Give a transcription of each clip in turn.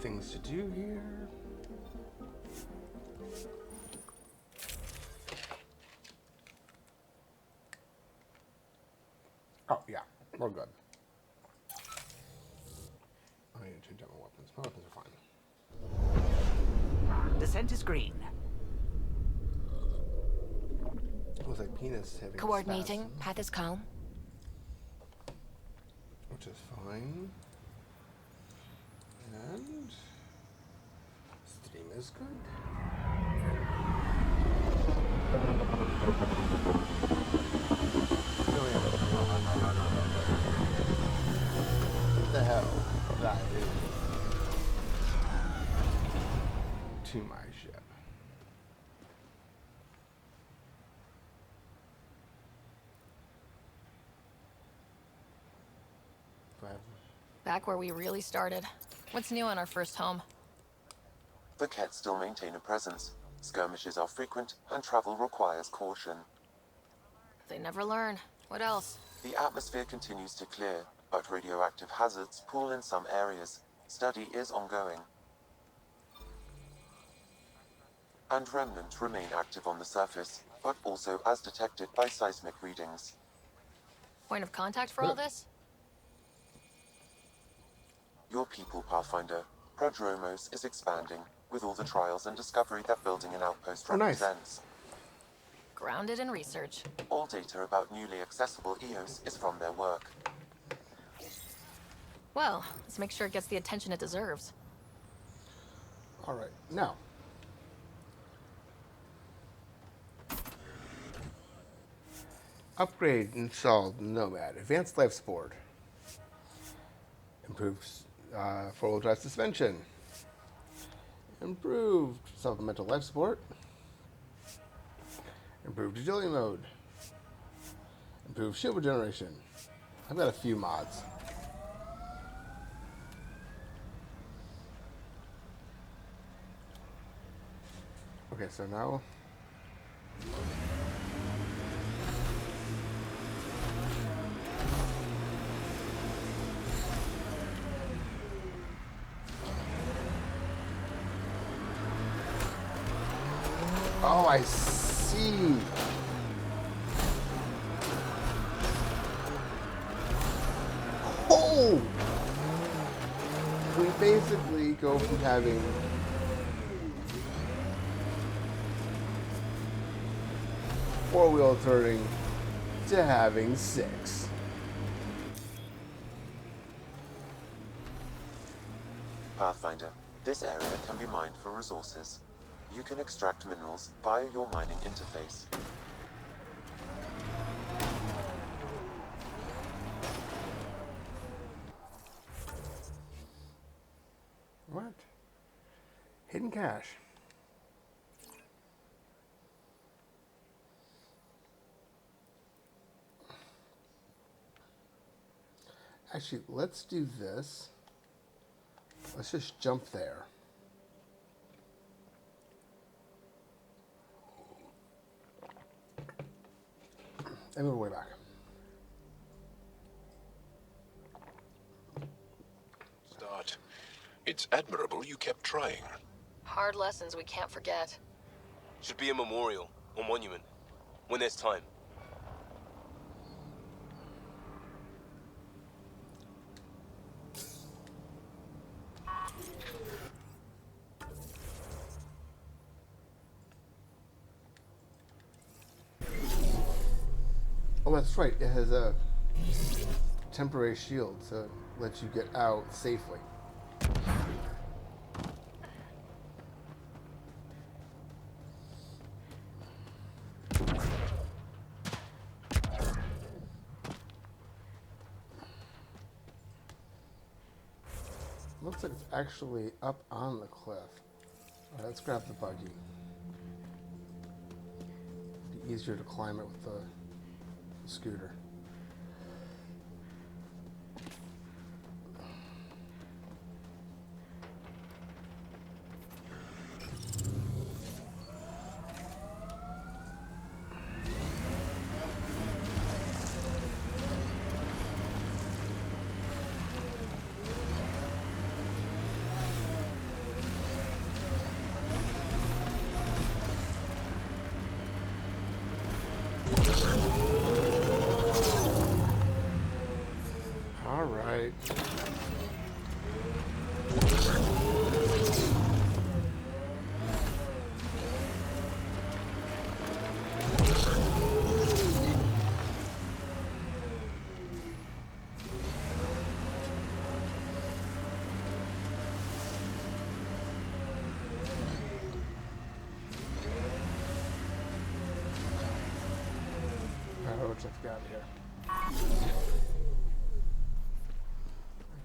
things to do here. Oh, yeah, we're good. I need to change out my weapons. My weapons are fine. Descent is green. It was like penis having Coordinating. spasm, Path is calm. which is fine. And stream is good. Oh, yeah. What the hell? That is to my ship. Back where we really started. What's new on our first home? The Kett still maintain a presence. Skirmishes are frequent, and travel requires caution. They never learn. What else? The atmosphere continues to clear, but radioactive hazards pool in some areas. Study is ongoing. And remnants remain active on the surface, but also as detected by seismic readings. Point of contact for all this? Your people, Pathfinder. Prodromos is expanding, with all the trials and discovery that building an outpost represents. Grounded in research. All data about newly accessible EOS is from their work. Well, let's make sure it gets the attention it deserves. All right, now. Upgrade installed Nomad. Advanced life support. Improves four-wheel drive suspension. Improved supplemental life support. Improved agility mode. Improved shield regeneration. I've got a few mods. Okay, so now oh, I see. Oh! We basically go from having four-wheel turning to having six. Pathfinder, this area can be mined for resources. You can extract minerals via your mining interface. What? Hidden cache. Actually, let's do this. Let's just jump there. And move way back. Start. It's admirable you kept trying. Hard lessons we can't forget. Should be a memorial or monument when there's time. Oh, that's right. It has a temporary shield to let you get out safely. Looks like it's actually up on the cliff. All right, let's grab the buggy. Be easier to climb it with the scooter. right. Let's get out of here.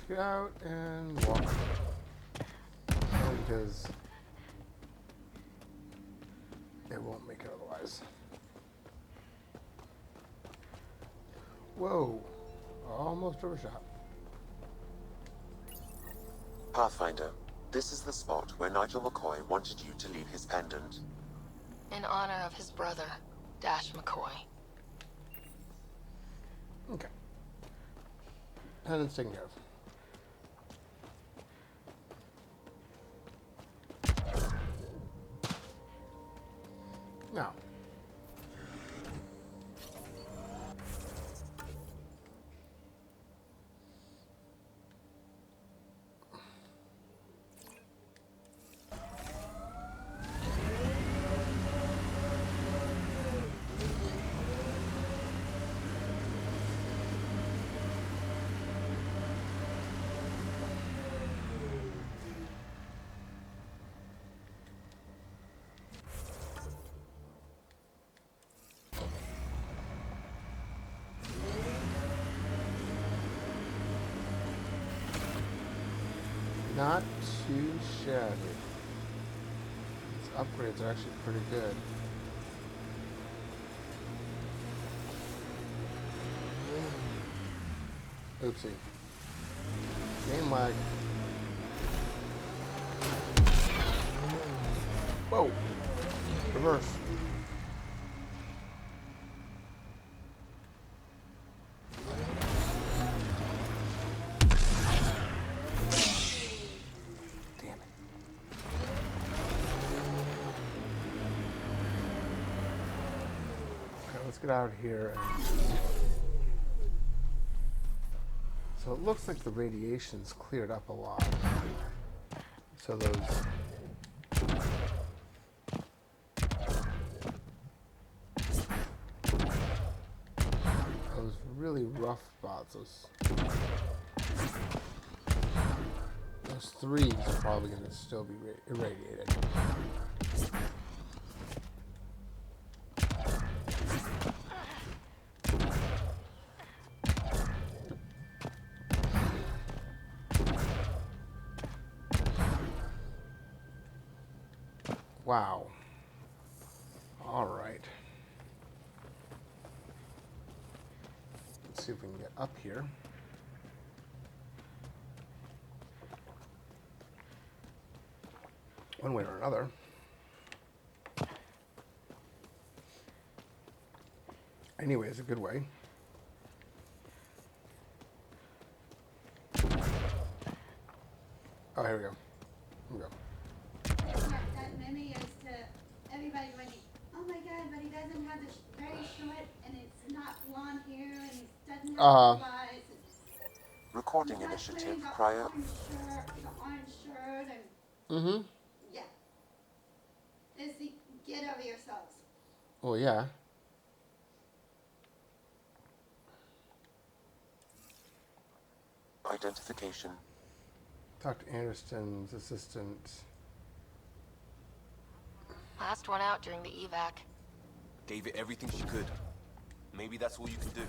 Get out and walk. Because it won't make it otherwise. Whoa. Almost overshot. Pathfinder, this is the spot where Nigel McCoy wanted you to leave his pendant. In honor of his brother, Dash McCoy. Okay. Pendant's taken care of. Now. Not too shabby. These upgrades are actually pretty good. Oopsie. Game lag. Whoa! Reverse. Let's get out of here. So it looks like the radiation's cleared up a lot. So those really rough spots, those threes are probably going to still be irradiated. Wow. All right. Let's see if we can get up here. One way or another. Anyway, it's a good way. Oh, here we go. Here we go. That meme is to everybody going, oh my god, but he doesn't have the very short, and it's not blonde hair, and he doesn't have blue eyes. Recording initiative prior. The orange shirt, and Mm-hmm. yeah. It's the get over yourselves. Well, yeah. Identification. Talk to Anderson's assistant. Last one out during the evac. Gave it everything she could. Maybe that's all you can do.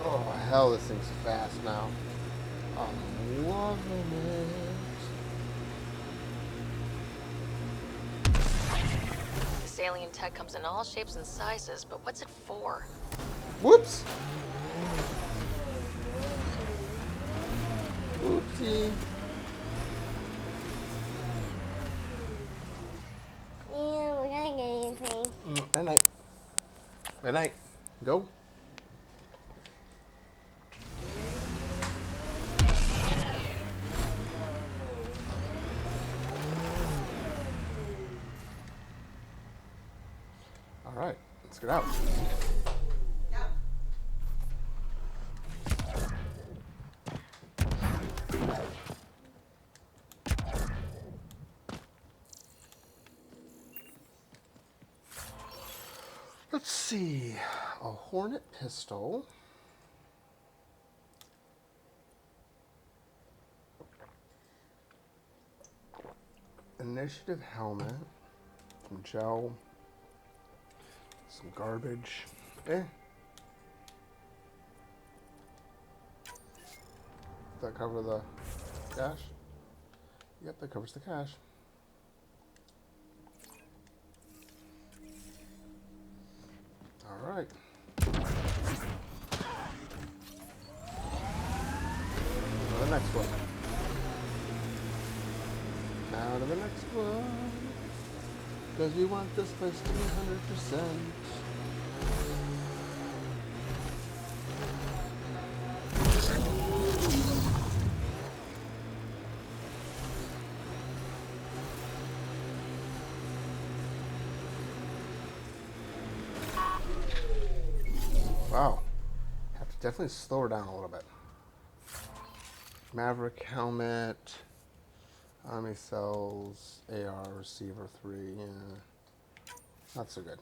Oh, hell, this thing's fast now. I'm loving it. This alien tech comes in all shapes and sizes, but what's it for? Whoops! Oopsie. Ew. Good night. Go. All right, let's get out. Let's see. A Hornet pistol. Initiative helmet. Some gel. Some garbage. Does that cover the cash? Yep, that covers the cash. All right. Now the next one. Now to the next one. Because we want this place to be 100%. Wow. Have to definitely slow her down a little bit. Maverick helmet. Army cells. AR receiver 3. Yeah. Not so good.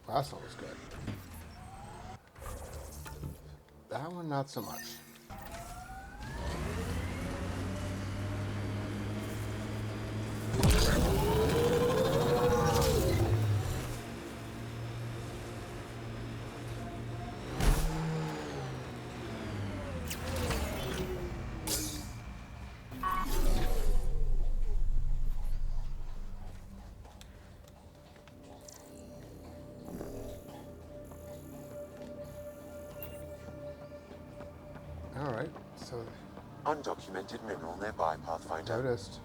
Last one was good. That one, not so much. All right, so Undocumented mineral nearby, Pathfinder. noticed.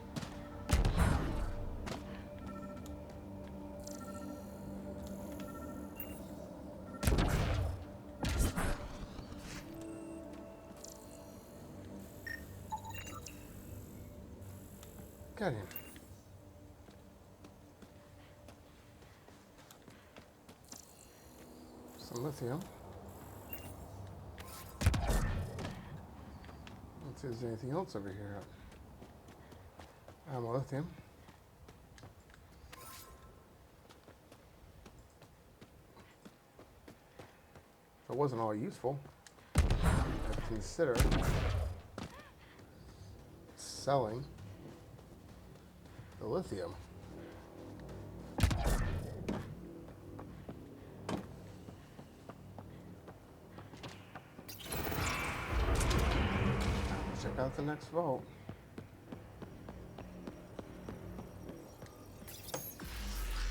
Got him. Some lithium. Let's see if there's anything else over here. Ammo lithium. If it wasn't all useful, I'd consider selling the lithium. Check out the next vault.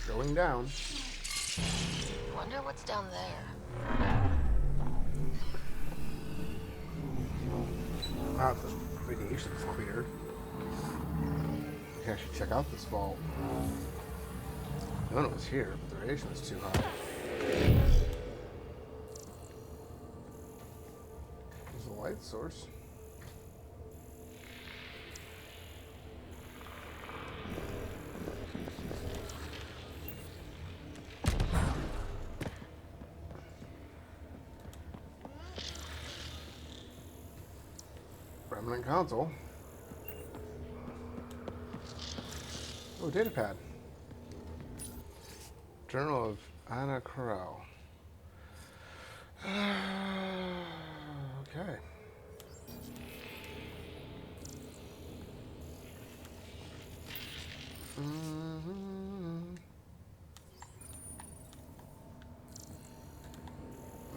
Going down. Wonder what's down there. Ah, the radiation's cleared. Okay, I should check out this vault. I know it was here, but the radiation was too high. There's a light source. Remnant console. Oh, data pad. Journal of Anna Crow. Okay.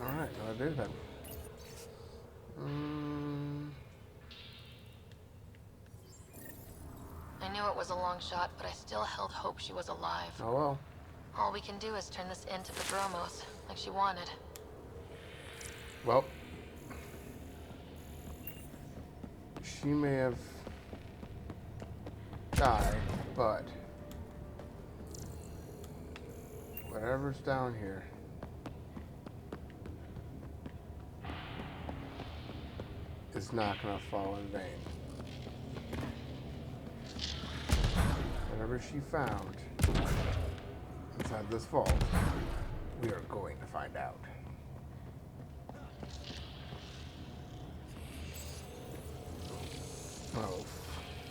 All right, another data pad. I knew it was a long shot, but I still held hope she was alive. Oh well. All we can do is turn this into Padromos, like she wanted. Well, she may have died, but Whatever's down here. Is not going to fall in vain. Whatever she found inside this vault, we are going to find out. Oh.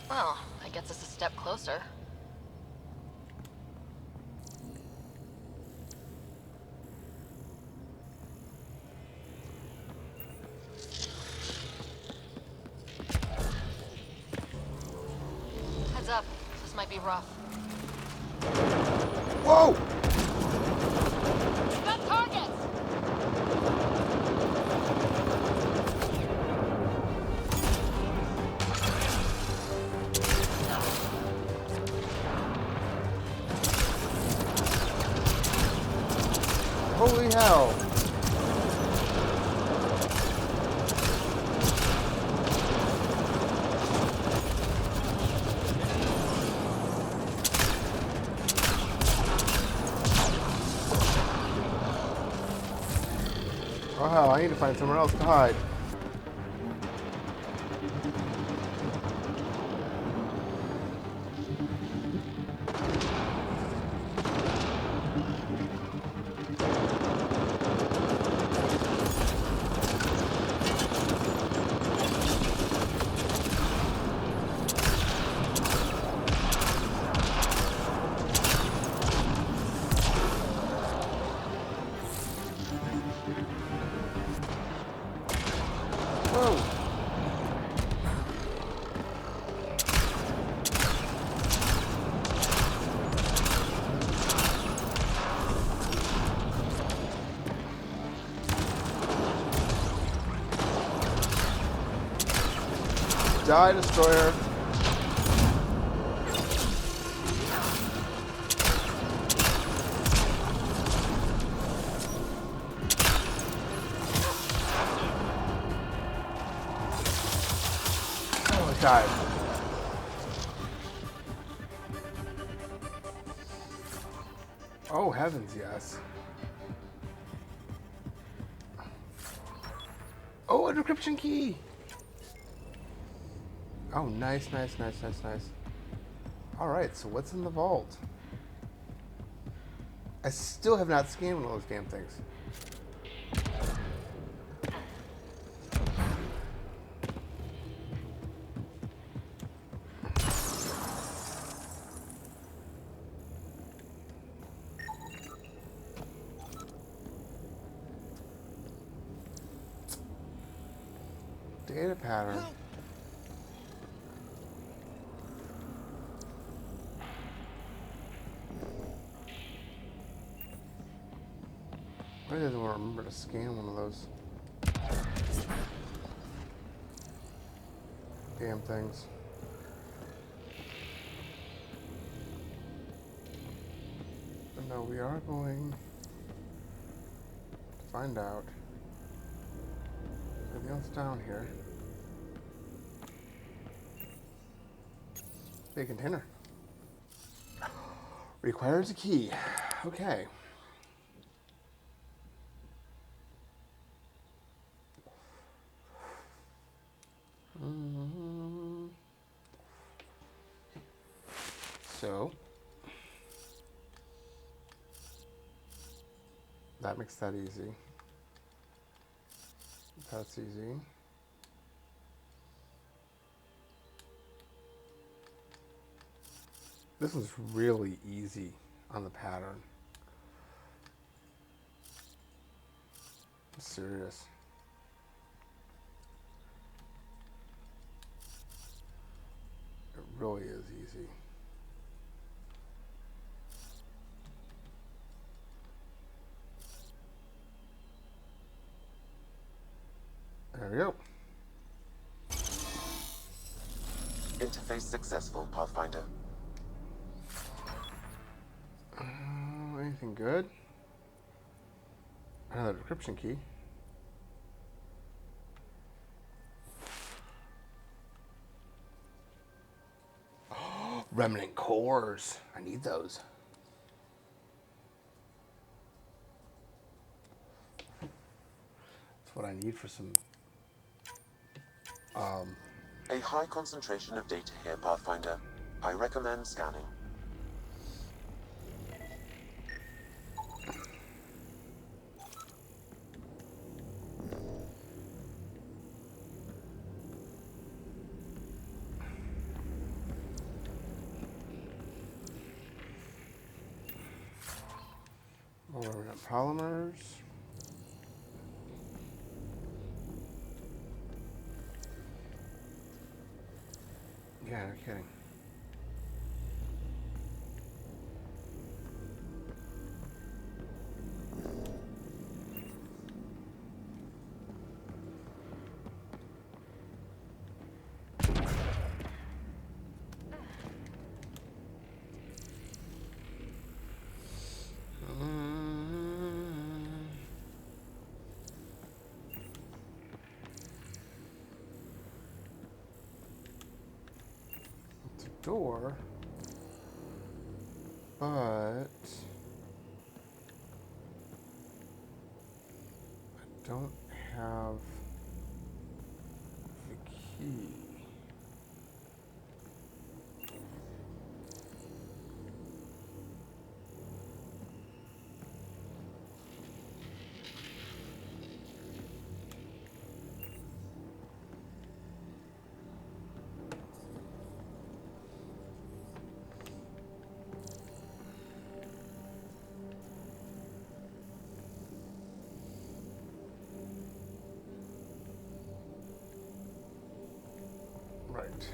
Well, that gets us a step closer. Heads up. This might be rough. Whoa! Got targets! Holy hell! Oh hell, I need to find somewhere else to hide. Whoa! Die, destroyer. Oh, God. Oh, heavens, yes. Oh, a decryption key! Oh, nice, nice, nice, nice, nice. Alright, so what's in the vault? I still have not scanned one of those damn things. Data pattern. Why did I want to remember to scan one of those damn things? But no, we are going to find out. Anything else down here? Big container. Requires a key. Okay. So that makes that easy. That's easy. This one's really easy on the pattern. I'm serious. It really is easy. There we go. Interface successful, Pathfinder. Anything good? Another decryption key. Remnant cores. I need those. what I need for some. A high concentration of data here, Pathfinder. I recommend scanning. Oh, we got polymers. Yeah, no kidding. It's a door, but I don't have the key. Right.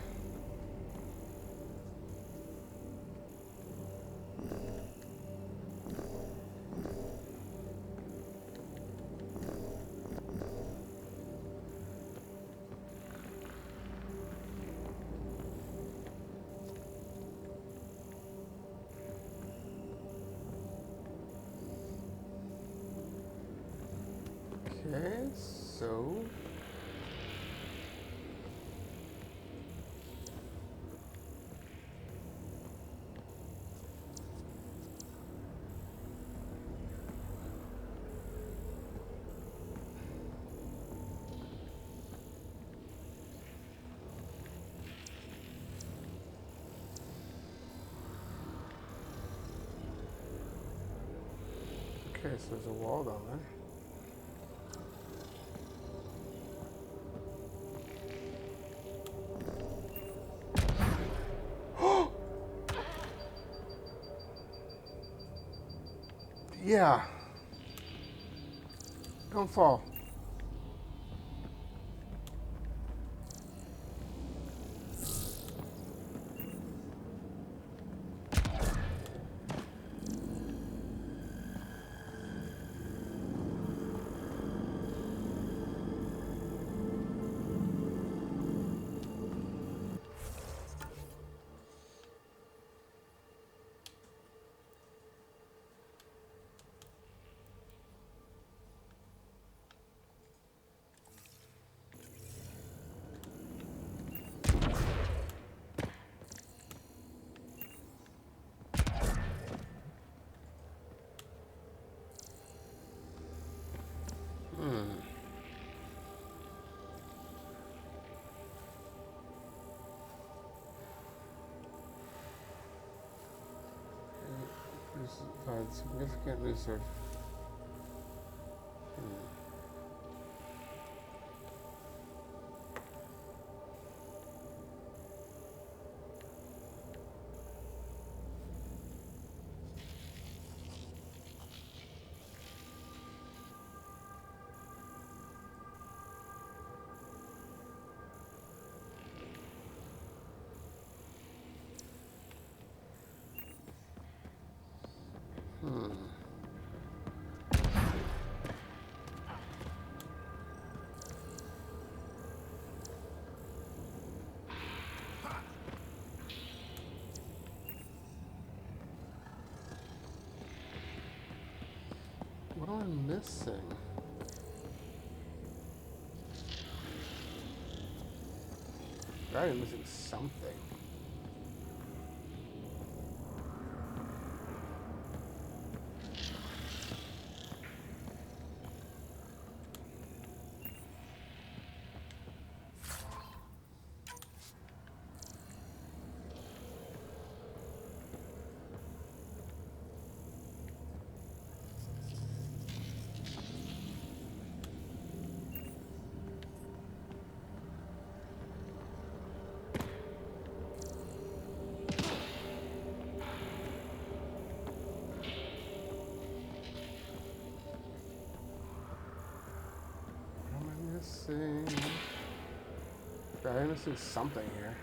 Okay, so there's a wall down there. Yeah. Don't fall. Provide significant research. What am I missing? I'm missing something. I'm missing something here.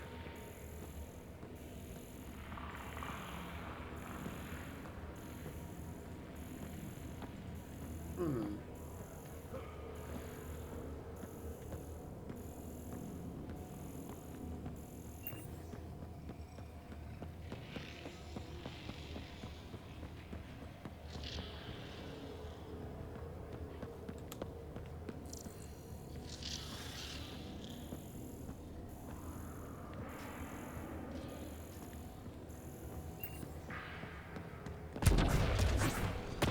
Hmm.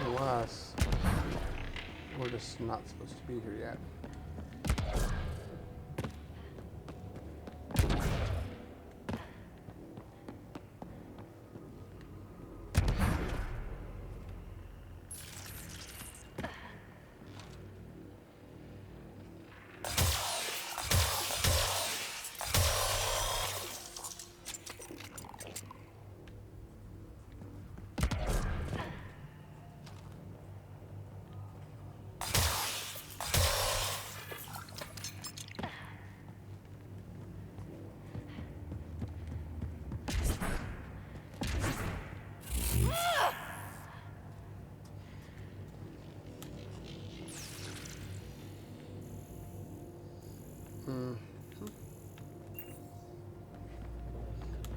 Unless we're just not supposed to be here yet.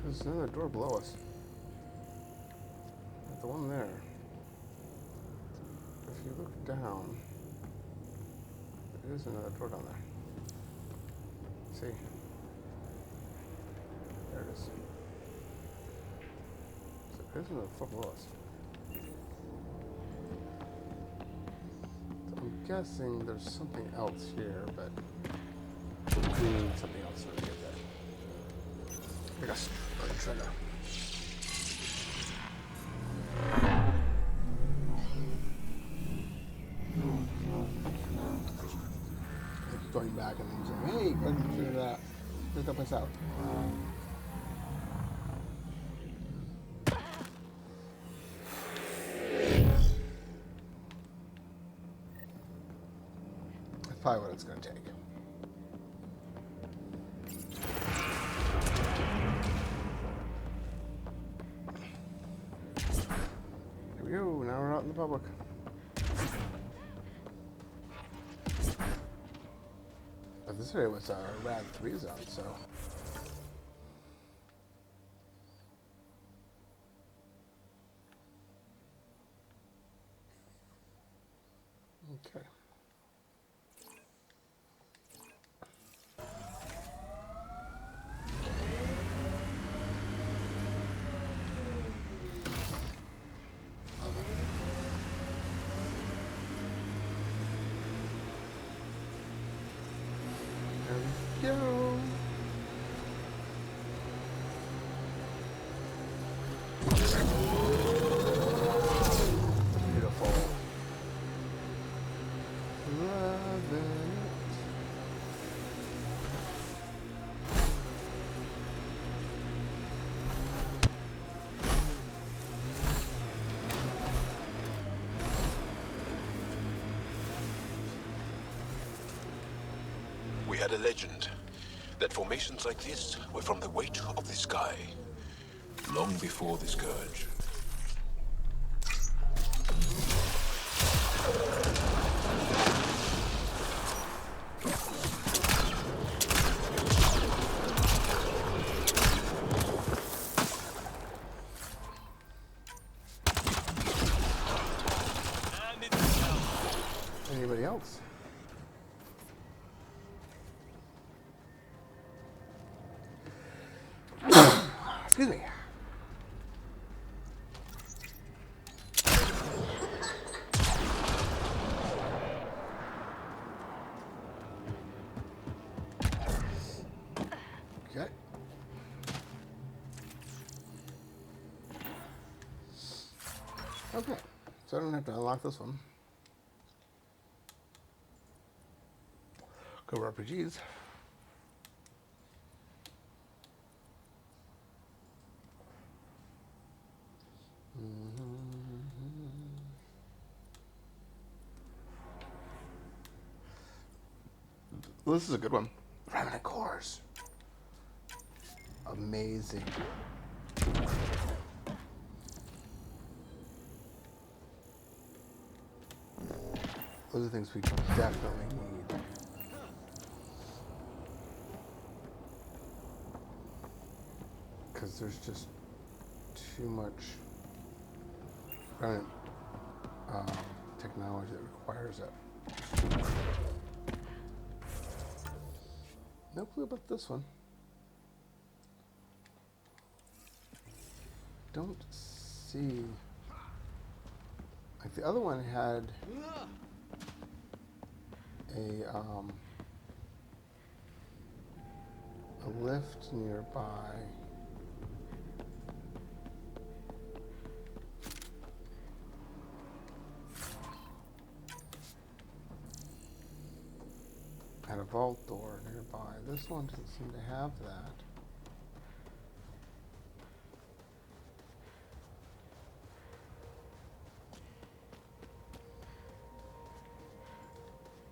There's another door below us. Like the one there. If you look down, there is another door down there. See? There it is. So there's another floor below us. So I'm guessing there's something else here, but we need something else to get there. I guess I'm trying to. Going back and then saying, hey, go ahead and figure that. Figure that place out. That's probably what it's going to take. Here we go. Now we're out in the public. But this area was a rad 3 zone, so. Okay. There we go. Beautiful. Love it. We had a legend that formations like this were from the weight of the sky, long before the Scourge. Anybody else? Excuse me. Okay. Okay. So I don't have to unlock this one. Go RPGs. Well, this is a good one. Remnant cores. amazing. Those are things we definitely need. Because there's just too much current technology that requires it. No clue about this one. Don't see. Like the other one had a lift nearby. Had a vault door nearby. This one doesn't seem to have that.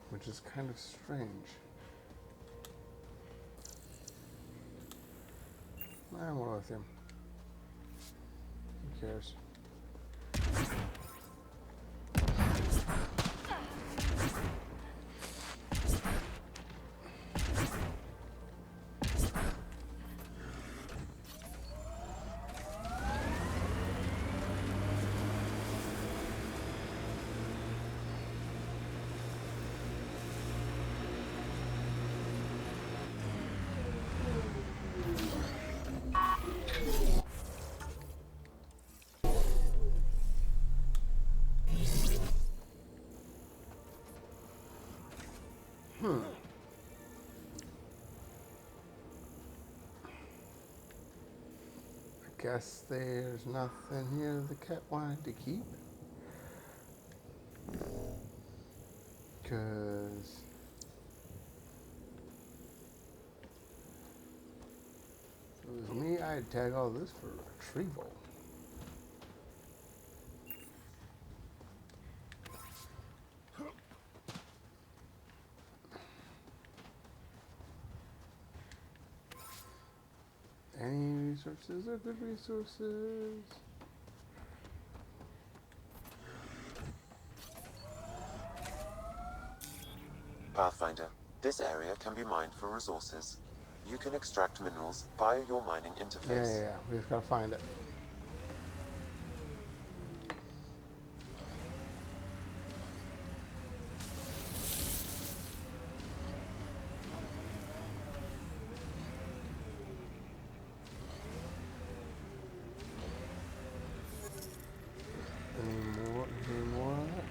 Which is kind of strange. More lithium. Who cares? I guess there's nothing here the cat wanted to keep. Because if it was me, I'd tag all this for retrieval. Any resources are good resources. Pathfinder, this area can be mined for resources. You can extract minerals via your mining interface. Yeah. We just gotta find it. Any more of it?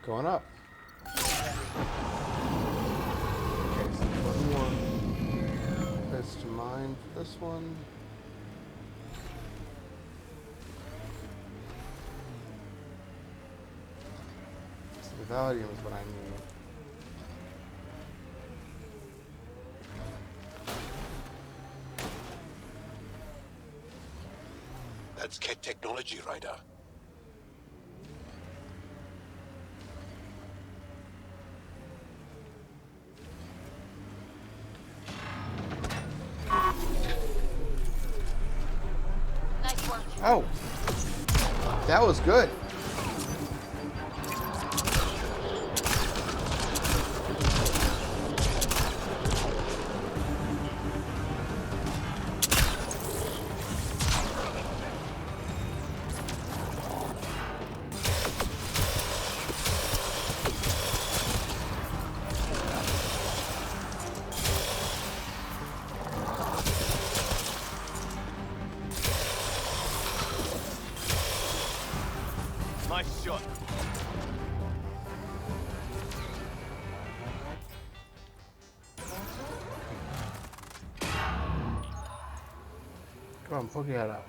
Going up. Okay, so one more place to mine for this one. So the Validium is what I need. That's Ket technology, Ryder. Nice work. Oh! That was good. Nice shot. Come on, poke your head out.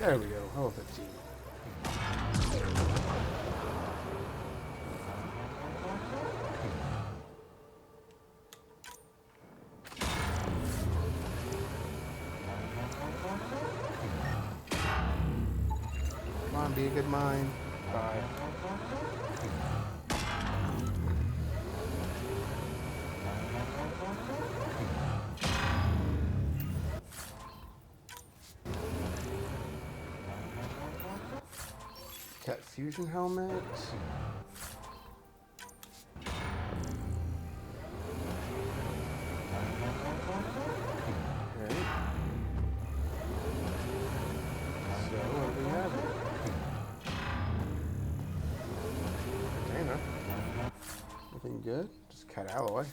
There we go. Level 15. Come on, be a good mine. Bye. Cat fusion helmet. Okay. So what do we have here? Container. Nothing good. Just cat alloy.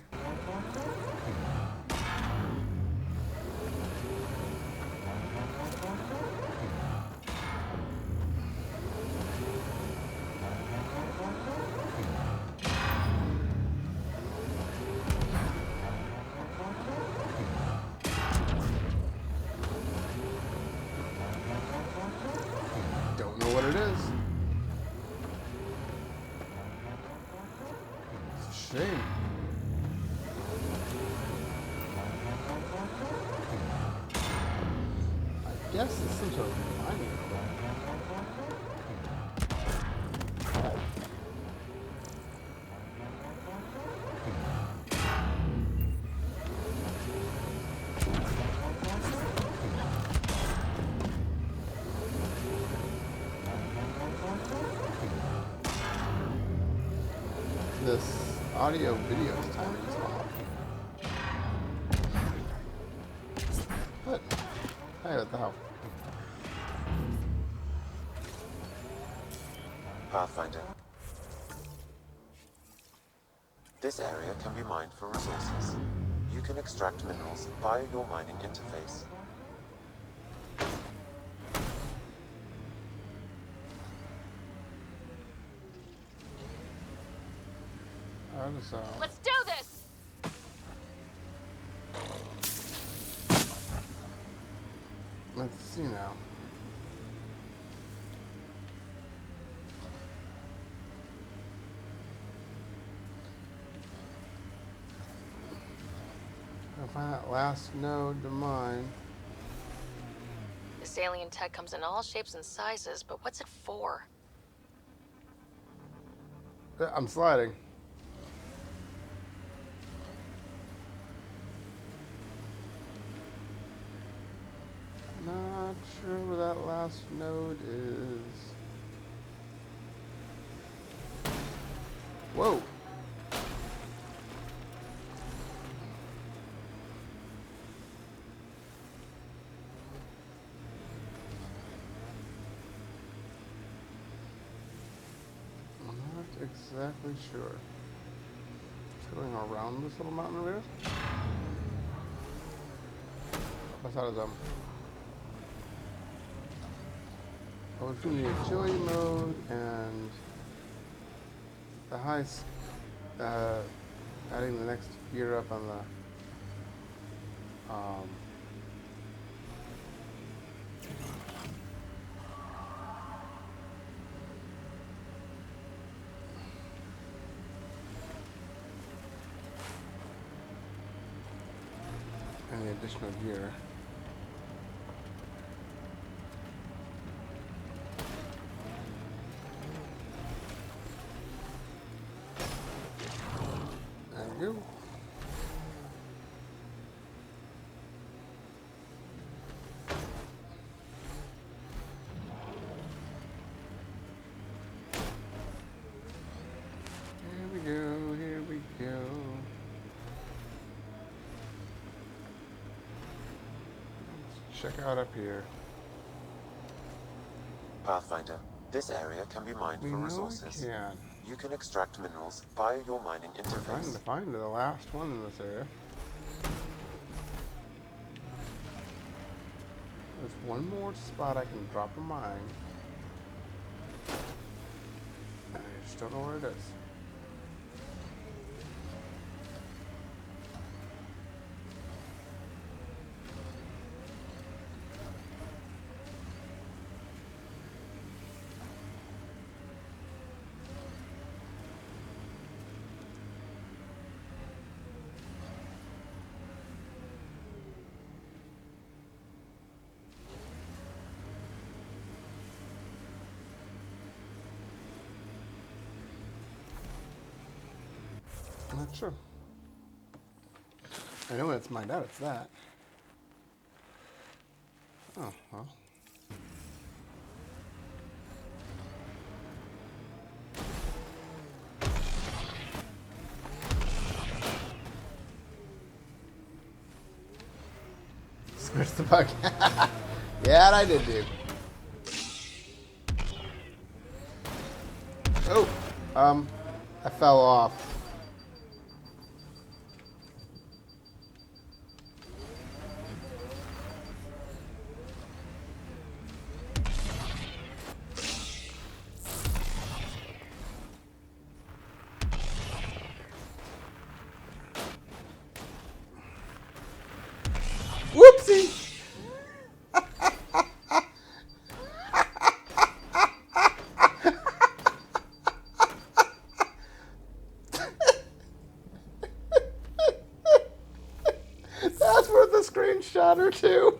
Don't know what it is. It's a shame. I guess it's some sort of mining equipment. This audio video timing is off. What? Hey, what the hell? Pathfinder. This area can be mined for resources. You can extract minerals via your mining interface. Let's do this! Let's see now. I'll find that last node to mine. This alien tech comes in all shapes and sizes, but what's it for? I'm sliding. Not sure where that last node is. Whoa. I'm not exactly sure. It's going around this little mountain over here. What's out of them? Oh, between the agility mode and the adding the next gear up on the and the additional gear. There we go. Here we go, here we go. Let's check out up here. Pathfinder. This area can be mined We for know resources. we can. You can extract minerals via your mining Trying to interface. find the last one in this area. There's one more spot I can drop a mine. And I just don't know where it is. Not sure. I know when it's mined out, it's that. Oh, well. Squish the bug. Yeah, I did, dude. Oh, I fell off. Whoopsie! That's worth a screenshot or two.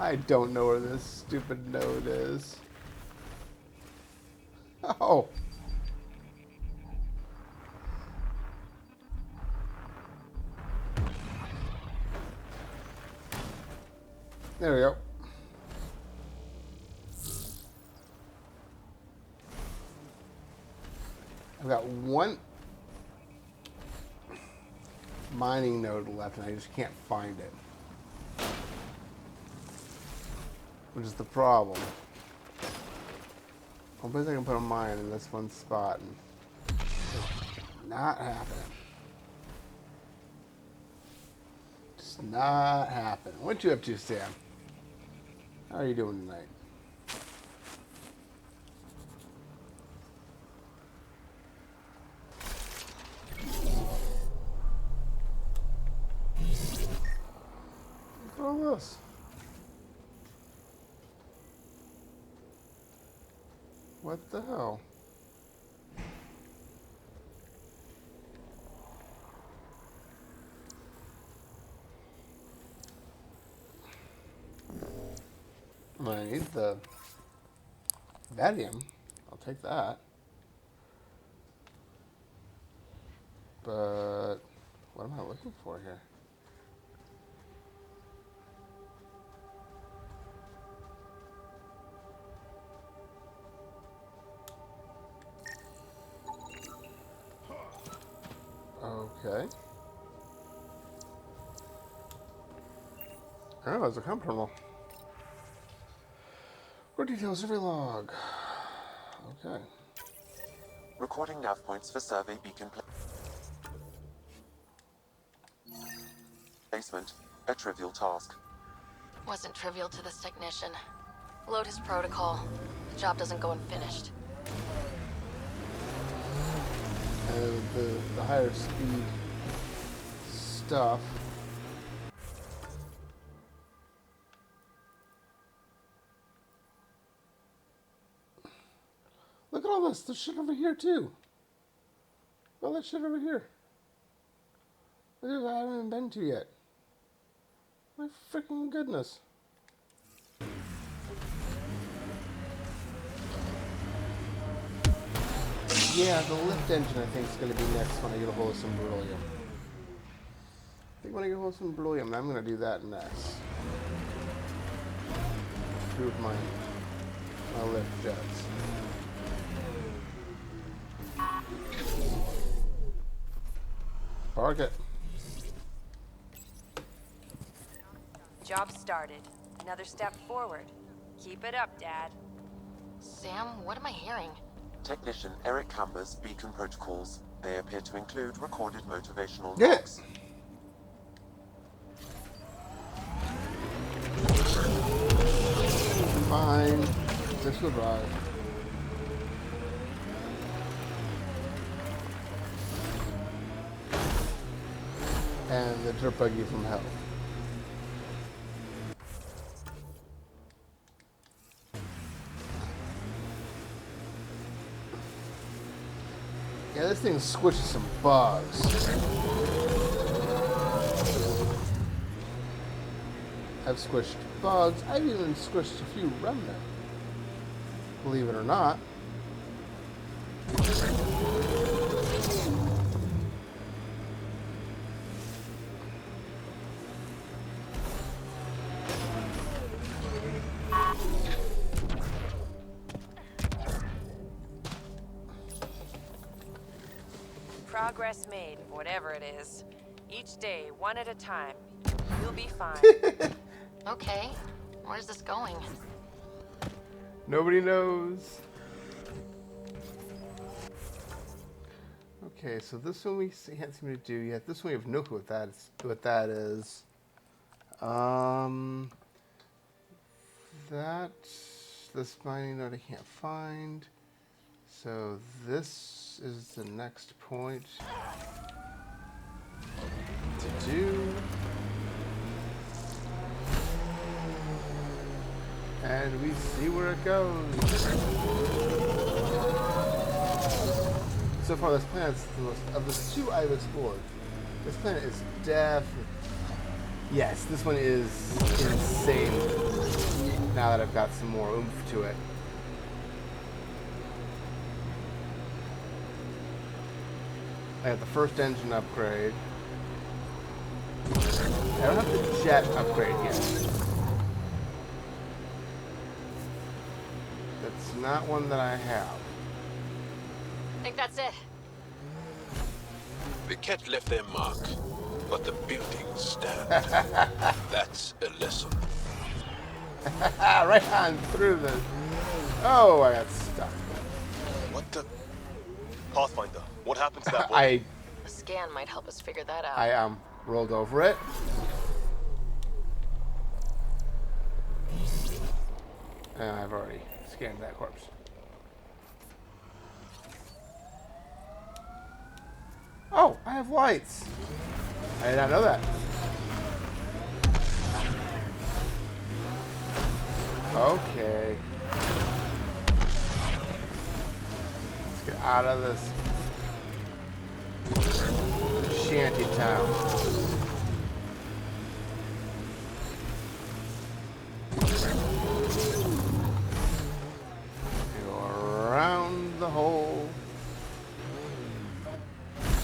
I don't know where this stupid node is. Oh. There we go. I've got one mining node left and I just can't find it. Which is the problem. One place I can put a mine in this one spot and it's not happening. Just not happening. What you up to, Sam? How are you doing tonight? Look at all this. What the hell? I need the Vadium. I'll take that. But what am I looking for here? Okay. Oh, it's a comp terminal. More details, every log. Okay. Recording nav points for survey beacon placement. A trivial task. Wasn't trivial to this technician. Load his protocol. The job doesn't go unfinished. And the higher speed stuff. Look at all this. There's shit over here too. All that shit over here. Look at that I haven't even been to yet. My freaking goodness. Yeah, the lift engine I think is going to be next when I get a hold of some beryllium. I think when I get a hold of some beryllium, I'm going to do that next. Improve my lift jets. Target. Job started. Another step forward. Keep it up, Dad. Sam, what am I hearing? Technician Eric Camber's beacon protocols. They appear to include recorded motivational Yeah. logs. Fine. This will drive. And the dirt buggy from hell. Yeah, this thing squishes some bugs. I've squished bugs. I've even squished a few remnant. Believe it or not. Progress made, whatever it is. Each day, one at a time. You'll be fine. Okay, where's this going? Nobody knows. Okay, so this one we can't seem to do yet. This one we have no clue what that is. This mining node I can't find. So this is the next point to do. And we see where it goes. So far, this planet's the most, of the two I've explored, this planet is definitely, yes, this one is insane now that I've got some more oomph to it. I have the first engine upgrade. I don't have the jet upgrade yet. That's not one that I have. I think that's it. The cat left their mark, but the buildings stand. That's a lesson. Right on through the... Oh, I got stuck. What the? Pathfinder, what happened to that boy? I A scan might help us figure that out. rolled over it. And I've already scanned that corpse. Oh, I have lights. I did not know that. Okay. Let's get out of this shanty town. Go around the hole.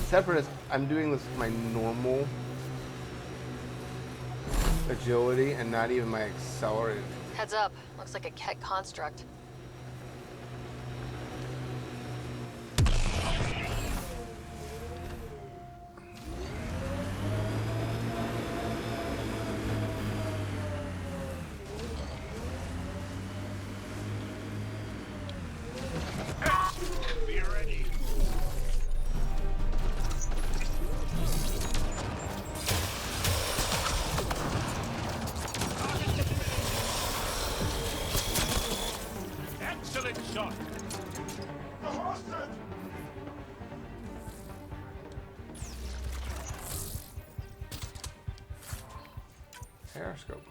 Separate as I'm doing this with my normal agility and not even my accelerated. Heads up, looks like a Ket construct. Be ready. Excellent shot. Periscope.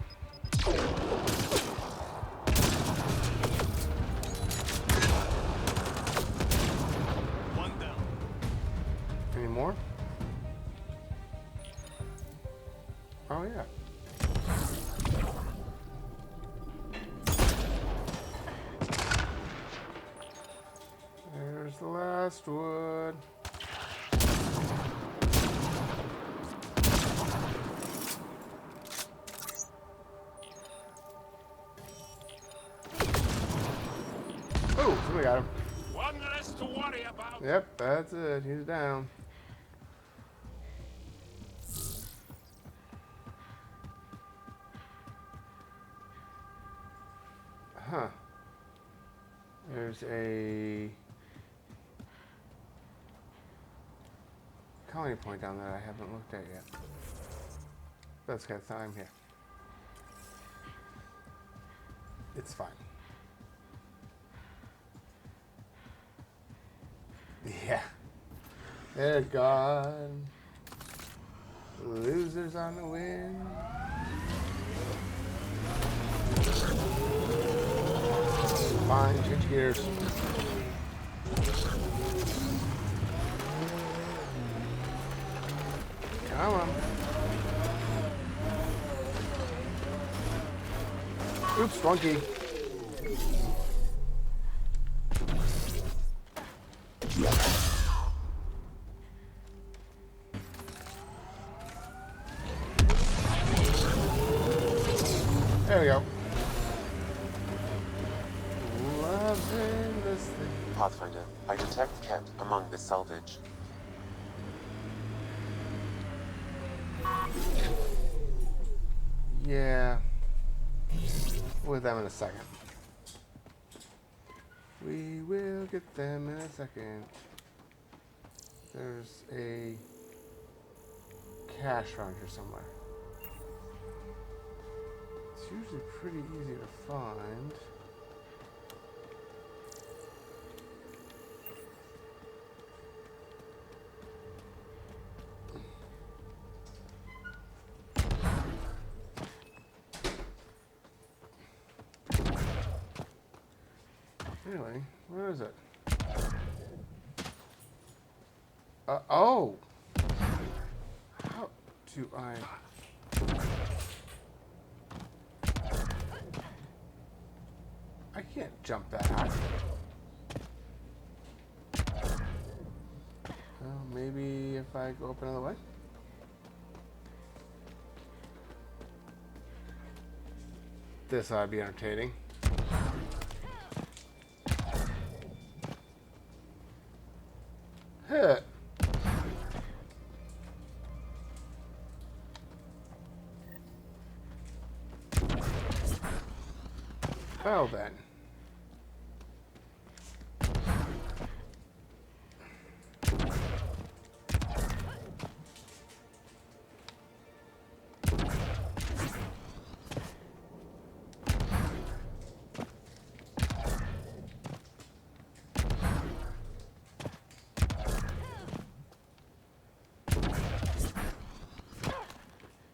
One down. Any more? Oh yeah. There's the last wood. Oh, somebody got him. One less to worry about. Yep, that's it. He's down. Huh. there's a colony point down there I haven't looked at yet. That's got time here. It's fine. Yeah. They're gone. Losers on the win. Fine, change gears. Come on. Oops, wrong. There we go. Love's in this thing. Pathfinder, I detect Ket among this salvage. Yeah. With them in a second. We will get them in a second. There's a cache around here somewhere. It's usually pretty easy to find. Really? Where is it? Oh! How do I... I can't jump that high. Well, maybe if I go up another way? This ought to be entertaining. Hit. Well then.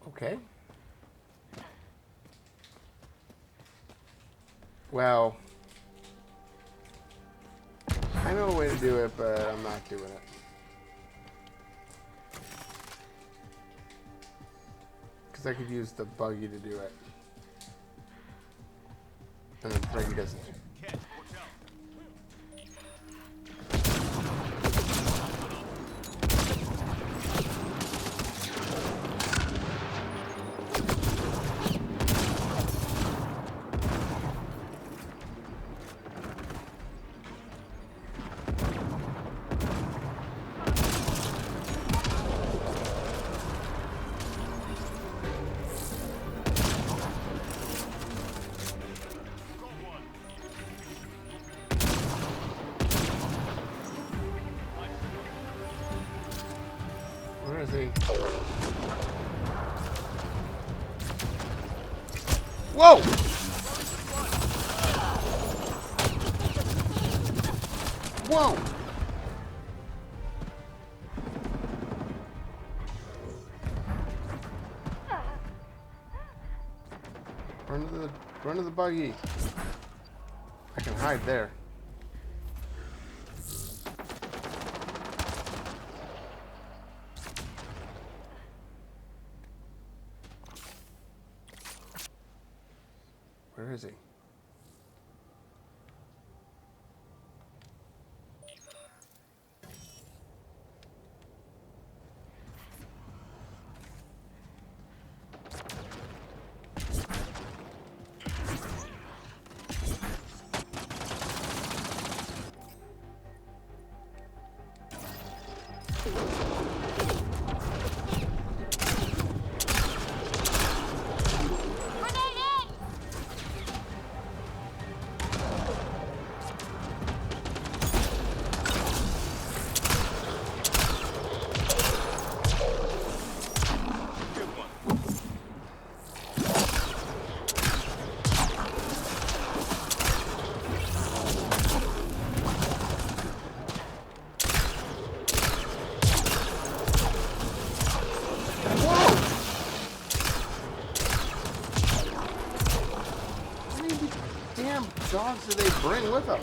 Okay. Well, I know a way to do it, but I'm not doing it. Because I could use the buggy to do it. And then Frankie doesn't. Where is he? Whoa! Whoa! Run to the buggy. I can hide there. Where is he? dogs do they bring with them?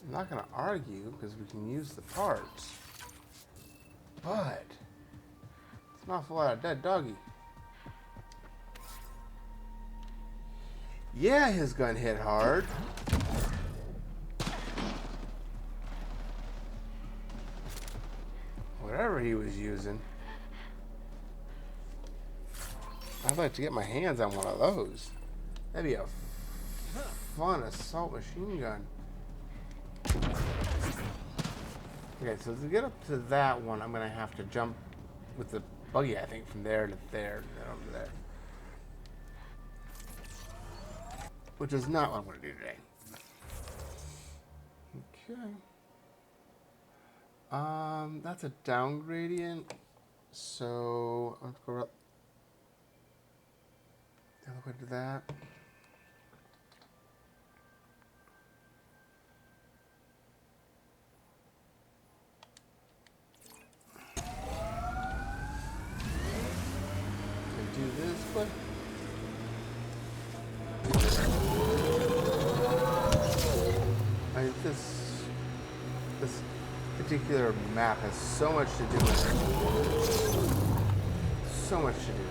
I'm not going to argue because we can use the parts. But it's an awful lot of dead doggy. Yeah, his gun hit hard. Whatever he was using. I'd like to get my hands on one of those. That'd be a fun assault machine gun. Okay, so to get up to that one, I'm going to have to jump with the buggy, I think, from there to there, and then over there. Which is not what I'm going to do today. Okay. That's a down gradient. So, I'm going to go up the other way to that. Do this, but this particular map has so much to do with it. So much to do.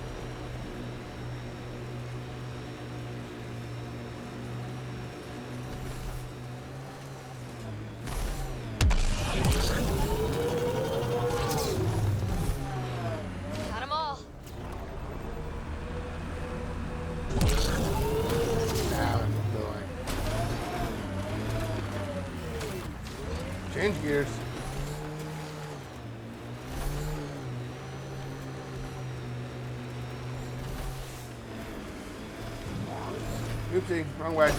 Got 'em all. Now I'm going. Change gears. Oopsie, wrong way.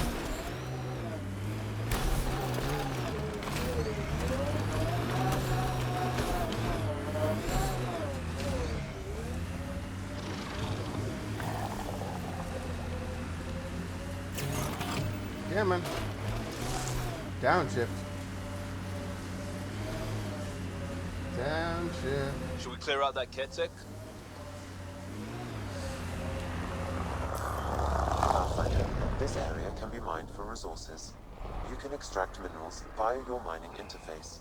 Yeah, man. Downshift. Downshift. Should we clear out that Ketek? Pathfinder, this area can be mined for resources. You can extract minerals via your mining interface.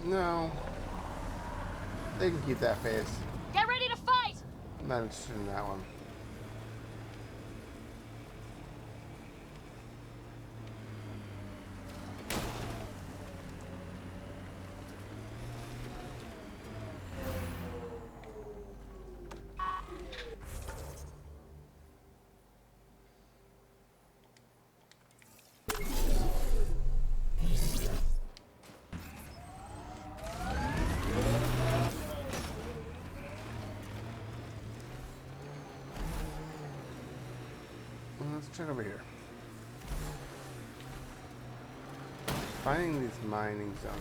No. They can keep that face. Get ready to fight! I'm not interested in that one. Let's check over here. Finding these mining zones.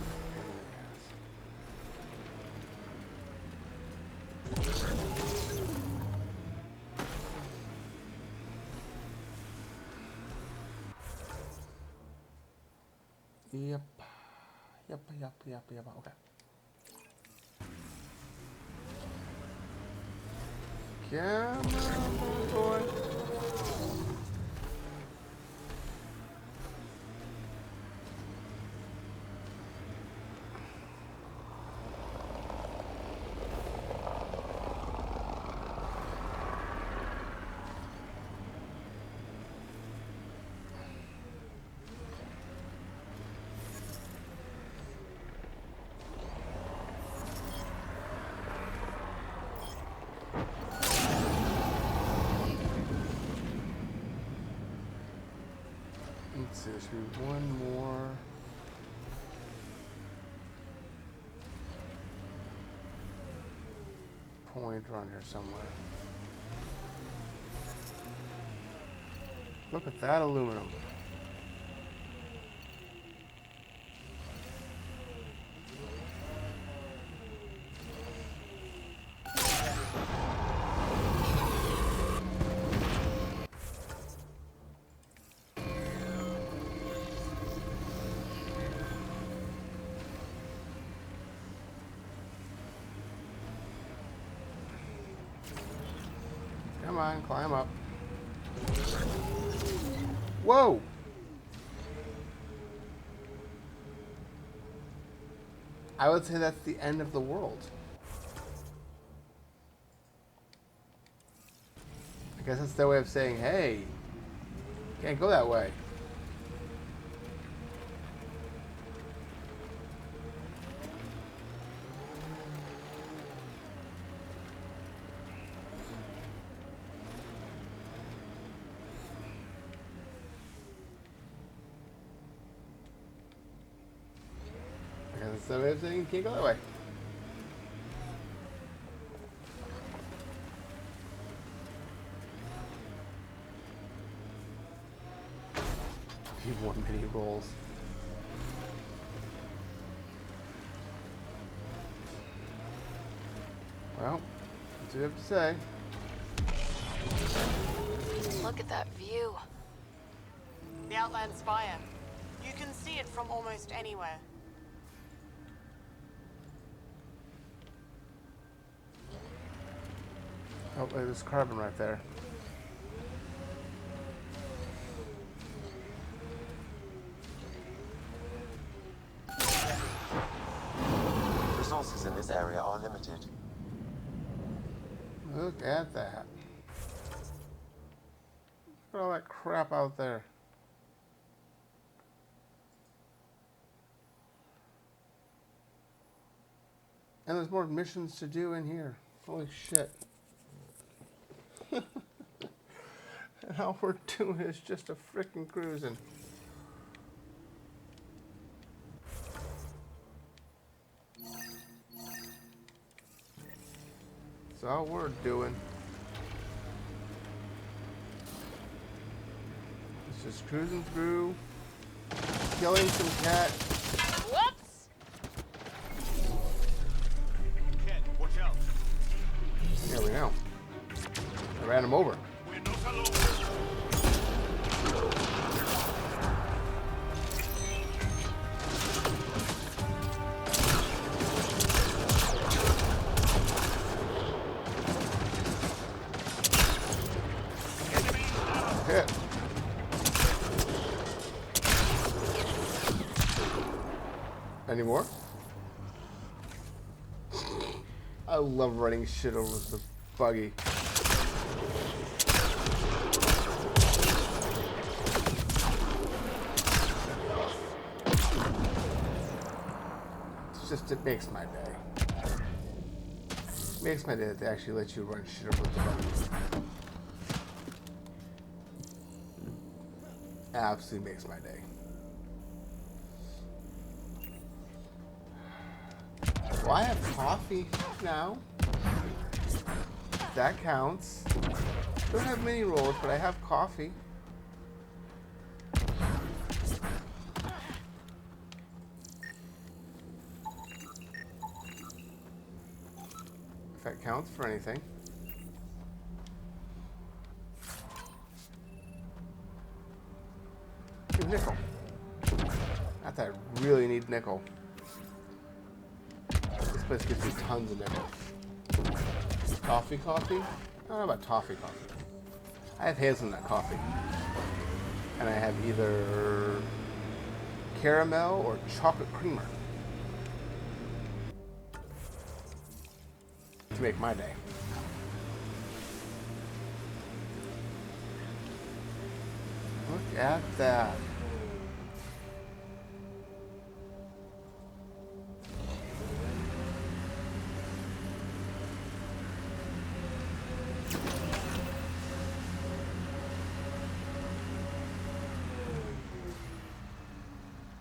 Yep. Okay. Come on, boy. Let's see, there should be one more. Point around here somewhere. Look at that aluminum. Come on, climb up. Whoa! I would say that's the end of the world. I guess that's their way of saying, hey, can't go that way. I guess that's their way of saying you can't go that way. One mini rolls. Well, that's what you have to say. Look at that view. The Outland Spire. You can see it from almost anywhere. Oh, there's carbon right there. Resources in this area are limited. Look at that. Look at all that crap out there. And there's more missions to do in here. Holy shit. And all we're doing is just a frickin' cruising. That's all we're doing. It's just cruising through, killing some cats. Whoops! Ken, watch out. There we go. I ran him over. We're not alone. Hit. Any more? I love running shit over the buggy. It's just, it makes my day. Makes my day that they actually let you run shit over the buggy. Absolutely makes my day. Well, I have coffee now. That counts. Don't have mini rolls, but I have coffee. If that counts for anything. Ooh, nickel. Not that I really need nickel. This place gives me tons of nickel. Toffee coffee? I don't know about toffee coffee. I have hazelnut coffee. And I have either caramel or chocolate creamer. To make my day. Look at that.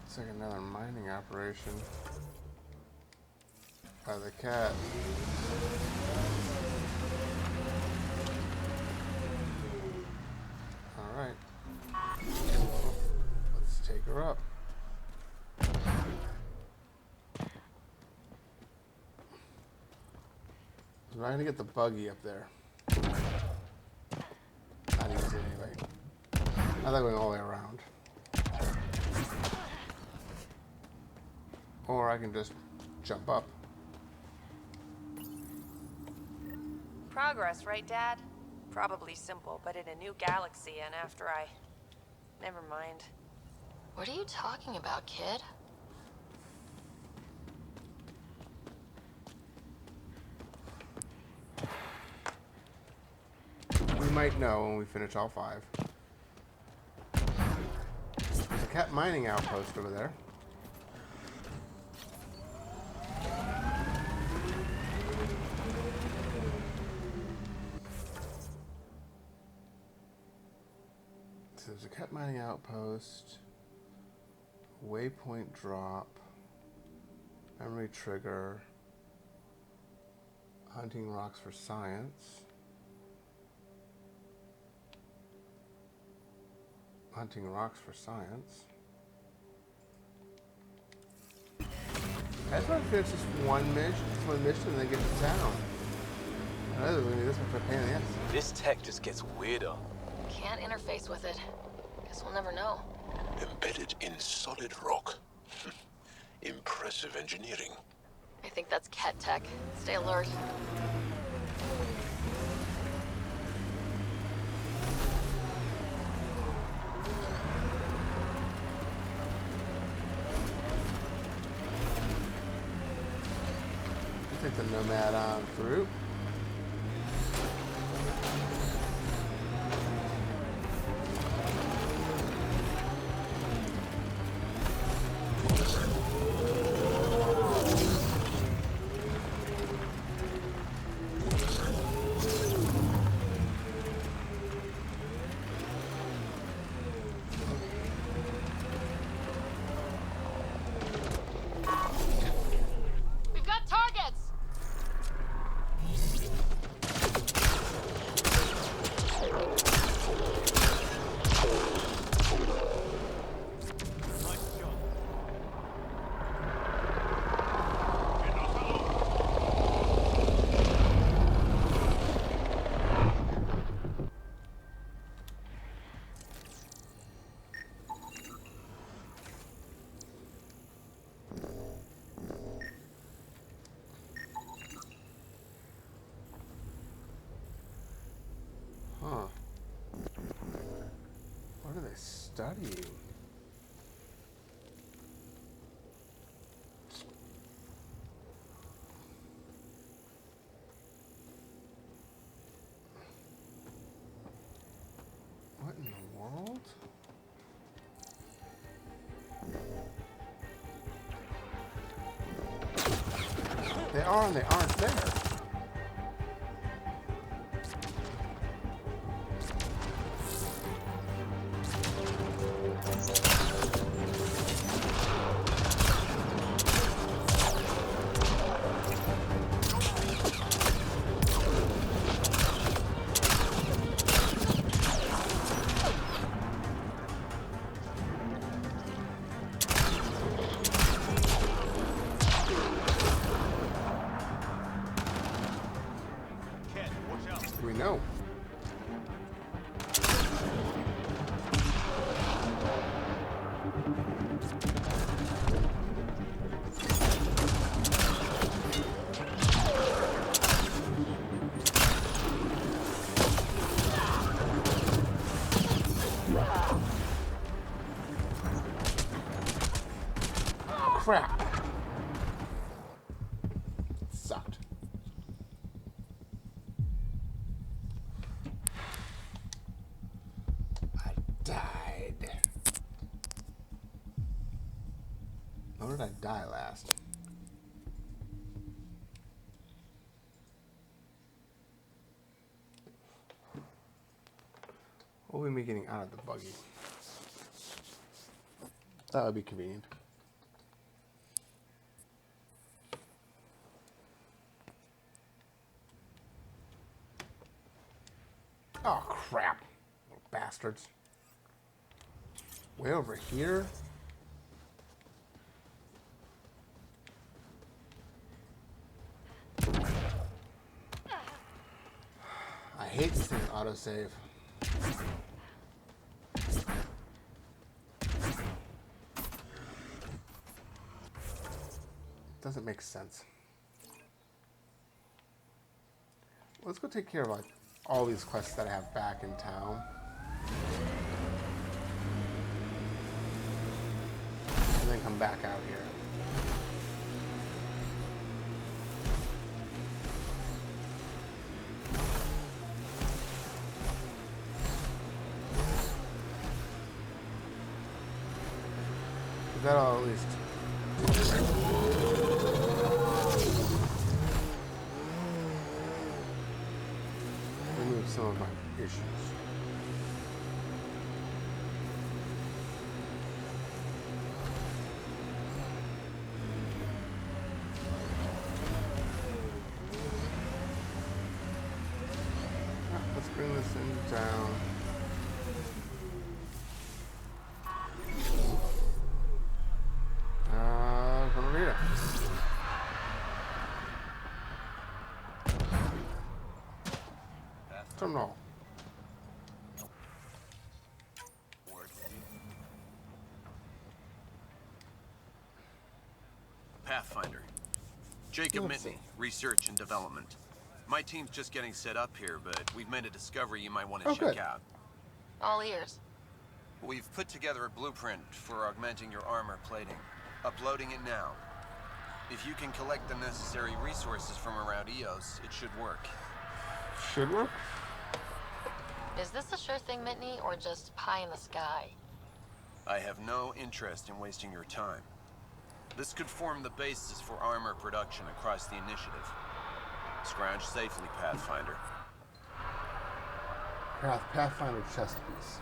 It's like another mining operation by the cat. All right. Let's take her up. I'm not gonna get the buggy up there. Not easy anyway. Not that going all the way around. Or I can just jump up. Progress, right, Dad? Probably simple, but in a new galaxy, and after I... Never mind. What are you talking about, kid? We might know when we finish all 5. There's a cat mining outpost over there. So there's a cat mining outpost, waypoint drop, memory trigger, hunting rocks for science. Hunting rocks for science. I just want to finish this one mission and then get to town. I know there's going to be this much of a pain in the ass. This tech just gets weirder. Can't interface with it. Guess we'll never know. Embedded in solid rock. Impressive engineering. I think that's Ket tech. Stay alert. Take the Nomad on through. We've got targets! Huh. What are they studying? What in the world? They are and they aren't there. We know. Crap. Sucked. I died. When did I die last? What will we be getting out of the buggy? That would be convenient. Oh, crap. Little bastards. Way over here? I hate this thing autosave. Doesn't make sense. Let's go take care of like all these quests that I have back in town. And then come back out here. That'll at least remove some of my issues. Let's bring this in down. From over here. Terminal. Pathfinder. Jacob Mitney, Research and Development. My team's just getting set up here, but we've made a discovery you might want to check out. All ears. We've put together a blueprint for augmenting your armor plating. Uploading it now. If you can collect the necessary resources from around EOS, it should work. Should work? Is this a sure thing, Mitney, or just pie in the sky? I have no interest in wasting your time. This could form the basis for armor production across the initiative. Scrounge safely, Pathfinder. Pathfinder chest piece.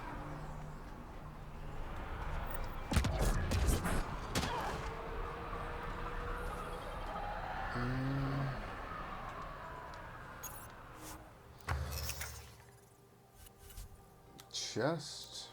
Chest.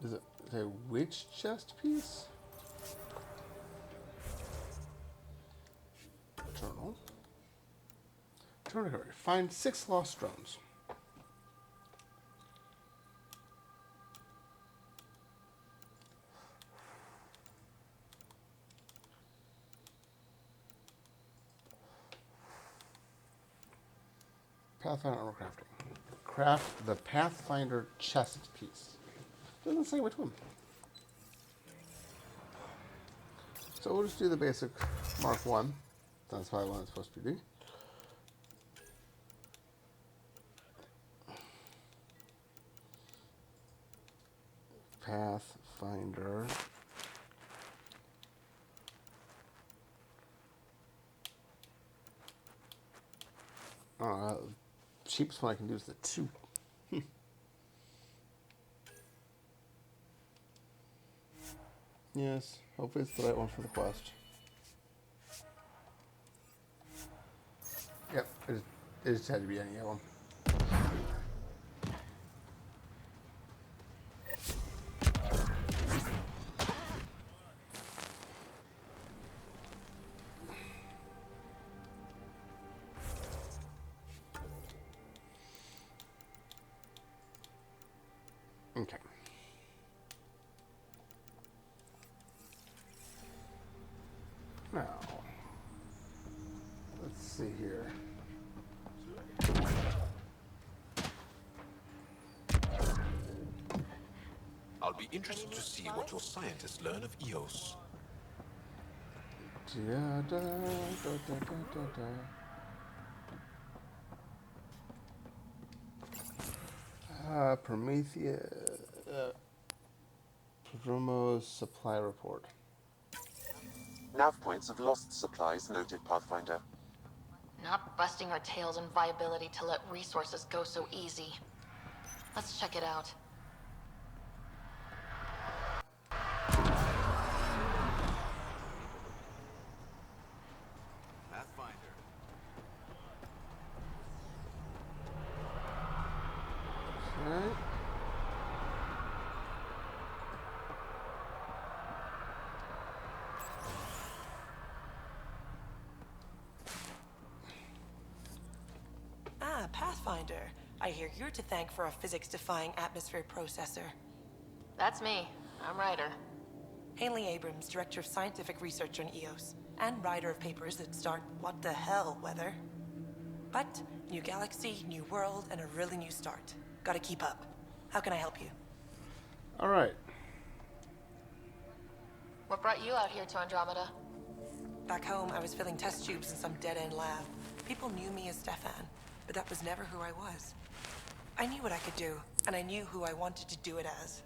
Does it say which chest piece? Journal. Journal. Find 6 lost drones. Pathfinder armor crafting. Craft the Pathfinder chest piece. Doesn't say which one. So we'll just do the basic Mark 1. That's probably what it's supposed to be. Pathfinder. Cheapest one I can do is the 2. Yes, hopefully it's the right one for the quest. Yep, it just had to be any of them. Okay. Now, let's see here. I'll be interested to see what your scientists learn of EOS. Prometheus. Promo's supply report. Nav points of lost supplies noted, Pathfinder. Not busting our tails in viability to let resources go so easy. Let's check it out. Pathfinder. Okay. Pathfinder, I hear you're to thank for a physics-defying atmosphere processor. That's me. I'm Ryder. Haley Abrams, Director of Scientific Research on EOS, and writer of papers that start what the hell weather. But, new galaxy, new world, and a really new start. Gotta keep up. How can I help you? All right. What brought you out here to Andromeda? Back home, I was filling test tubes in some dead-end lab. People knew me as Stefan, but that was never who I was. I knew what I could do, and I knew who I wanted to do it as.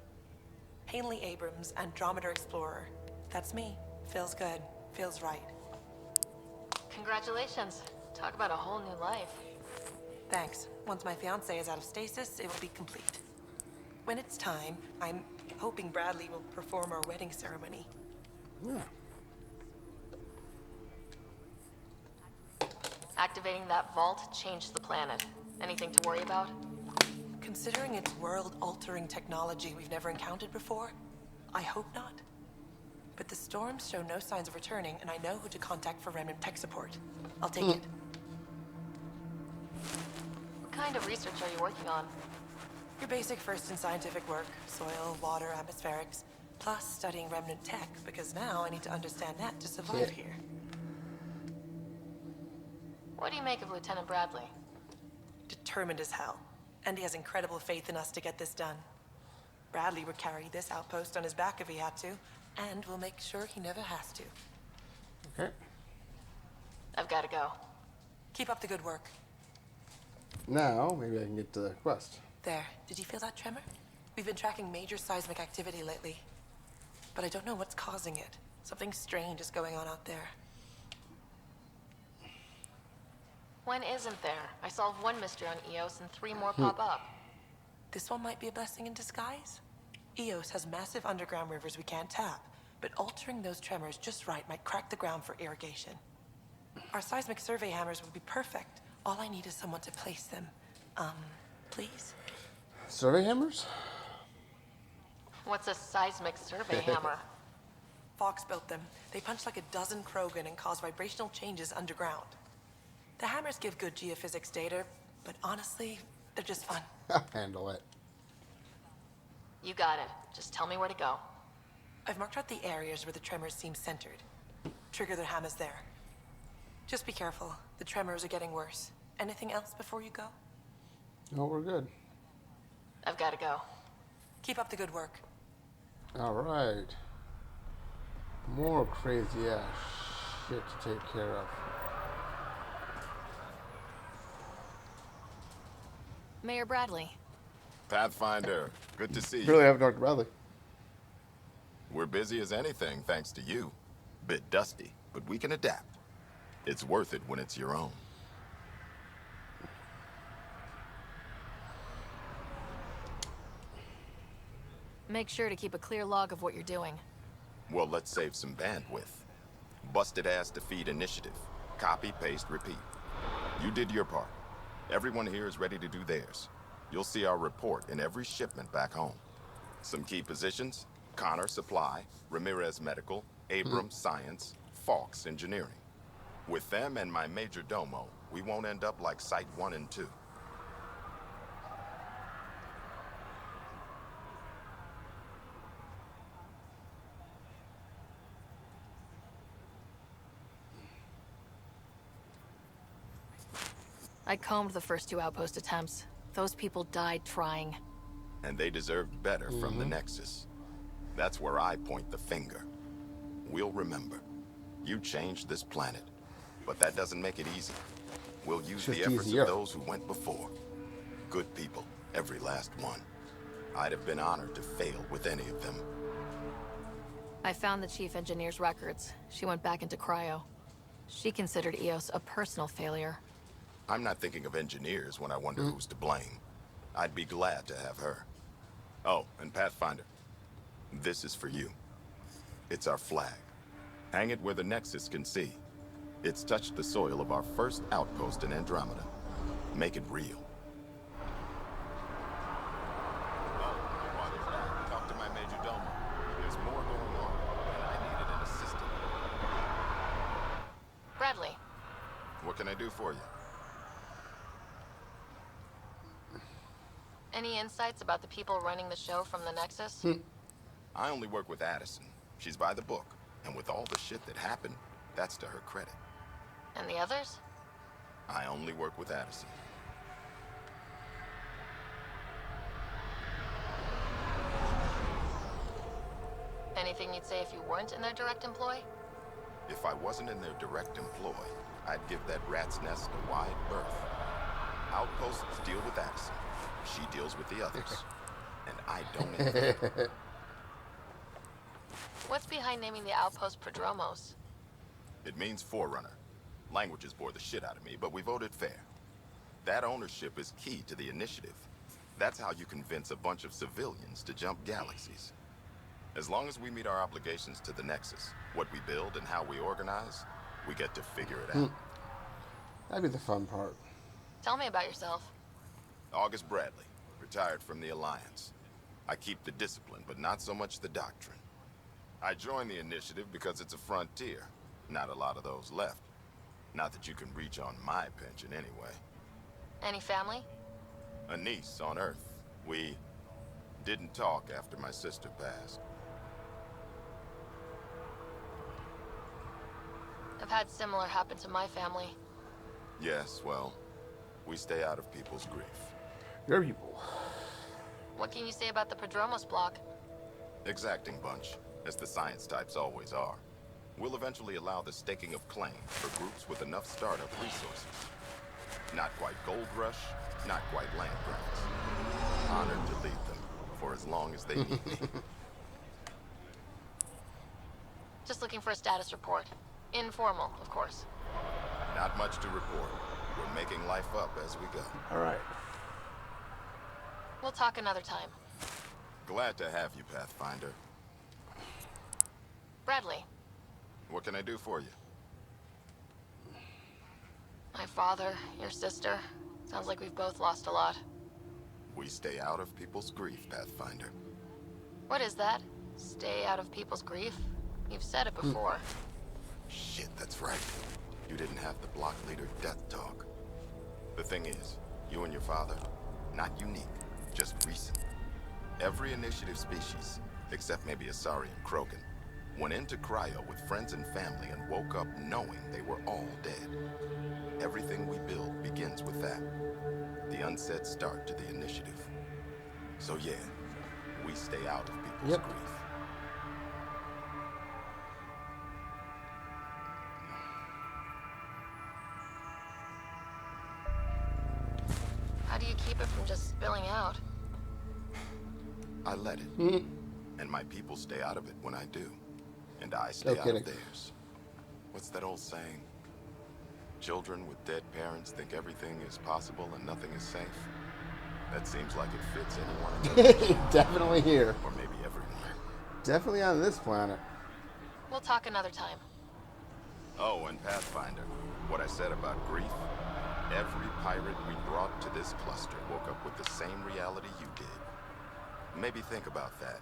Haley Abrams, Andromeda Explorer. That's me. Feels good. Feels right. Congratulations. Talk about a whole new life. Thanks. Once my fiancé is out of stasis, it will be complete. When it's time, I'm hoping Bradley will perform our wedding ceremony. Yeah. Activating that vault changed the planet. Anything to worry about? Considering it's world-altering technology we've never encountered before, I hope not. But the storms show no signs of returning, and I know who to contact for remnant tech support. I'll take it. What kind of research are you working on? Your basic first in scientific work, soil, water, atmospherics, plus studying remnant tech, because now I need to understand that to survive here. What do you make of Lieutenant Bradley? Determined as hell. And he has incredible faith in us to get this done. Bradley would carry this outpost on his back if he had to, and we'll make sure he never has to. Okay. I've got to go. Keep up the good work. Now, maybe I can get to the quest. There, did you feel that tremor? We've been tracking major seismic activity lately. But I don't know what's causing it. Something strange is going on out there. When isn't there? I solved one mystery on EOS and 3 more pop up. This one might be a blessing in disguise. EOS has massive underground rivers we can't tap, but altering those tremors just right might crack the ground for irrigation. Our seismic survey hammers would be perfect. All I need is someone to place them. Please? Survey hammers? What's a seismic survey hammer? Fox built them. They punch like a dozen Krogan and cause vibrational changes underground. The hammers give good geophysics data, but honestly, they're just fun. I'll handle it. You got it. Just tell me where to go. I've marked out the areas where the tremors seem centered. Trigger the hammers there. Just be careful. The tremors are getting worse. Anything else before you go? No, we're good. I've got to go. Keep up the good work. All right. More crazy ass shit to take care of. Mayor Bradley. Pathfinder, good to see you. Really haven't talked to Bradley. We're busy as anything thanks to you. Bit dusty, but we can adapt. It's worth it when it's your own. Make sure to keep a clear log of what you're doing. Well, let's save some bandwidth. Busted ass defeat initiative. Copy, paste, repeat. You did your part. Everyone here is ready to do theirs. You'll see our report in every shipment back home. Some key positions: Connor Supply, Ramirez Medical, Abrams Science, Fawkes Engineering. With them and my major domo, we won't end up like Site 1 and 2. I combed the first 2 outpost attempts. Those people died trying. And they deserved better from the Nexus. That's where I point the finger. We'll remember. You changed this planet. But that doesn't make it easy. We'll use the efforts of those who went before. Good people, every last one. I'd have been honored to fail with any of them. I found the chief engineer's records. She went back into cryo. She considered EOS a personal failure. I'm not thinking of engineers when I wonder who's to blame. I'd be glad to have her. Oh, and Pathfinder, this is for you. It's our flag. Hang it where the Nexus can see. It's touched the soil of our first outpost in Andromeda. Make it real. Talk to my major domo. There's more going on, and I needed an assistant. Bradley. What can I do for you? Any insights about the people running the show from the Nexus? I only work with Addison. She's by the book. And with all the shit that happened, that's to her credit. And the others? I only work with Addison. Anything you'd say if you weren't in their direct employ? If I wasn't in their direct employ, I'd give that rat's nest a wide berth. Outposts deal with Addison. She deals with the others. And I don't interfere. What's behind naming the outpost Prodromos? It means forerunner. Languages bore the shit out of me, but we voted fair. That ownership is key to the initiative. That's how you convince a bunch of civilians to jump galaxies. As long as we meet our obligations to the Nexus, what we build and how we organize, we get to figure it out. That'd be the fun part. Tell me about yourself. August Bradley, retired from the Alliance. I keep the discipline, but not so much the doctrine. I joined the initiative because it's a frontier. Not a lot of those left. Not that you can reach on my pension anyway. Any family? A niece on Earth. We didn't talk after my sister passed. I've had similar happen to my family. Yes, well, we stay out of people's grief. Your people. What can you say about the Prodromos block? Exacting bunch, as the science types always are. We'll eventually allow the staking of claim for groups with enough startup resources. Not quite gold rush, not quite land grants. Honored to lead them for as long as they need me. Just looking for a status report. Informal, of course. Not much to report. We're making life up as we go. All right. We'll talk another time. Glad to have you, Pathfinder. Bradley. What can I do for you? My father, your sister. Sounds like we've both lost a lot. We stay out of people's grief, Pathfinder. What is that? Stay out of people's grief? You've said it before. Shit, that's right. You didn't have the block leader death talk. The thing is, you and your father, not unique, just recent. Every initiative species, except maybe Asari and Krogan, went into cryo with friends and family and woke up knowing they were all dead. Everything we build begins with that. The unsaid start to the initiative. So yeah, we stay out of people's grief. How do you keep it from just spilling out? I let it. And my people stay out of it when I do. And I stay out of theirs. What's that old saying? Children with dead parents think everything is possible and nothing is safe. That seems like it fits anyone. Definitely here. Or maybe everywhere. Definitely on this planet. We'll talk another time. Oh, and Pathfinder, what I said about grief, every pirate we brought to this cluster woke up with the same reality you did. Maybe think about that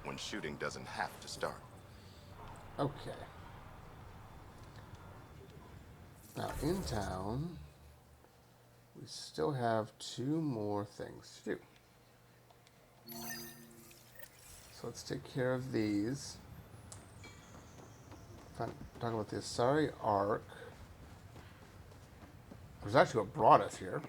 when shooting doesn't have to start. Okay. Now, in town, we still have 2 more things to do. So let's take care of these. Talk about the Asari Ark. There's actually what brought us here.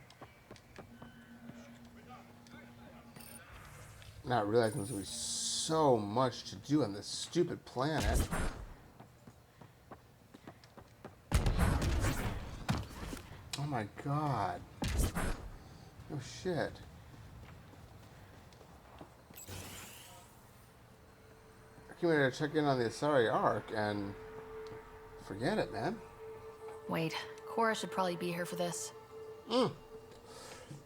Not realizing there's going to be so much to do on this stupid planet. Oh my god. Oh shit. I came here to check in on the Asari Ark and forget it, man. Wait, Cora should probably be here for this.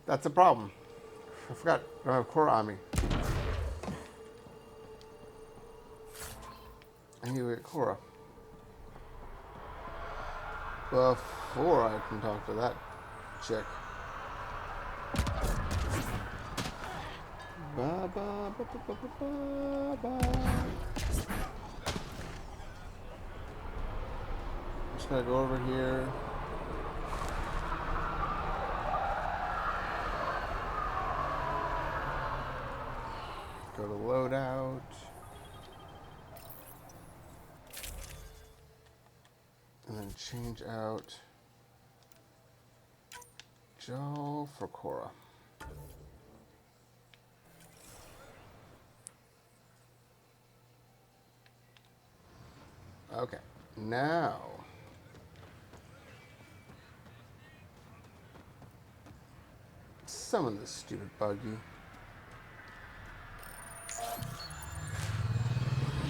That's a problem. I forgot. I don't have Cora on me. I need to get Cora. Before I can talk to that chick. Ba, ba, ba, ba, ba, ba, ba. Just gotta go over here. Go to loadout. And then change out Joe for Cora. Okay, now summon this stupid buggy.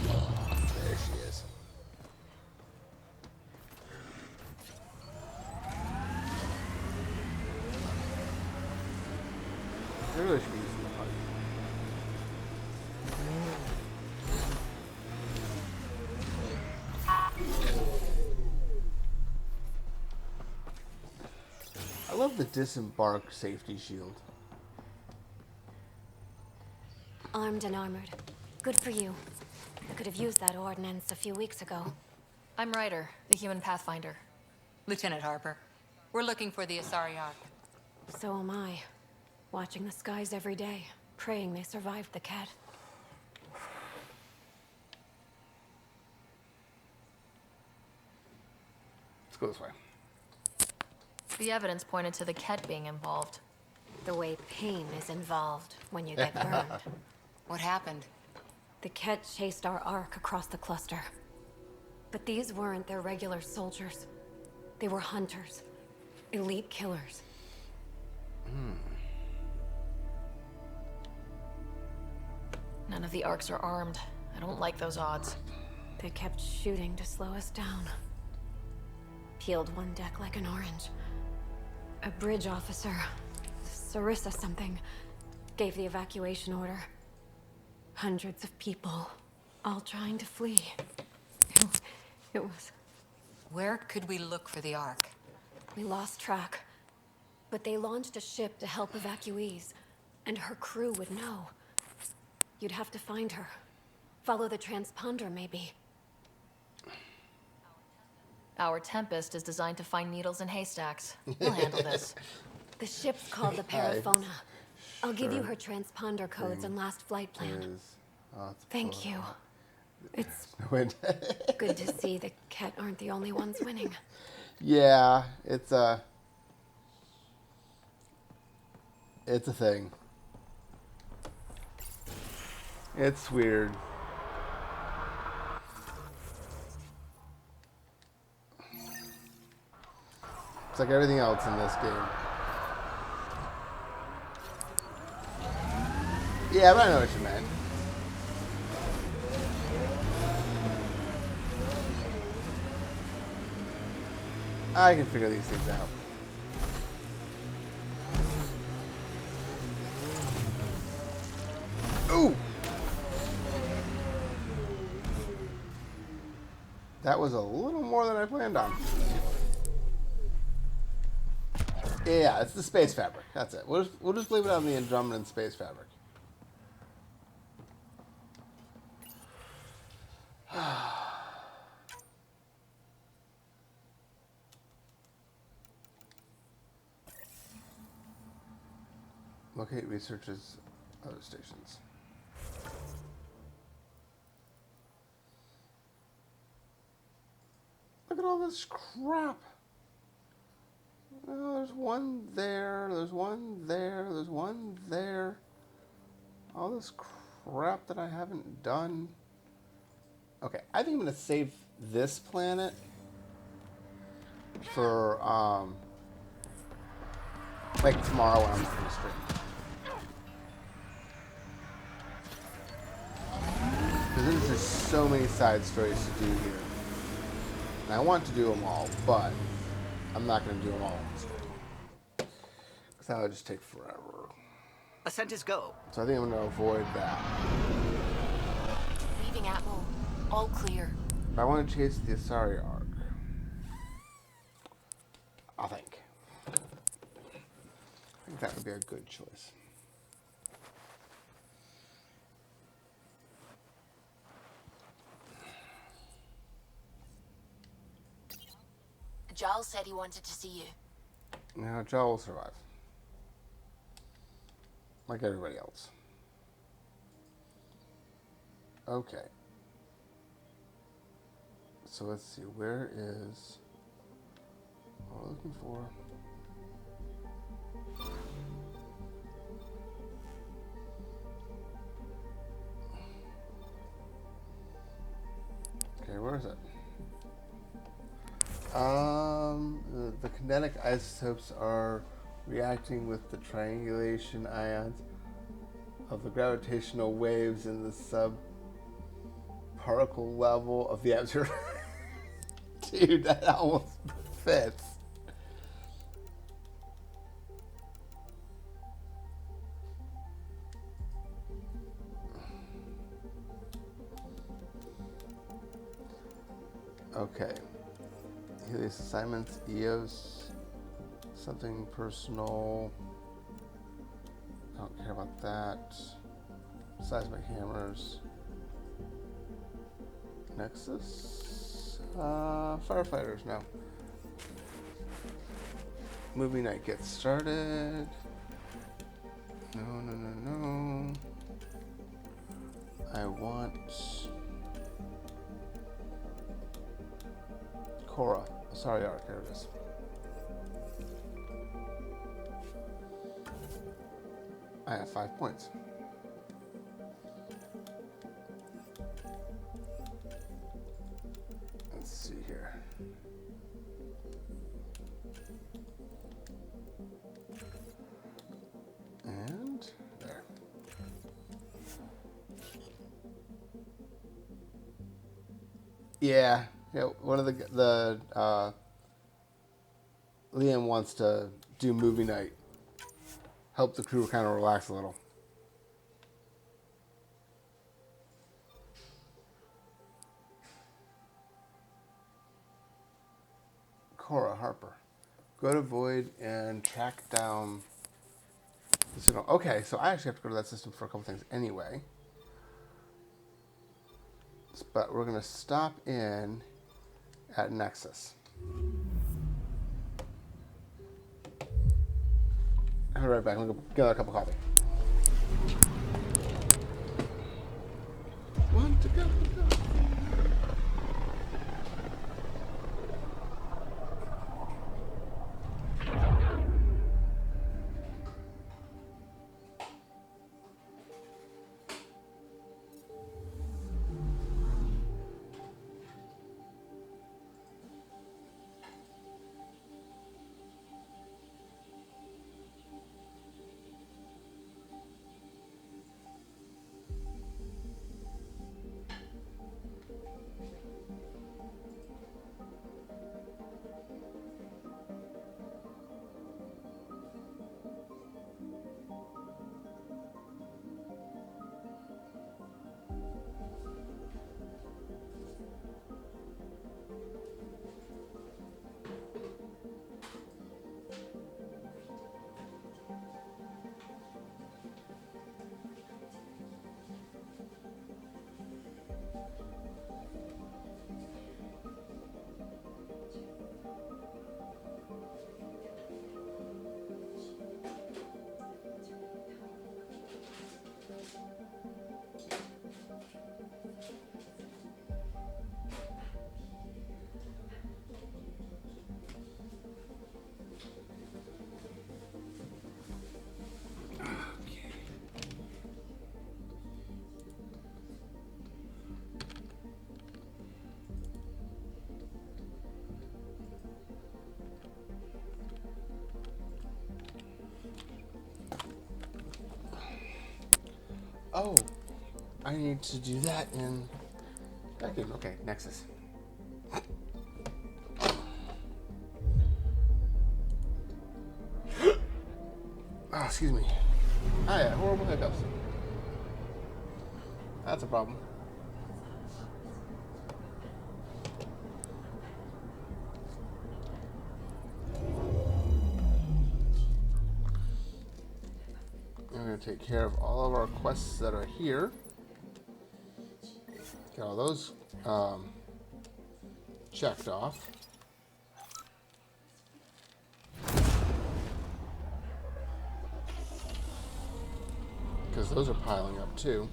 There she is. I really should be using the buggy. I love the disembark safety shield. Armed and armored. Good for you. I could have used that ordnance a few weeks ago. I'm Ryder, the human pathfinder. Lieutenant Harper, we're looking for the Asari Ark. So am I. Watching the skies every day, praying they survived the cat. Let's go this way. The evidence pointed to the Ket being involved. The way pain is involved when you get burned. What happened? The Ket chased our Ark across the cluster. But these weren't their regular soldiers. They were hunters. Elite killers. None of the Arks are armed. I don't like those odds. They kept shooting to slow us down. Peeled one deck like an orange. A bridge officer, Sarissa something, gave the evacuation order. Hundreds of people, all trying to flee. It was... Where could we look for the Ark? We lost track. But they launched a ship to help evacuees, and her crew would know. You'd have to find her. Follow the transponder, maybe. Our Tempest is designed to find needles in haystacks. We'll handle this. The ship's called the Paraphona. I'll give you her transponder codes and last flight plan. Thank you. It's good to see the Ket aren't the only ones winning. Yeah, it's a thing. It's weird. It's like everything else in this game. Yeah, but I know what you meant. I can figure these things out. Ooh! That was a little more than I planned on. Yeah, it's the space fabric. That's it. We'll just leave it on the Andromedan space fabric. Locate researchers' other stations. Look at all this crap. Oh, there's one there, there's one there, there's one there. All this crap that I haven't done. Okay, I think I'm going to save this planet for, like tomorrow when I'm not going to stream. Because there's just so many side stories to do here. And I want to do them all, but I'm not going to do them all on the stream. Because that would just take forever. Ascent is go. So I think I'm going to avoid that. Leaving Atmo. All clear. But I want to chase the Asari Ark. I think that would be a good choice. Giles said he wanted to see you. Now, Joel will survive. Like everybody else. Okay. So let's see. Where is... What am I looking for? Okay, where is it? The kinetic isotopes are reacting with the triangulation ions of the gravitational waves in the subparticle level of the atmosphere. Dude, that almost fits. Okay. Helios assignments, EOS, something personal. I don't care about that. Seismic hammers. Nexus. Firefighters now. Movie night gets started. No. I want Cora. Sorry, Arc. Here it is. I have 5 points. Let's see here. And there. Yeah. One of the Liam wants to do movie night. Help the crew kind of relax a little. Cora Harper. Go to Void and track down the signal. Okay, so I actually have to go to that system for a couple things anyway. But we're going to stop in at Nexus. I'll be right back. I'm going to go get a cup of coffee. Want to go. Oh, I need to do that in that game. Okay, Nexus. Oh, excuse me. Ah, yeah, horrible hiccups. That's a problem. We're going to take care of all of our quests that are here. Get all those checked off. Because those are piling up too.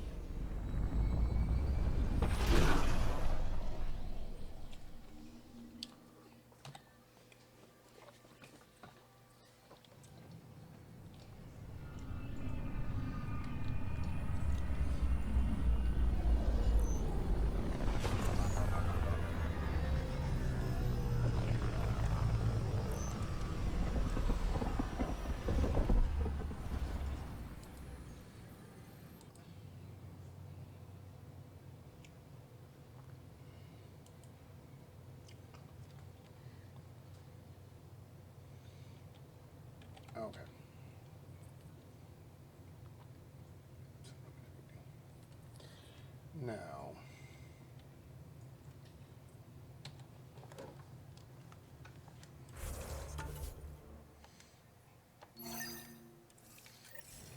Now,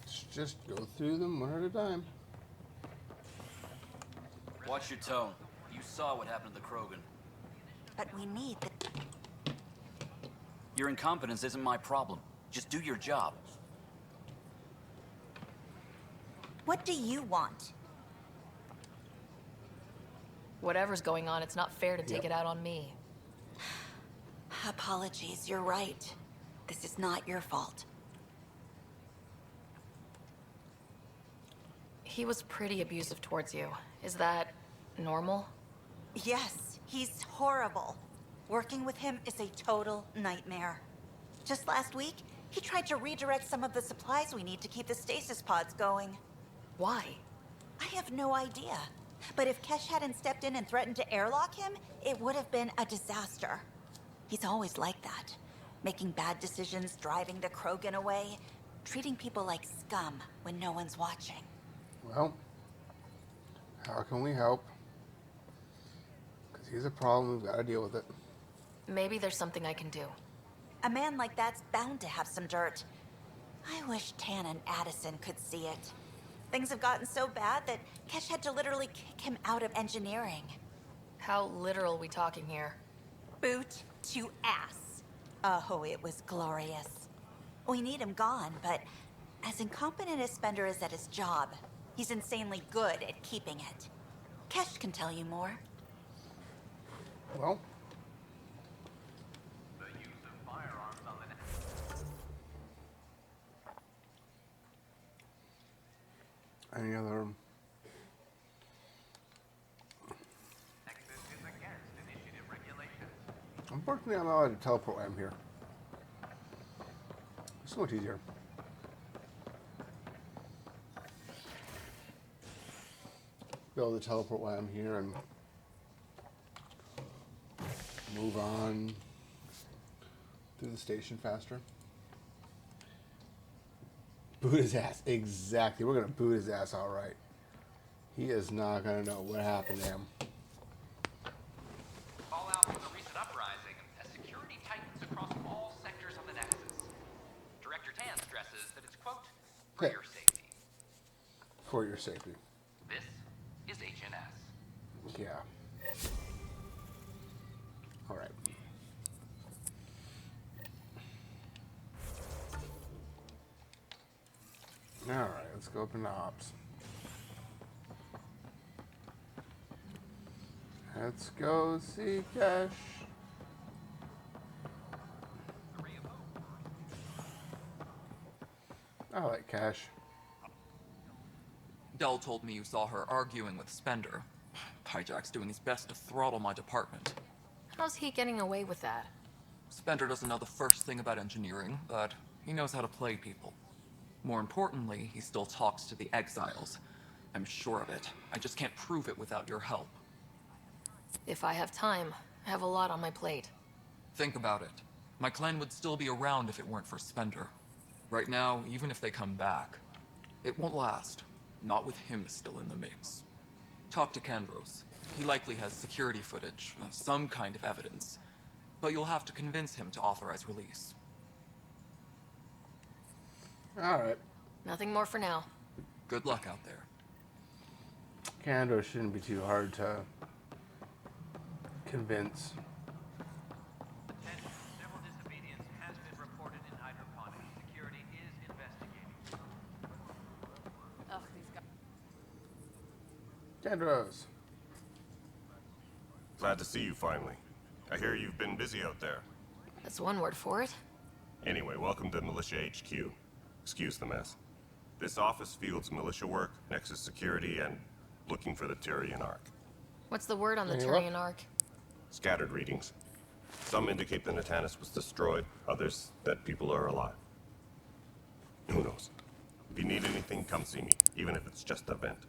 let's just go through them one at a time. Watch your tone. You saw what happened to the Krogan. But we need the... Your incompetence isn't my problem. Just do your job. What do you want? Whatever's going on, it's not fair to take it out on me. Apologies, you're right. This is not your fault. He was pretty abusive towards you. Is that normal? Yes, he's horrible. Working with him is a total nightmare. Just last week, he tried to redirect some of the supplies we need to keep the stasis pods going. Why? I have no idea. But if Kesh hadn't stepped in and threatened to airlock him, it would have been a disaster. He's always like that. Making bad decisions, driving the Krogan away, treating people like scum when no one's watching. Well, how can we help? Because he's a problem, we've got to deal with it. Maybe there's something I can do. A man like that's bound to have some dirt. I wish Tan and Addison could see it. Things have gotten so bad that Kesh had to literally kick him out of engineering. How literal we talking here? Boot to ass. Oh, it was glorious. We need him gone, but as incompetent as Spender is at his job, he's insanely good at keeping it. Kesh can tell you more. Well, any other? Unfortunately, I'm not allowed to teleport while I'm here. It's so much easier. Be able to teleport while I'm here and move on through the station faster. Boot his ass. Exactly. We're going to boot his ass all right. He is not going to know what happened to him. Fallout from the recent uprising as security tightens across all sectors of the Nexus. Director Tan stresses that it's, quote, for your safety. For your safety. This is HNS. Yeah. All right. All right, let's go open the ops. Let's go see Kesh. I like Kesh. Dell told me you saw her arguing with Spender. Hijack's doing his best to throttle my department. How's he getting away with that? Spender doesn't know the first thing about engineering, but he knows how to play people. More importantly, he still talks to the exiles. I'm sure of it. I just can't prove it without your help. If I have time, I have a lot on my plate. Think about it. My clan would still be around if it weren't for Spender. Right now, even if they come back, it won't last. Not with him still in the mix. Talk to Kandros. He likely has security footage, some kind of evidence. But you'll have to convince him to authorize release. Alright. Nothing more for now. Good luck out there. Kandros shouldn't be too hard to convince. Civil disobedience has been reported in hydroponics. Security is investigating. Ugh, these guys. Kandros. Glad to see you finally. I hear you've been busy out there. That's one word for it. Anyway, welcome to Militia HQ. Excuse the mess. This office fields militia work, Nexus security, and looking for the Tyrian Ark. What's the word on the Tyrian Ark? Scattered readings. Some indicate the Natanus was destroyed, others that people are alive. Who knows? If you need anything, come see me, even if it's just a vent.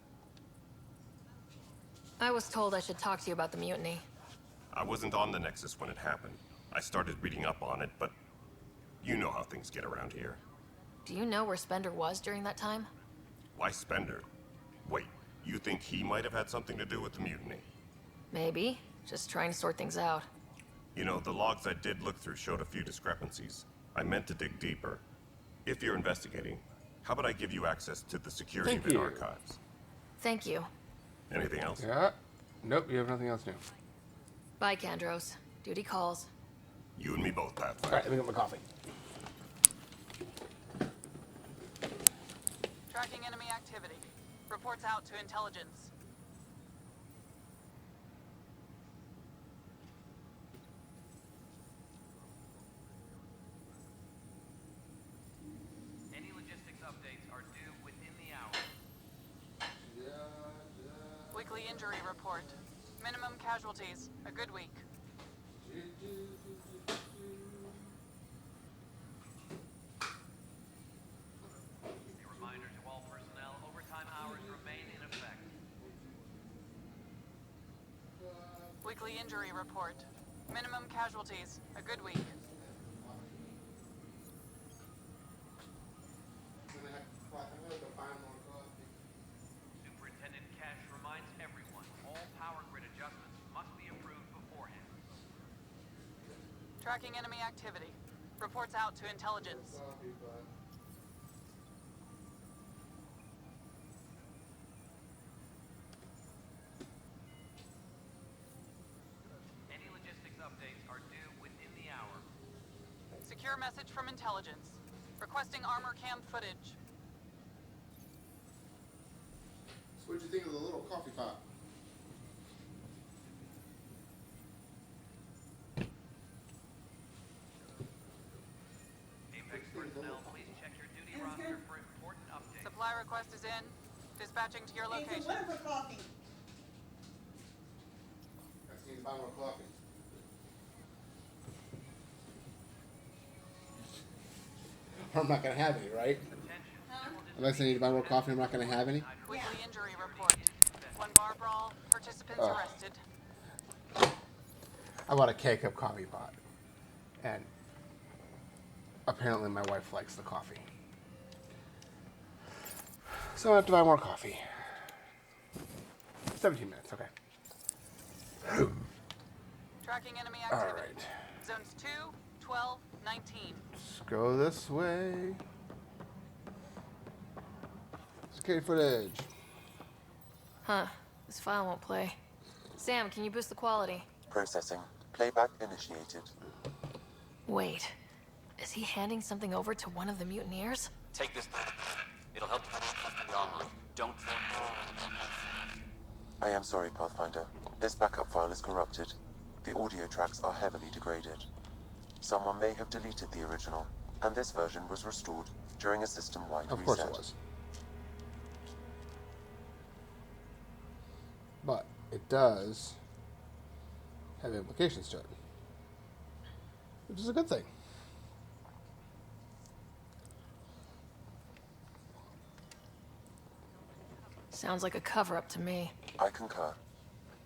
I was told I should talk to you about the mutiny. I wasn't on the Nexus when it happened. I started reading up on it, but you know how things get around here. Do you know where Spender was during that time? Why Spender? Wait, You think he might have had something to do with the mutiny? Maybe. Just trying to sort things out. You know, the logs I did look through showed a few discrepancies. I meant to dig deeper. If you're investigating, how about I give you access to the security Thank bit you. archives? Thank you. Anything else? Yeah. Nope, you have nothing else new. Bye, Kandros. Duty calls. You and me both, Pathfinder. Alright, let me get my coffee. Tracking enemy activity. Reports out to intelligence. Any logistics updates are due within the hour. Weekly injury report. Minimum casualties. A good week. A reminder to all personnel, overtime hours remain in effect. Weekly injury report. Minimum casualties. A good week. Superintendent Cash reminds everyone, all power grid adjustments must be approved beforehand. Tracking enemy activity. Reports out to intelligence. Any logistics updates are due within the hour. Secure message from intelligence. Requesting armor cam footage. So what'd you think of the little coffee pot? Apex personnel, please check your duty roster for important updates. Supply request is in. Dispatching to your location. coffee. I just need to buy more coffee. I'm not gonna have any, right? Unless I need to buy more coffee, I'm not gonna have any. Weekly injury report. One bar brawl. Participants arrested. I bought a K-cup coffee pot, and apparently my wife likes the coffee, so I have to buy more coffee. 17 minutes, okay. Tracking enemy All activity. right, Zones 2, 12, 19. let's go this way. Security footage. Huh. This file won't play. Sam, can you boost the quality? Processing. Playback initiated. Wait. Is he handing something over to one of the mutineers? Take this. It'll help the armor. Don't. I am sorry, Pathfinder. This backup file is corrupted. The audio tracks are heavily degraded. Someone may have deleted the original, and this version was restored during a system-wide reset. Of course it was. But it does have implications to it, which is a good thing. Sounds like a cover-up to me. I concur.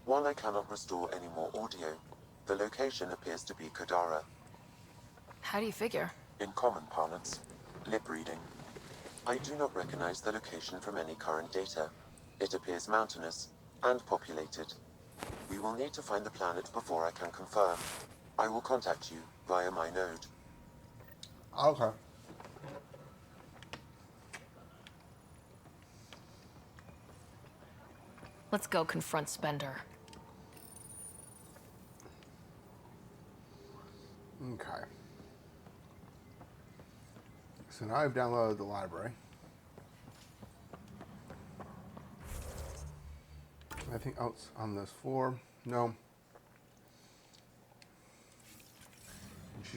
While I cannot restore any more audio, the location appears to be Kadara. How do you figure? In common parlance, lip reading. I do not recognize the location from any current data. It appears mountainous and populated. We will need to find the planet before I can confirm. I will contact you via my node. Okay. Let's go confront Spender. Okay. So now I've downloaded the library. Anything else on this floor? No.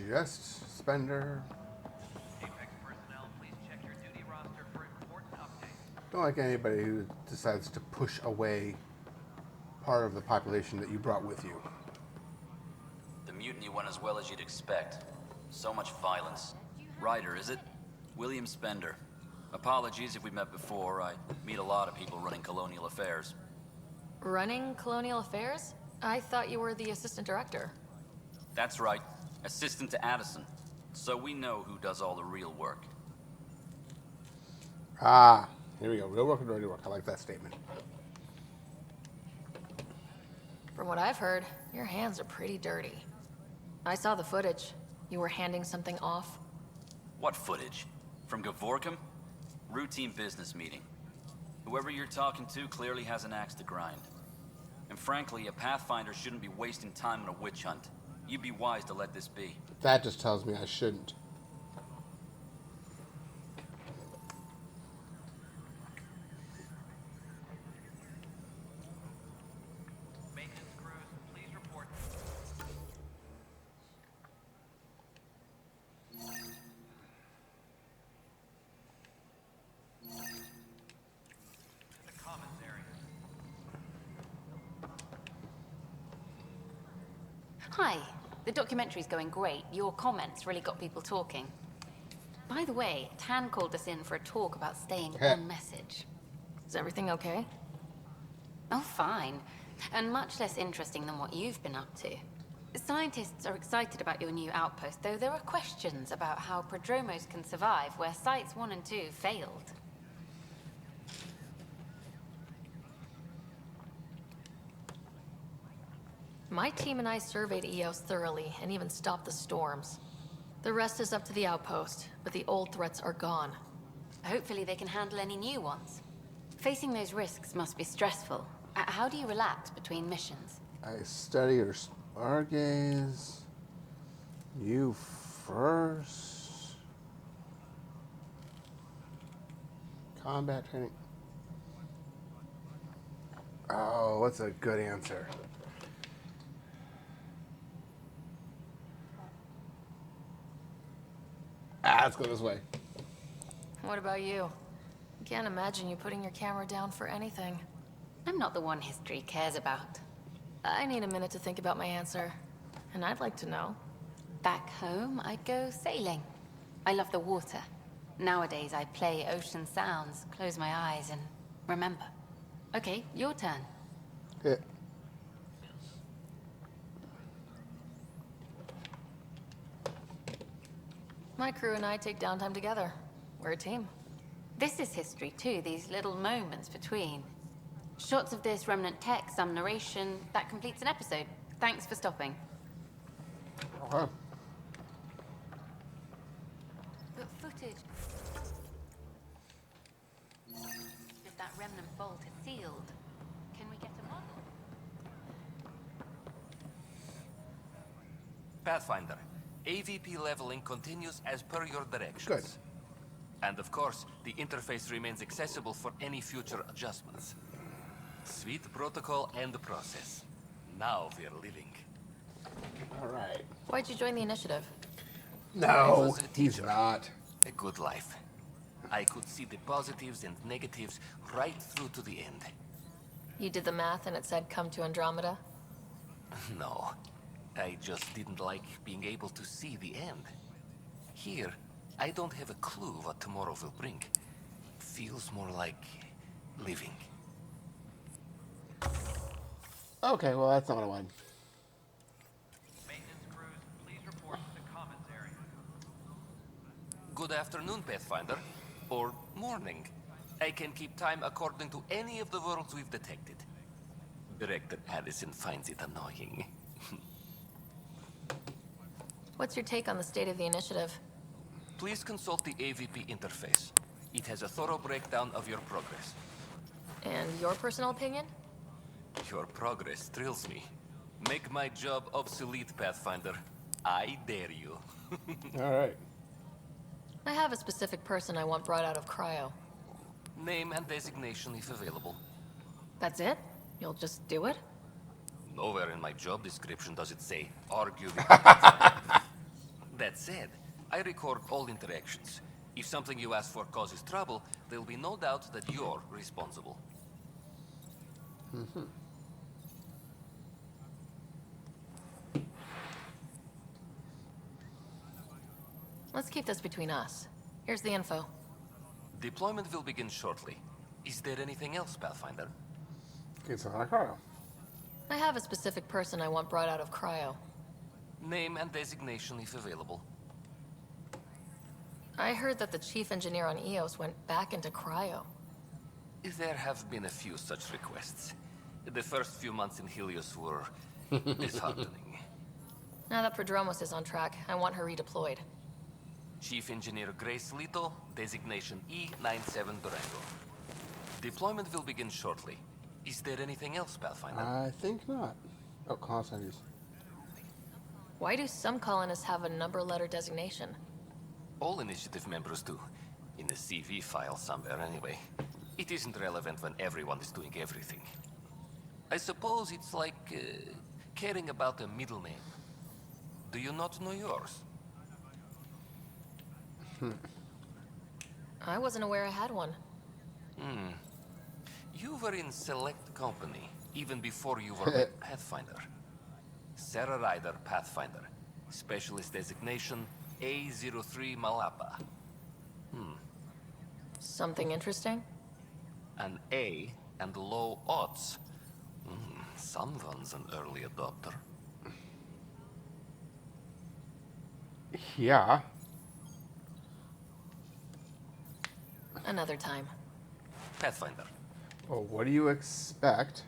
Just Spender. Apex personnel, please check your duty roster for important updates. Don't like anybody who decides to push away part of the population that you brought with you. The mutiny went as well as you'd expect. So much violence. Ryder, is it? William Spender. Apologies if we met before. I meet a lot of people running colonial affairs. Running Colonial Affairs? I thought you were the assistant director. That's right. Assistant to Addison. So we know who does all the real work. Ah, here we go. Real work and dirty work. I like that statement. From what I've heard, your hands are pretty dirty. I saw the footage. You were handing something off. What footage? From Gavorkum? Routine business meeting. Whoever you're talking to clearly has an axe to grind. And frankly, a Pathfinder shouldn't be wasting time on a witch hunt. You'd be wise to let this be. That just tells me I shouldn't. Maintenance crews, please report. To the commons area. Hi. The documentary's going great. Your comments really got people talking. By the way, Tan called us in for a talk about staying on message. Is everything okay? Oh, fine. And much less interesting than what you've been up to. Scientists are excited about your new outpost, though there are questions about how prodromos can survive where Sites 1 and 2 failed. My team and I surveyed Eos thoroughly and even stopped the storms. The rest is up to the outpost, but the old threats are gone. Hopefully they can handle any new ones. Facing those risks must be stressful. How do you relax between missions? I study your stargaze. You first. Combat training. Oh, what's a good answer? Let's go this way. What about you? Can't imagine you putting your camera down for anything. I'm not the one history cares about. I need a minute to think about my answer. And I'd like to know. Back home, I'd go sailing. I love the water. Nowadays, I play ocean sounds, close my eyes, and remember. Okay, your turn. Yeah. My crew and I take downtime together. We're a team. This is history too, these little moments between. Shots of this remnant tech, some narration. That completes an episode. Thanks for stopping. Okay. But footage... if that remnant vault is sealed, can we get a model? Pathfinder, AVP leveling continues as per your directions. Good. And of course, the interface remains accessible for any future adjustments. Sweet protocol and process. Now we're living. All right. Why'd you join the initiative? No, he's not. A good life. I could see the positives and negatives right through to the end. You did the math and it said come to Andromeda? No. I just didn't like being able to see the end. Here, I don't have a clue what tomorrow will bring. Feels more like living. Okay, well, that's not what I wanted. Maintenance crews, please report to the commons area. Good afternoon, Pathfinder. Or morning. I can keep time according to any of the worlds we've detected. Director Addison finds it annoying. What's your take on the state of the initiative? Please consult the AVP interface. It has a thorough breakdown of your progress. And your personal opinion? Your progress thrills me. Make my job obsolete, Pathfinder. I dare you. All right. I have a specific person I want brought out of cryo. Name and designation if available. That's it? You'll just do it? Nowhere in my job description does it say, argue with That said, I record all interactions. If something you ask for causes trouble, there'll be no doubt that you're responsible. Mm-hmm. Let's keep this between us. Here's the info. Deployment will begin shortly. Is there anything else, Pathfinder? It's on cryo. I have a specific person I want brought out of cryo. Name and designation if available. I heard that the chief engineer on Eos went back into cryo. There have been a few such requests. The first few months in Helios were disheartening. Now that Prodromos is on track, I want her redeployed. Chief Engineer Grace Leto, designation E97 Durango. Deployment will begin shortly. Is there anything else, Pathfinder? I think not. Oh, colonists. Why do some colonists have a number letter designation? All initiative members do. In the CV file somewhere, anyway. It isn't relevant when everyone is doing everything. I suppose it's like caring about a middle name. Do you not know yours? I wasn't aware I had one. You were in select company, even before you were with Pathfinder. Sarah Ryder, Pathfinder. Specialist designation A03 Malapa. Something interesting? An A and low odds. Someone's an early adopter. Yeah. Another time. Pathfinder. Well, what do you expect?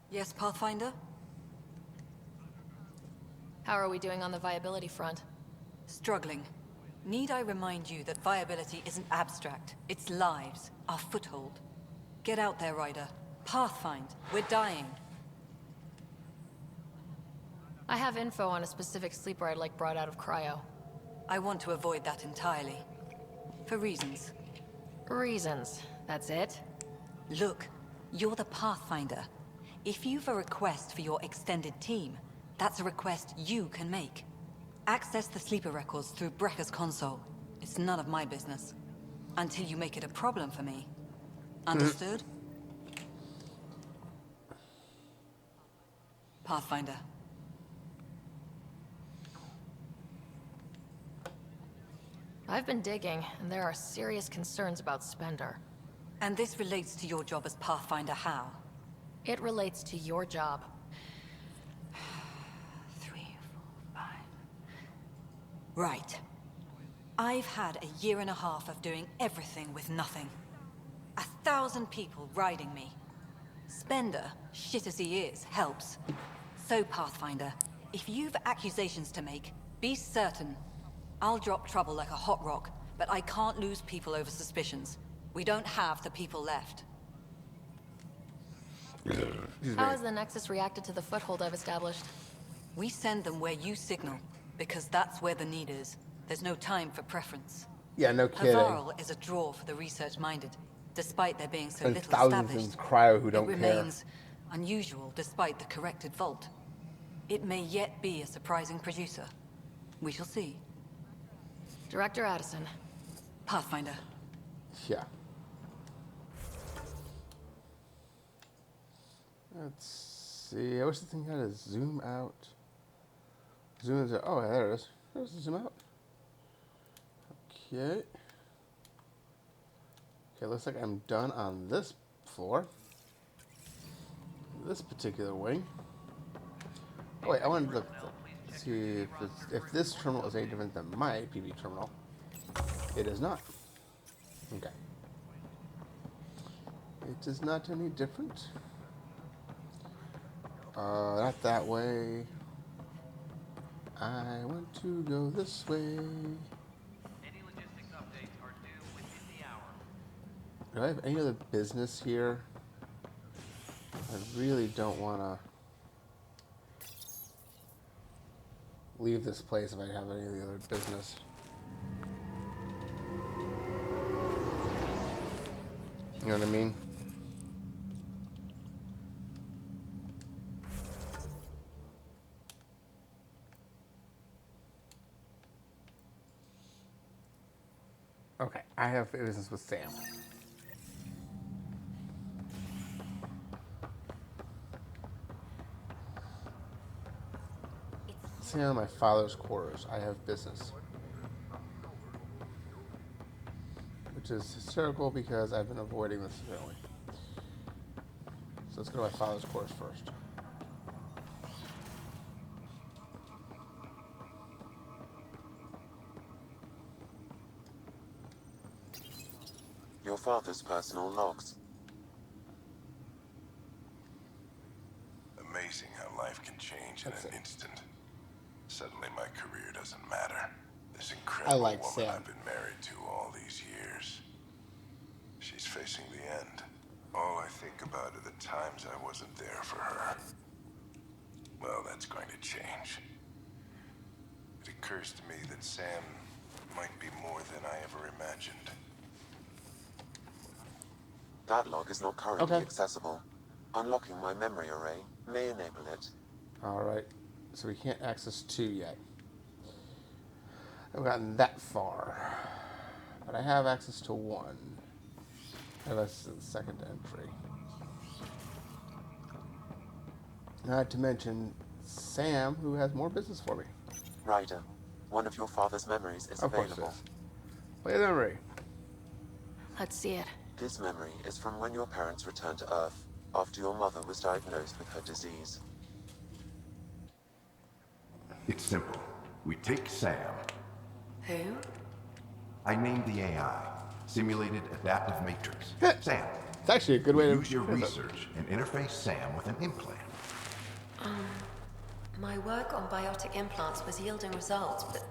Yes, Pathfinder? How are we doing on the viability front? Struggling. Need I remind you that viability isn't abstract? It's lives, our foothold. Get out there, Ryder. Pathfind. We're dying. I have info on a specific sleeper I'd like brought out of cryo. I want to avoid that entirely. For reasons. Reasons. That's it? Look, you're the Pathfinder. If you've a request for your extended team, that's a request you can make. Access the sleeper records through Brekker's console. It's none of my business. Until you make it a problem for me. Understood? Pathfinder. I've been digging, and there are serious concerns about Spender. And this relates to your job as Pathfinder how? It relates to your job. 3, 4, 5... Right. I've had a year and a half of doing everything with nothing. 1,000 people riding me. Spender, shit as he is, helps. So, Pathfinder, if you've accusations to make, be certain. I'll drop trouble like a hot rock, but I can't lose people over suspicions. We don't have the people left. How has the Nexus reacted to the foothold I've established? We send them where you signal, because that's where the need is. There's no time for preference. Yeah, no kidding. Havarl is a draw for the research-minded, despite there being so And little thousands established. in cryo who don't it care. remains unusual despite the corrected vault. It may yet be a surprising producer. We shall see. Director Addison. Pathfinder. Yeah. Let's see. I wish the thing had a zoom out. Zoom into. Oh, there it is. There's the zoom out. Okay. Okay, looks like I'm done on this floor. This particular wing. Oh wait, I wanted to look. See if this terminal is any different than my PB terminal. It is not. Okay. It is not any different. Not that way. I want to go this way. Any logistics updates are due within the hour. Do I have any other business here? I really don't want to leave this place if I have any other business. You know what I mean? Okay, I have business with Sam. Sam, my father's quarters. I have business. Which is hysterical because I've been avoiding this apparently. So let's go to my father's quarters first. Your father's personal logs. Amazing how life can change in an instant. Suddenly my career doesn't matter. This incredible woman I've been married to all these years. She's facing the end. All I think about are the times I wasn't there for her. Well, that's going to change. It occurs to me that Sam might be more than I ever imagined. That log is not currently accessible. Unlocking my memory array may enable it. Alright. So we can't access 2 yet. I haven't gotten that far. But I have access to 1. I have access to the second entry. Not to mention Sam, who has more business for me. Ryder, one of your father's memories is available. Play the memory. Let's see it. This memory is from when your parents returned to Earth, after your mother was diagnosed with her disease. It's simple. We take Sam. Who? I named the AI. Simulated Adaptive Matrix. Sam. It's actually a good way to use your research and interface Sam with an implant. My work on biotic implants was yielding results, but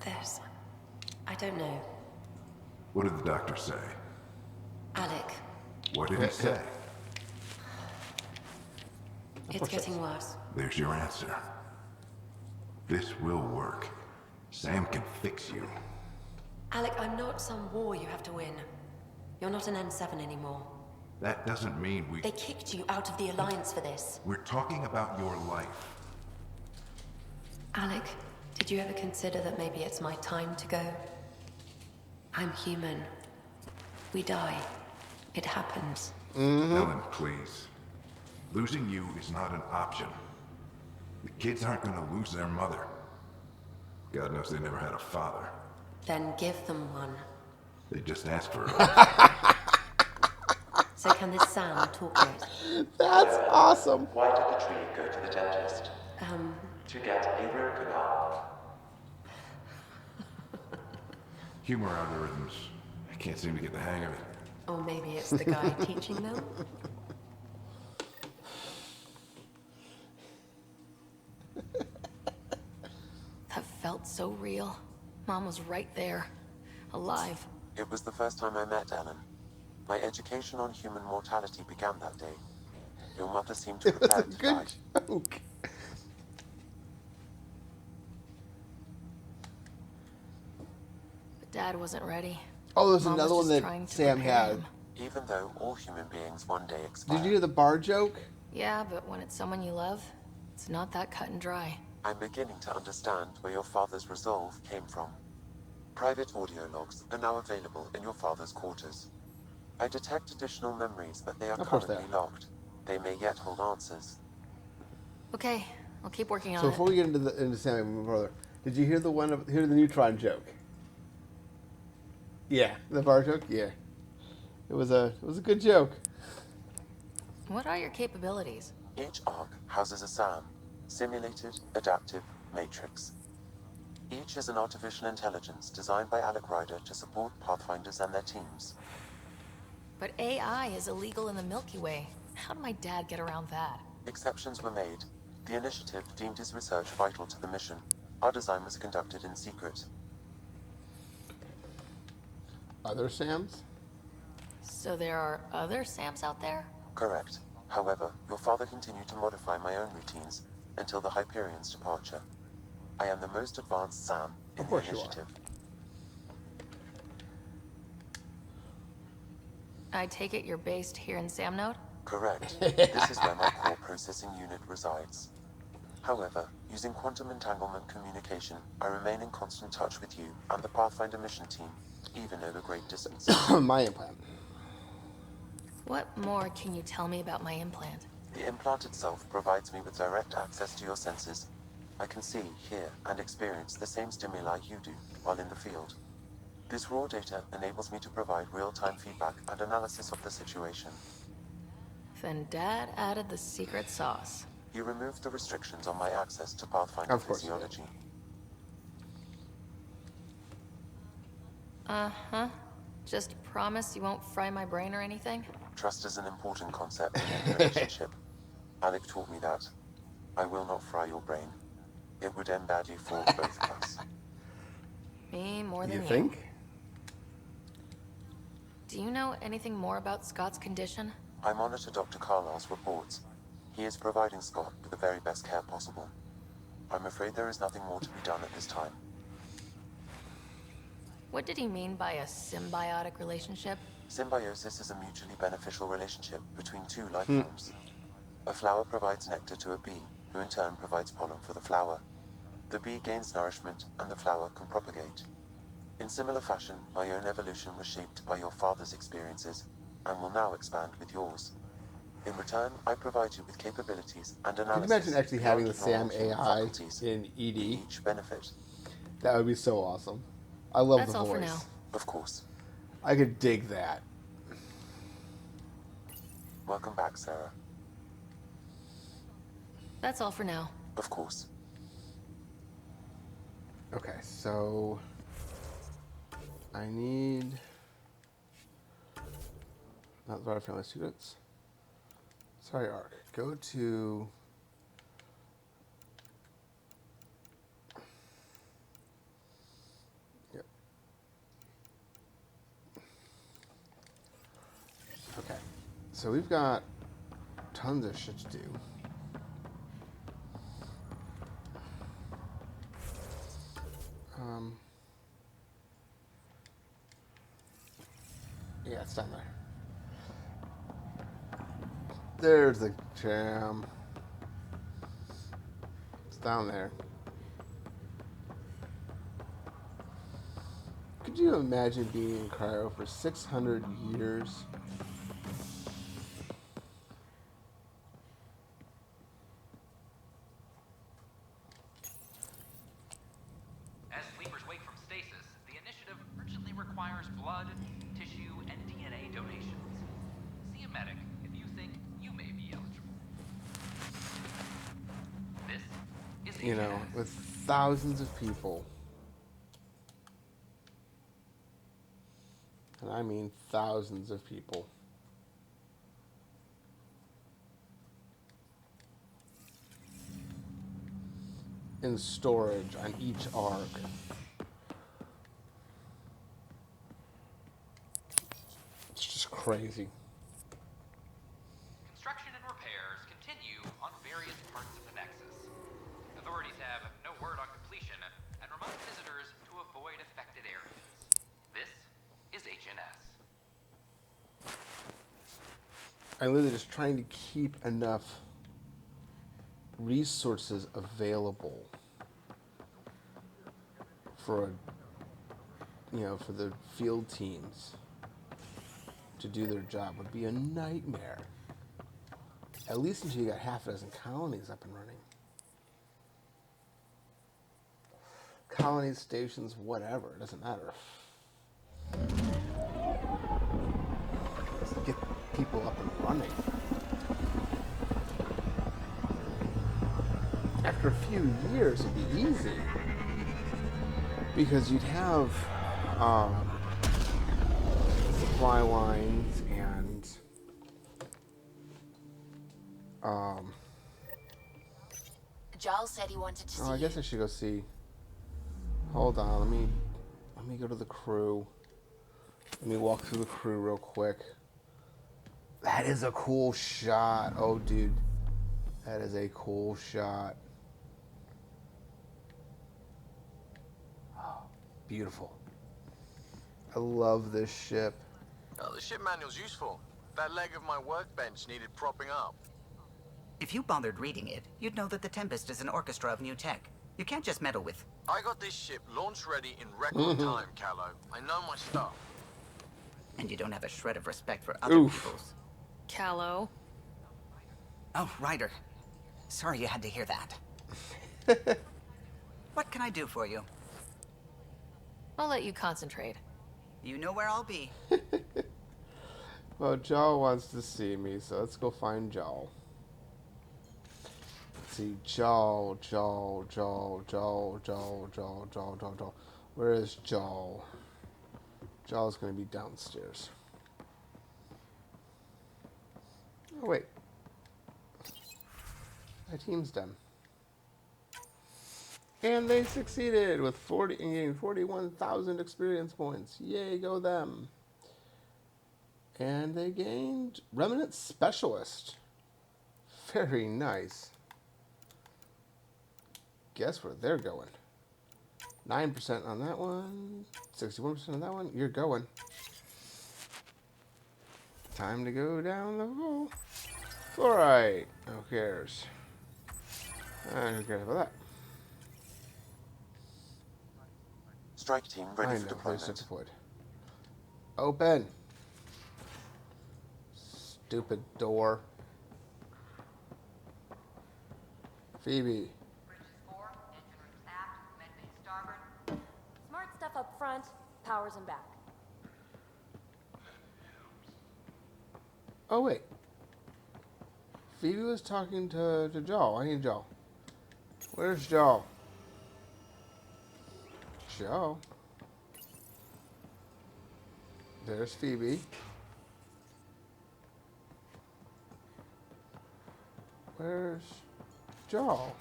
this... I don't know. What did the doctor say? Alec. What did he say? It's getting worse. There's your answer. This will work. Sam can fix you. Alec, I'm not some war you have to win. You're not an N7 anymore. That doesn't mean we... They kicked you out of the Alliance for this. We're talking about your life. Alec, did you ever consider that maybe it's my time to go? I'm human. We die. It happens. Ellen, please. Losing you is not an option. The kids aren't going to lose their mother. God knows they never had a father. Then give them one. They just asked for it. So can this Sam talk it? That's awesome. Why did the tree go to the dentist? To get a root canal. Humor algorithms. I can't seem to get the hang of it. Or maybe it's the guy teaching them? That felt so real. Mom was right there, alive. It was the first time I met Ellen. My education on human mortality began that day. Your mother seemed to prepare to die. Joke. But Dad wasn't ready. Oh, there's Mom another was one just that trying to Sam prepare had. him. Even though all human beings one day expire. Did you hear the bar joke? Yeah, but when it's someone you love, it's not that cut and dry. I'm beginning to understand where your father's resolve came from. Private audio logs are now available in your father's quarters. I detect additional memories, but they are currently locked. They may yet hold answers. Okay, I'll keep working on So it. before we get into Sam and my brother, did you hear hear the neutron joke? Yeah, the bar joke. Yeah, it was a good joke. What are your capabilities? Each arc houses a SAM, Simulated Adaptive Matrix. Each is an artificial intelligence designed by Alec Ryder to support Pathfinders and their teams. But AI is illegal in the Milky Way. How did my dad get around that? Exceptions were made. The initiative deemed his research vital to the mission. Our design was conducted in secret. Other Sams? So there are other Sams out there? Correct. However, your father continued to modify my own routines until the Hyperion's departure. I am the most advanced SAM in the initiative. I take it you're based here in Samnode? Correct. This is where my core processing unit resides. However, using quantum entanglement communication, I remain in constant touch with you and the Pathfinder mission team, even over great distances. My implant. What more can you tell me about my implant? The implant itself provides me with direct access to your senses. I can see, hear, and experience the same stimuli you do while in the field. This raw data enables me to provide real-time feedback and analysis of the situation. Then Dad added the secret sauce. He removed the restrictions on my access to Pathfinder physiology. Uh-huh. Just promise you won't fry my brain or anything? Trust is an important concept in any relationship. Alec taught me that. I will not fry your brain. It would end badly for both of us. Me more than you. You think? Do you know anything more about Scott's condition? I monitor Dr. Carlisle's reports. He is providing Scott with the very best care possible. I'm afraid there is nothing more to be done at this time. What did he mean by a symbiotic relationship? Symbiosis is a mutually beneficial relationship between two life forms. A flower provides nectar to a bee, who in turn provides pollen for the flower. The bee gains nourishment, and the flower can propagate. In similar fashion, my own evolution was shaped by your father's experiences, and will now expand with yours. In return, I provide you with capabilities and analysis. Could you imagine actually having the beyond Sam normal human AI faculties. in ED? Each benefit. That would be so awesome. I love That's the all voice. for now. Of course. I could dig that. Welcome back, Sarah. That's all for now. Of course. Okay, so I need not the family students. Sorry, Ark. Go to yep. Okay, so we've got tons of shit to do. Yeah, it's down there. There's the jam. It's down there. Could you imagine being in cryo for 600 years? As sleepers wake from stasis, the initiative urgently requires blood, tissue, and DNA donations. See a medic if you think you may be eligible. This is You know, with thousands of people. And I mean thousands of people. In storage on each arc. It's just crazy. Construction and repairs continue on various parts of the Nexus. Authorities have no word on completion and remind visitors to avoid affected areas. This is HNS. I'm literally just trying to keep enough resources available for for the field teams to do their job. Would be a nightmare. At least until you got half a dozen colonies up and running. Colonies, stations, whatever, it doesn't matter. Just get people up and running. After a few years, it'd be easy. Because you'd have supply lines and Giles said he wanted to see I guess I should go see. Hold on, let me go to the crew. Let me walk through the crew real quick. That is a cool shot. Oh, dude. That is a cool shot. Oh, beautiful. I love this ship. Oh, the ship manual's useful. That leg of my workbench needed propping up. If you bothered reading it, you'd know that the Tempest is an orchestra of new tech. You can't just meddle with... I got this ship launch ready in record time, Callow. I know my stuff. And you don't have a shred of respect for other people's. Callow. Oh, Ryder. Sorry you had to hear that. What can I do for you? I'll let you concentrate. You know where I'll be. Well, Joel wants to see me, so let's go find Joel. Let's see, Joel. Where is Joel? Jaw's going to be downstairs. Oh, wait. My team's done. And they succeeded with 41,000 experience points. Yay, go them. And they gained Remnant Specialist. Very nice. Guess where they're going. 9% on that one. 61% on that one. You're going. Time to go down the hole. Fluorite. Who cares? Who cares about that? Strike team ready for deployment. Deployed. Open. Stupid door. Phoebe. Smart stuff up front, powers in back. Oh, wait. Phoebe was talking to Joel. I need Joel. Where's Joel? Joel. There's Phoebe. Where's Joel?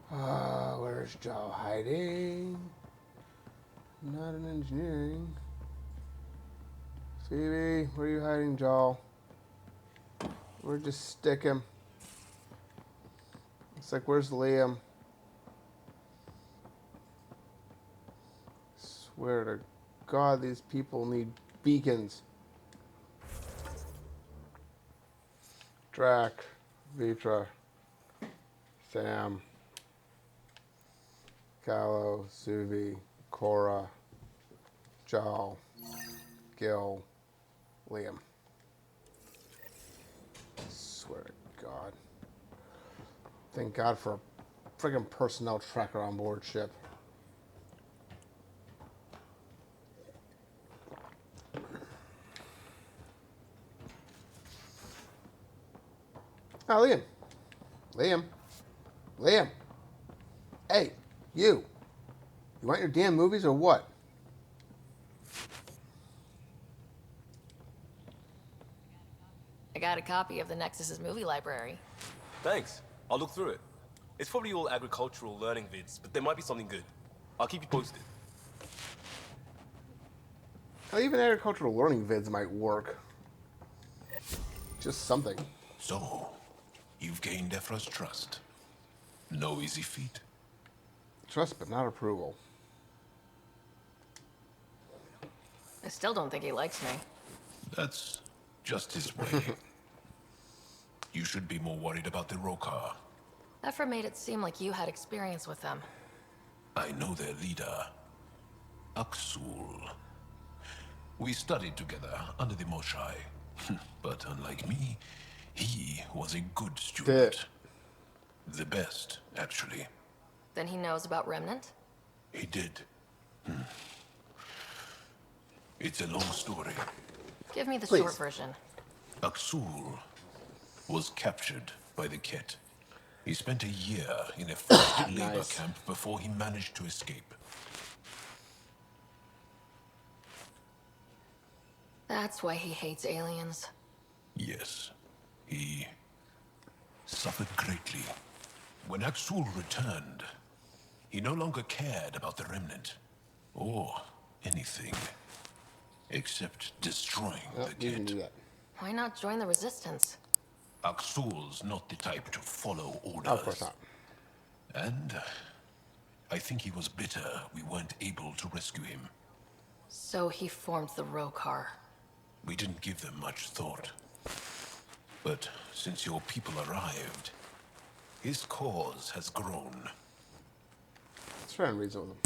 Where's Joel hiding? Not in engineering. Phoebe, where are you hiding, Joel? Where'd you stick him? It's like, where's Liam? Swear to God, these people need beacons. Drac, Vitra, Sam, Callow, Suvi, Cora, Joel, Gil, Liam. Swear to God. Thank God for a friggin' personnel tracker on board ship. Oh, Liam. Liam. Hey, you. You want your damn movies or what? I got a copy of the Nexus's movie library. Thanks. I'll look through it. It's probably all agricultural learning vids, but there might be something good. I'll keep you posted. Well, even agricultural learning vids might work. Just something. So, you've gained Ephra's trust. No easy feat. Trust, but not approval. I still don't think he likes me. That's just his way. You should be more worried about the Rokar. Ephra made it seem like you had experience with them. I know their leader, Aksul. We studied together under the Moshai. But unlike me, he was a good student. The best, actually. Then he knows about Remnant? He did. It's a long story. Give me the short version. Aksul was captured by the Ket. He spent a year in a forced labor camp before he managed to escape. That's why he hates aliens. Yes. He suffered greatly. When Aksul returned, he no longer cared about the Remnant, or anything, except destroying the Ket. Why not join the Resistance? Aksul's not the type to follow orders. Of course not. And I think he was bitter we weren't able to rescue him. So he formed the Rokar. We didn't give them much thought. But since your people arrived, his cause has grown. Let's try and reason with him.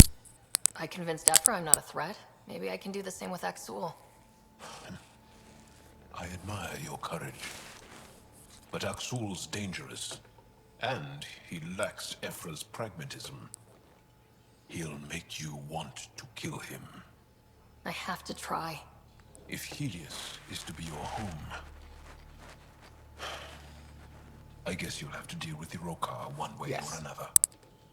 I convinced Ephra I'm not a threat. Maybe I can do the same with Aksul. I admire your courage. But Aksul's dangerous, and he lacks Ephra's pragmatism. He'll make you want to kill him. I have to try. If Helios is to be your home, I guess you'll have to deal with the Rokar one way or another.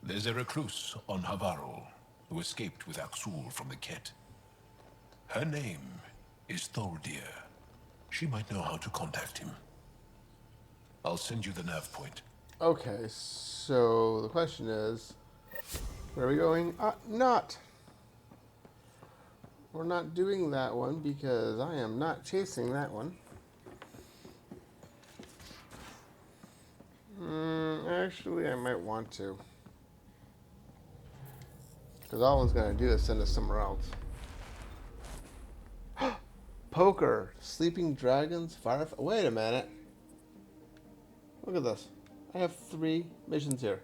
There's a recluse on Havarl who escaped with Aksul from the Ket. Her name is Thordir. She might know how to contact him. I'll send you the nav point. Okay, so the question is, where are we going? Not. We're not doing that one because I am not chasing that one. Actually, I might want to. Because all one's going to do is send us somewhere else. Poker, sleeping dragons, firefly. Wait a minute. Look at this. I have 3 missions here.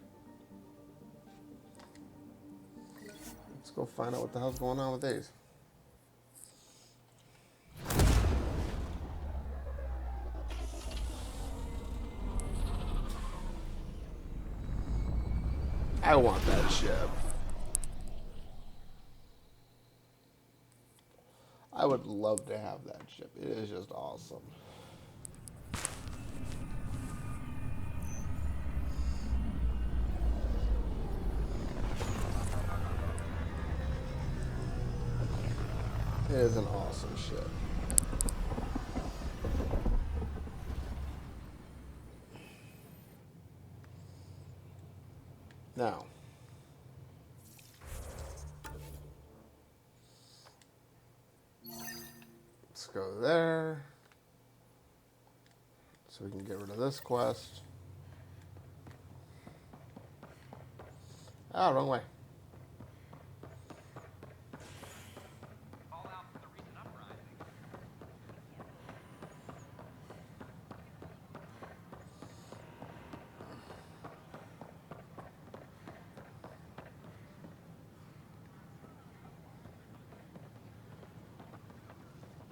Let's go find out what the hell's going on with these. I want that ship. I would love to have that ship. It is just awesome. It is an awesome ship. Now, let's go there so we can get rid of this quest. Ah, wrong way.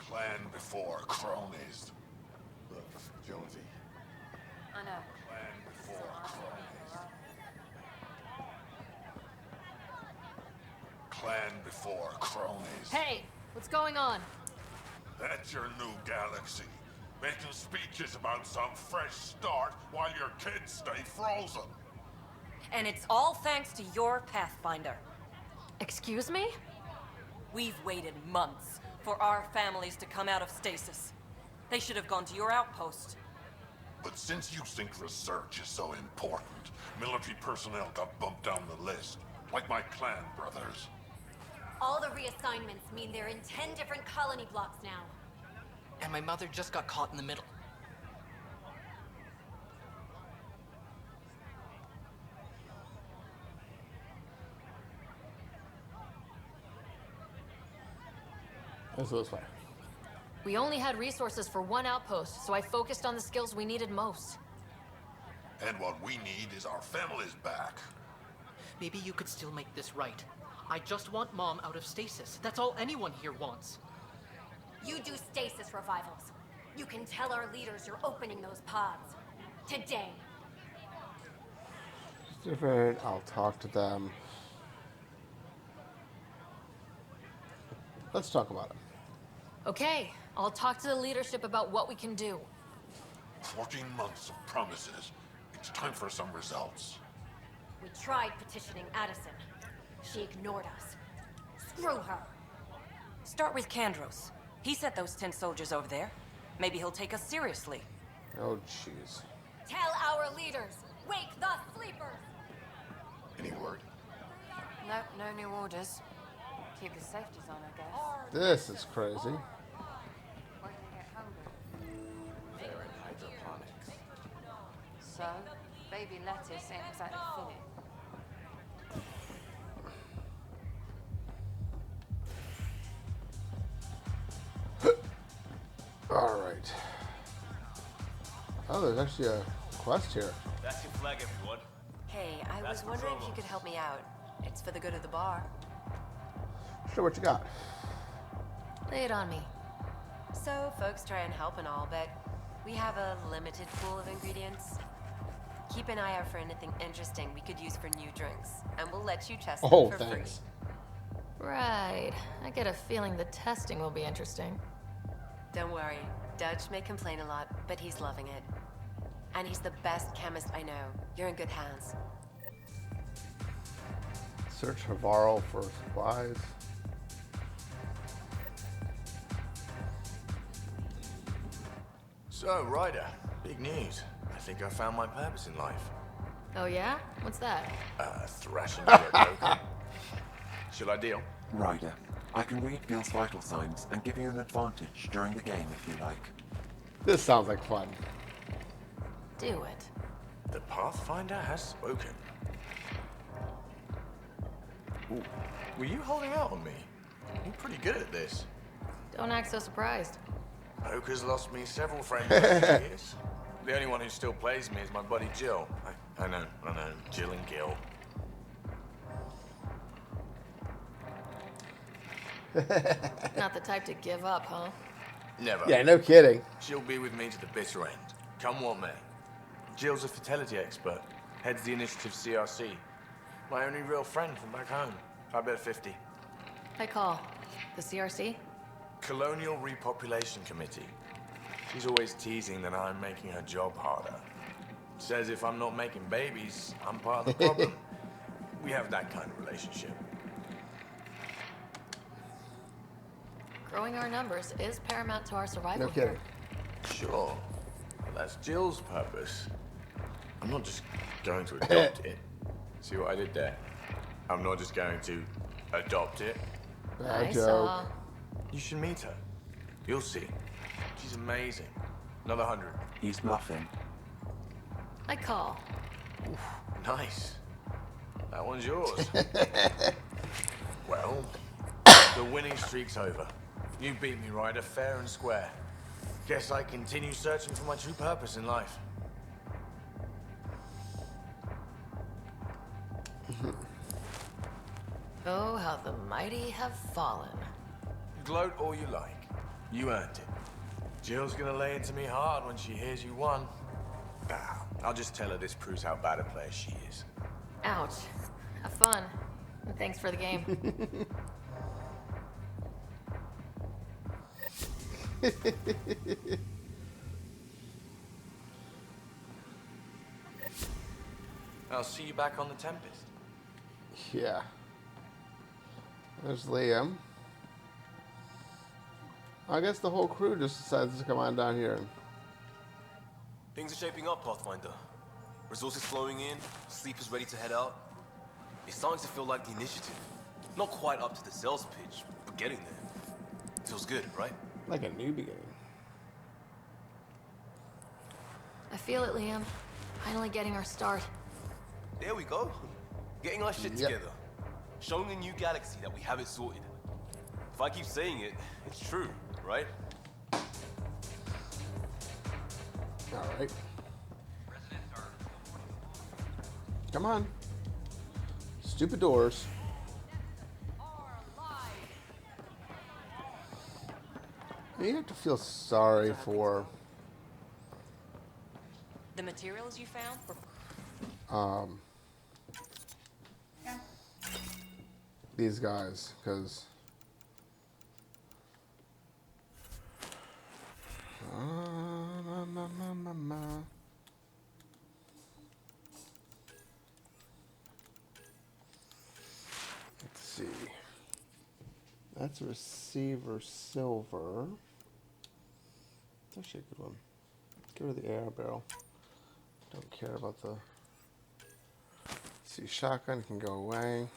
Plan before cronies. Look, Jonesy. I know. Plan before cronies. Plan before cronies. Hey, what's going on? That's your new galaxy. Making speeches about some fresh start while your kids stay frozen. And it's all thanks to your Pathfinder. Excuse me? We've waited months for our families to come out of stasis. They should have gone to your outpost. But since you think research is so important, military personnel got bumped down the list, like my clan brothers. All the reassignments mean they're in 10 different colony blocks now. And my mother just got caught in the middle. Let's go this way. We only had resources for 1 outpost, so I focused on the skills we needed most. And what we need is our families back. Maybe you could still make this right. I just want Mom out of stasis. That's all anyone here wants. You do stasis revivals. You can tell our leaders you're opening those pods. Today. It's different. I'll talk to them. Let's talk about it. Okay, I'll talk to the leadership about what we can do. 14 months of promises. It's time for some results. We tried petitioning Addison. She ignored us. Screw her. Start with Kandros. He sent those 10 soldiers over there. Maybe he'll take us seriously. Oh, jeez. Tell our leaders. Wake the sleepers. Any word? Nope, no new orders. Keep the safeties on, I guess. This is crazy. Where do they get hungry? They're in hydroponics. So, baby lettuce ain't exactly fitting. Alright. Oh, there's actually a quest here. That's your flag, everyone. Hey, I That's was wondering if you promos. could help me out. It's for the good of the bar. Sure, what you got? Lay it on me. So, folks try and help and all, but we have a limited pool of ingredients. Keep an eye out for anything interesting we could use for new drinks, and we'll let you test them Oh, for thanks. Right. I get a feeling the testing will be interesting. free. Don't worry, Dutch may complain a lot, but he's loving it. And he's the best chemist I know. You're in good hands. Search Navarro for supplies. So, Ryder, big news. I think I found my purpose in life. Oh yeah? What's that? Thrashing you at poker. Shall I deal? Ryder, I can read Gil's vital signs and give you an advantage during the game if you like. This sounds like fun. Do it. The Pathfinder has spoken. Ooh, were you holding out on me? You're pretty good at this. Don't act so surprised. Poker's lost me several friends over the years. The only one who still plays me is my buddy Jill. I know, Jill and Gil. Not the type to give up, huh? Never. Yeah, no kidding. She'll be with me to the bitter end, come what may. Jill's a fertility expert, heads the initiative CRC. My only real friend from back home. I bet 50. I call. The CRC? Colonial Repopulation Committee. She's always teasing that I'm making her job harder. Says if I'm not making babies, I'm part of the problem. We have that kind of relationship. Growing our numbers is paramount to our survival. No kidding. Sure. But that's Jill's purpose. I'm not just going to adopt it. See what I did there? I'm not just going to adopt it. I saw. You should meet her. You'll see. She's amazing. Another 100. He's bluffing. I call. Oof, nice. That one's yours. Well, the winning streak's over. You beat me, Ryder, fair and square. Guess I continue searching for my true purpose in life. Oh, how the mighty have fallen. Gloat all you like. You earned it. Jill's gonna lay into me hard when she hears you won. I'll just tell her this proves how bad a player she is. Ouch. Have fun. And thanks for the game. I'll see you back on the Tempest. Yeah. There's Liam. I guess the whole crew just decides to come on down here. Things are shaping up, Pathfinder. Resources flowing in, sleepers ready to head out. It's starting to feel like the initiative. Not quite up to the sales pitch, but getting there. Feels good, right? Like a new beginning. I feel it, Liam. Finally getting our start. There we go. Getting our shit together. Showing a new galaxy that we have it sorted. If I keep saying it, it's true, right? Alright. Come on. Stupid doors. You have to feel sorry for The materials you found were these guys, because let's see. That's a receiver silver. It's actually a good one. Get rid of the air barrel. Don't care about the. See, shotgun can go away.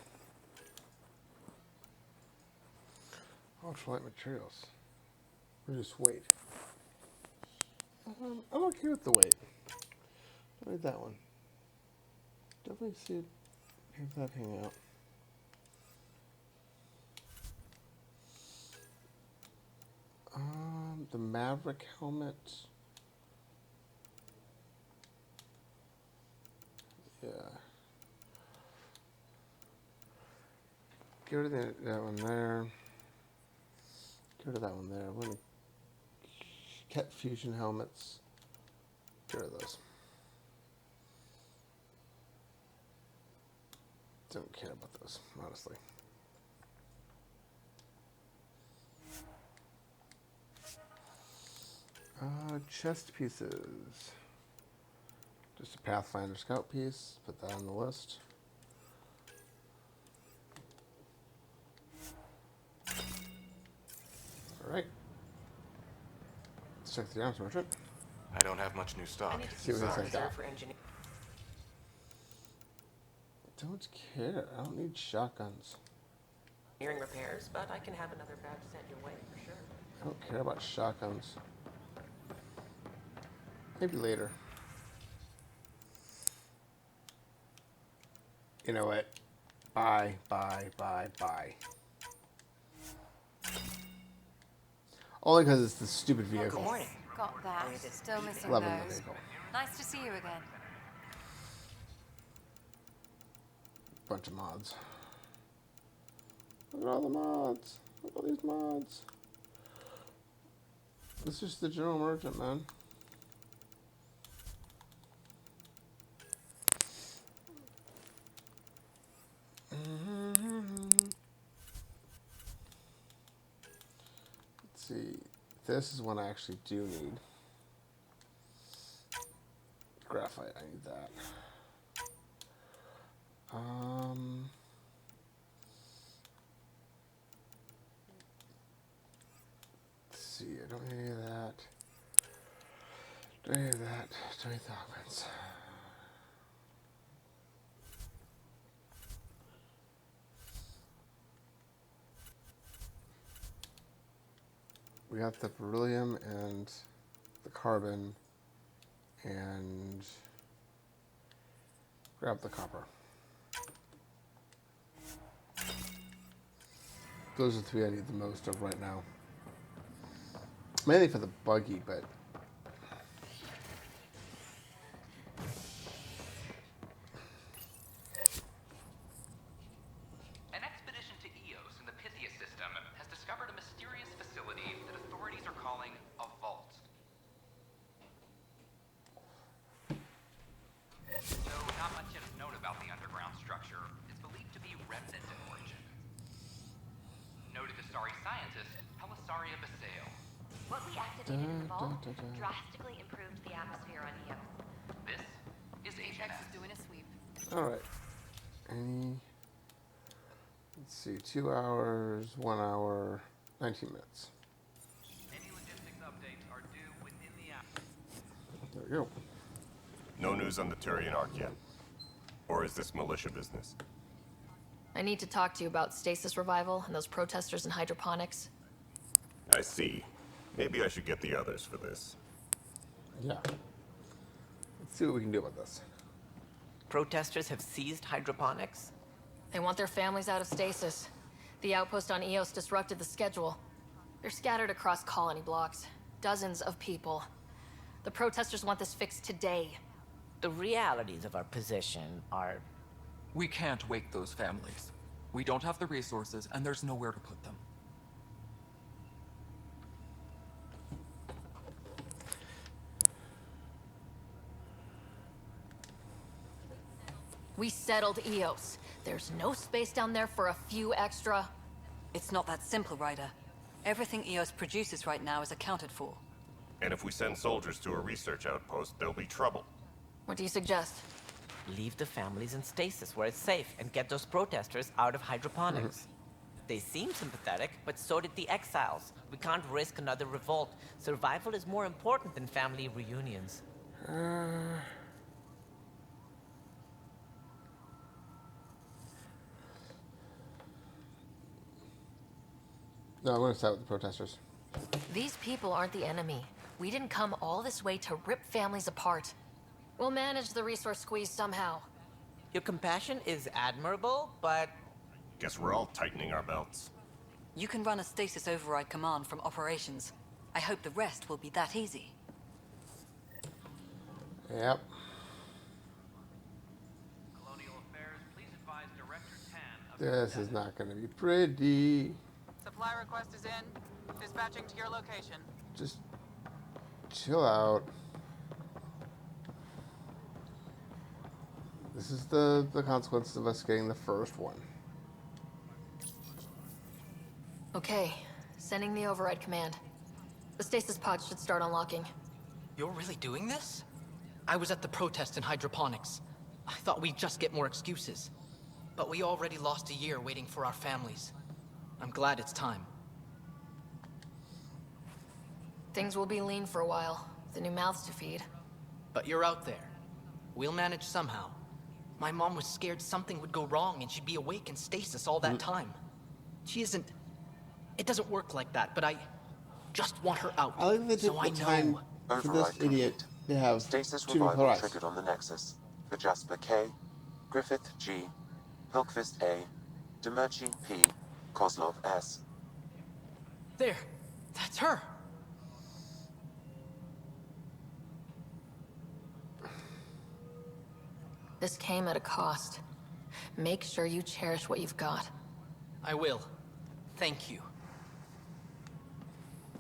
Ultralight materials. Reduce weight. I'm okay with the weight. Don't need that one. Definitely see have that hang out. The Maverick helmet. Yeah. Get rid of that one there. Get rid of that one there. We're gonna Ket fusion helmets. Get rid of those. Don't care about those, honestly. Chest pieces. Just a Pathfinder scout piece. Put that on the list. Alright. Let's check the arms merchant. I don't have much new stock. I need to See keep what some this has reserve got. for engineering. Don't care. I don't need shotguns. Repairs, but I can have another badge sent your way for sure. I don't care about shotguns. Maybe later. You know what? Bye. Only because it's the stupid vehicle. Good morning. Got that. Still missing Loving the those. vehicle. Nice to see you again. Bunch of mods. Look at all the mods. Look at all these mods. It's just the general merchant, man. Let's see. This is one I actually do need. Graphite, I need that. Let's see, I don't need any of that. Don't need any of that. Don't need the augments. We got the beryllium and the carbon and grab the copper. Those are the three I need the most of right now. Mainly for the buggy, but An expedition to Eos in the Pythia system has discovered a mysterious facility that authorities are calling a vault. Though not much yet is known about the underground structure, it's believed to be remnant in origin. Noted Asari scientist Helisaria Basale. What we activated in the vault drastically improved the atmosphere on Eos. This is Apex is doing a sweep. alright. Let's see, 2 hours, 1 hour, 19 minutes. Any logistics updates are due within the hour. There we go. No news on the Turian Ark yet? Or is this militia business? I need to talk to you about stasis revival and those protesters in hydroponics. I see. Maybe I should get the others for this. Yeah. Let's see what we can do about this. Protesters have seized hydroponics? They want their families out of stasis. The outpost on Eos disrupted the schedule. They're scattered across colony blocks. Dozens of people. The protesters want this fixed today. The realities of our position are... We can't wake those families. We don't have the resources, and there's nowhere to put them. We settled Eos. There's no space down there for a few extra. It's not that simple, Ryder. Everything Eos produces right now is accounted for. And if we send soldiers to a research outpost, there'll be trouble. What do you suggest? Leave the families in stasis where it's safe and get those protesters out of hydroponics. They seem sympathetic, but so did the exiles. We can't risk another revolt. Survival is more important than family reunions. No, I'm going to start with the protesters. These people aren't the enemy. We didn't come all this way to rip families apart. We'll manage the resource squeeze somehow. Your compassion is admirable, but... Guess we're all tightening our belts. You can run a stasis override command from operations. I hope the rest will be that easy. Yep. Colonial Affairs, please advise Director Tan of This is not going to be pretty. Supply request is in. Dispatching to your location. Just chill out. This is the consequences of us getting the first one. Okay, sending the override command. The stasis pods should start unlocking. You're really doing this? I was at the protest in hydroponics. I thought we'd just get more excuses. But we already lost a year waiting for our families. I'm glad it's time. Things will be lean for a while. The new mouths to feed. But you're out there. We'll manage somehow. My mom was scared something would go wrong and she'd be awake in stasis all that time. She isn't... It doesn't work like that, but I just want her out. I like that they took the time for this idiot to have Stasis two revival Horizons. triggered on the Nexus. For Jasper K, Griffith G, Hilkvist A, Demerchi P, Kozlov S. There. That's her. This came at a cost. Make sure you cherish what you've got. I will. Thank you.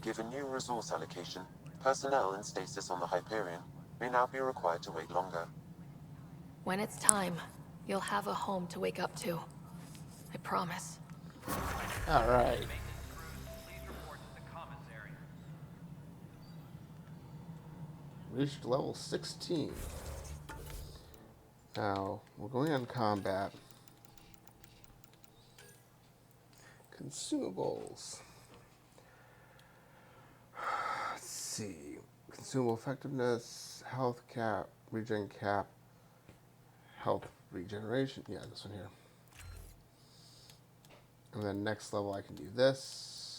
Given new resource allocation, personnel in stasis on the Hyperion may now be required to wait longer. When it's time, you'll have a home to wake up to. I promise. All right. Reached level 16. Now, we're going on combat. Consumables. Let's see. Consumable effectiveness, health cap, regen cap, health regeneration. Yeah, this one here. And then next level I can do this.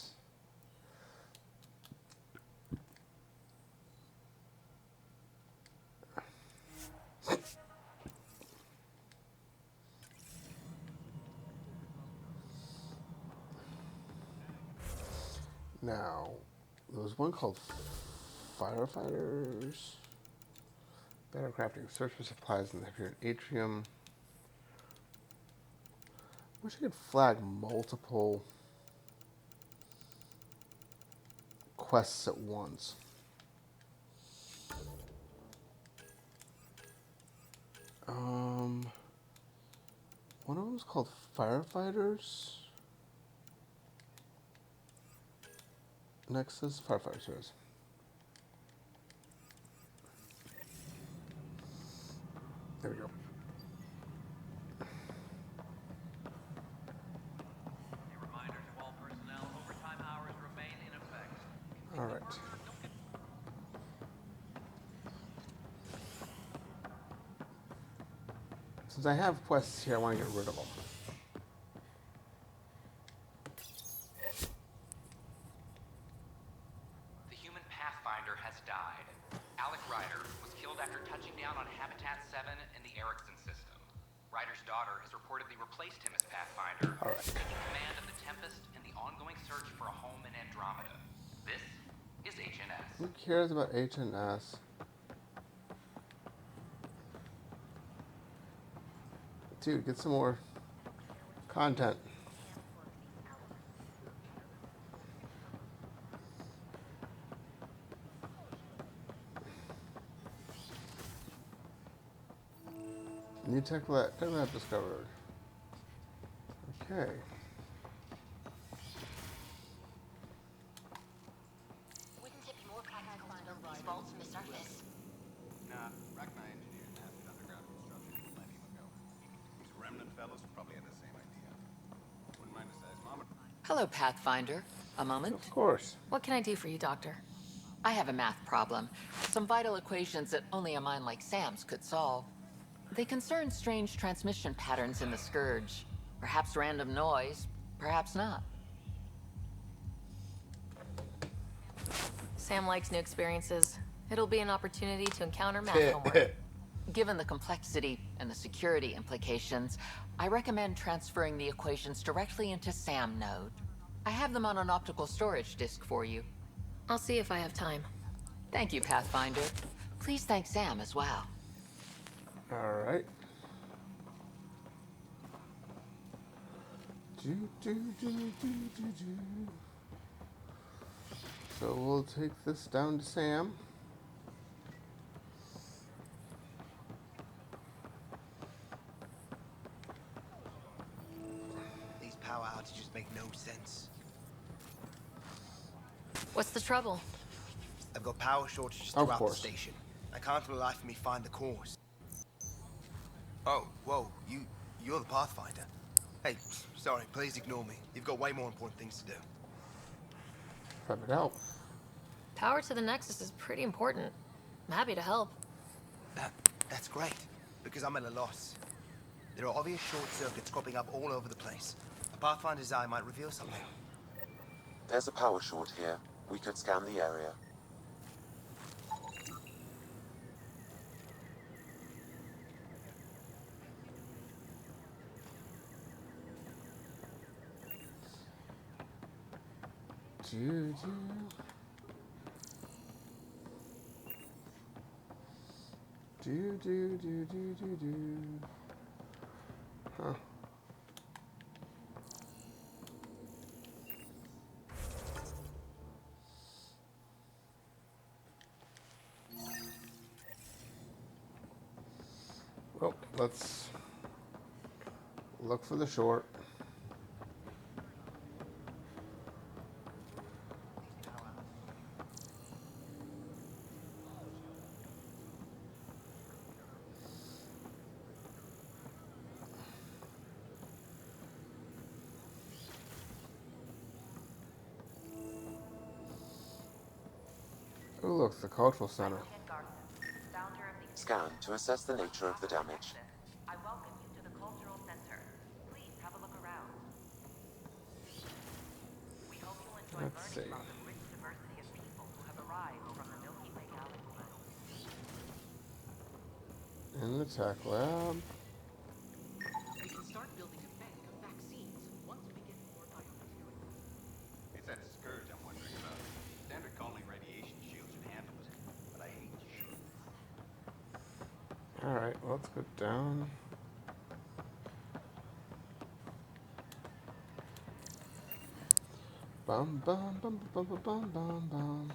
Now, there was one called Firefighters. Better crafting. Search for supplies in the Hyperion Atrium. Wish I could flag multiple quests at once. One of them is called Firefighters. Next is Firefighters. Here it is. There we go. All right. Since I have quests here, I want to get rid of them. The human Pathfinder has died. Alec Ryder was killed after touching down on Habitat 7 in the Erickson system. Ryder's daughter has reportedly replaced him as Pathfinder, taking command of the Tempest in the ongoing search for a home in Andromeda. This is HNS. Who cares about HNS? Dude, get some more content. New tech lab discovered. Okay. Wouldn't it be more practical to build these vaults from the surface? Nah, Rack and I engineered massive underground construction millennium ago. These remnant fellows probably had the same idea. Wouldn't mind a seismometer. Hello, Pathfinder. A moment? Of course. What can I do for you, Doctor? I have a math problem. Some vital equations that only a mind like Sam's could solve. They concern strange transmission patterns in the Scourge. Perhaps random noise, perhaps not. Sam likes new experiences. It'll be an opportunity to encounter math homework. Given the complexity and the security implications, I recommend transferring the equations directly into SAM node. I have them on an optical storage disk for you. I'll see if I have time. Thank you, Pathfinder. Please thank Sam as well. All right. So we'll take this down to Sam. These power outages make no sense. What's the trouble? I've got power shortages Of throughout the course. station. I can't for the life of me find the cause. Oh, whoa, you're the Pathfinder. Hey, sorry, please ignore me. You've got way more important things to do. If I could help. Power to the Nexus is pretty important. I'm happy to help. That's great, because I'm at a loss. There are obvious short circuits cropping up all over the place. A Pathfinder's eye might reveal something. There's a power short here. We could scan the area. Huh. Well, let's look for the short. Oh, look, the cultural center. Scan to assess the nature of the damage. I welcome you to the Cultural Center. Please have a look around. We hope you'll enjoy learning about the rich diversity of people who have arrived from the Milky Way galaxy. In the tech lab. We can start building a bank of vaccines once we get more biomaterials. It's that scourge I'm wondering about. Standard colony radiation shield should handle it, but I hate shields. Alright, let's go down. Bum bum bum bum bum bum bum bum.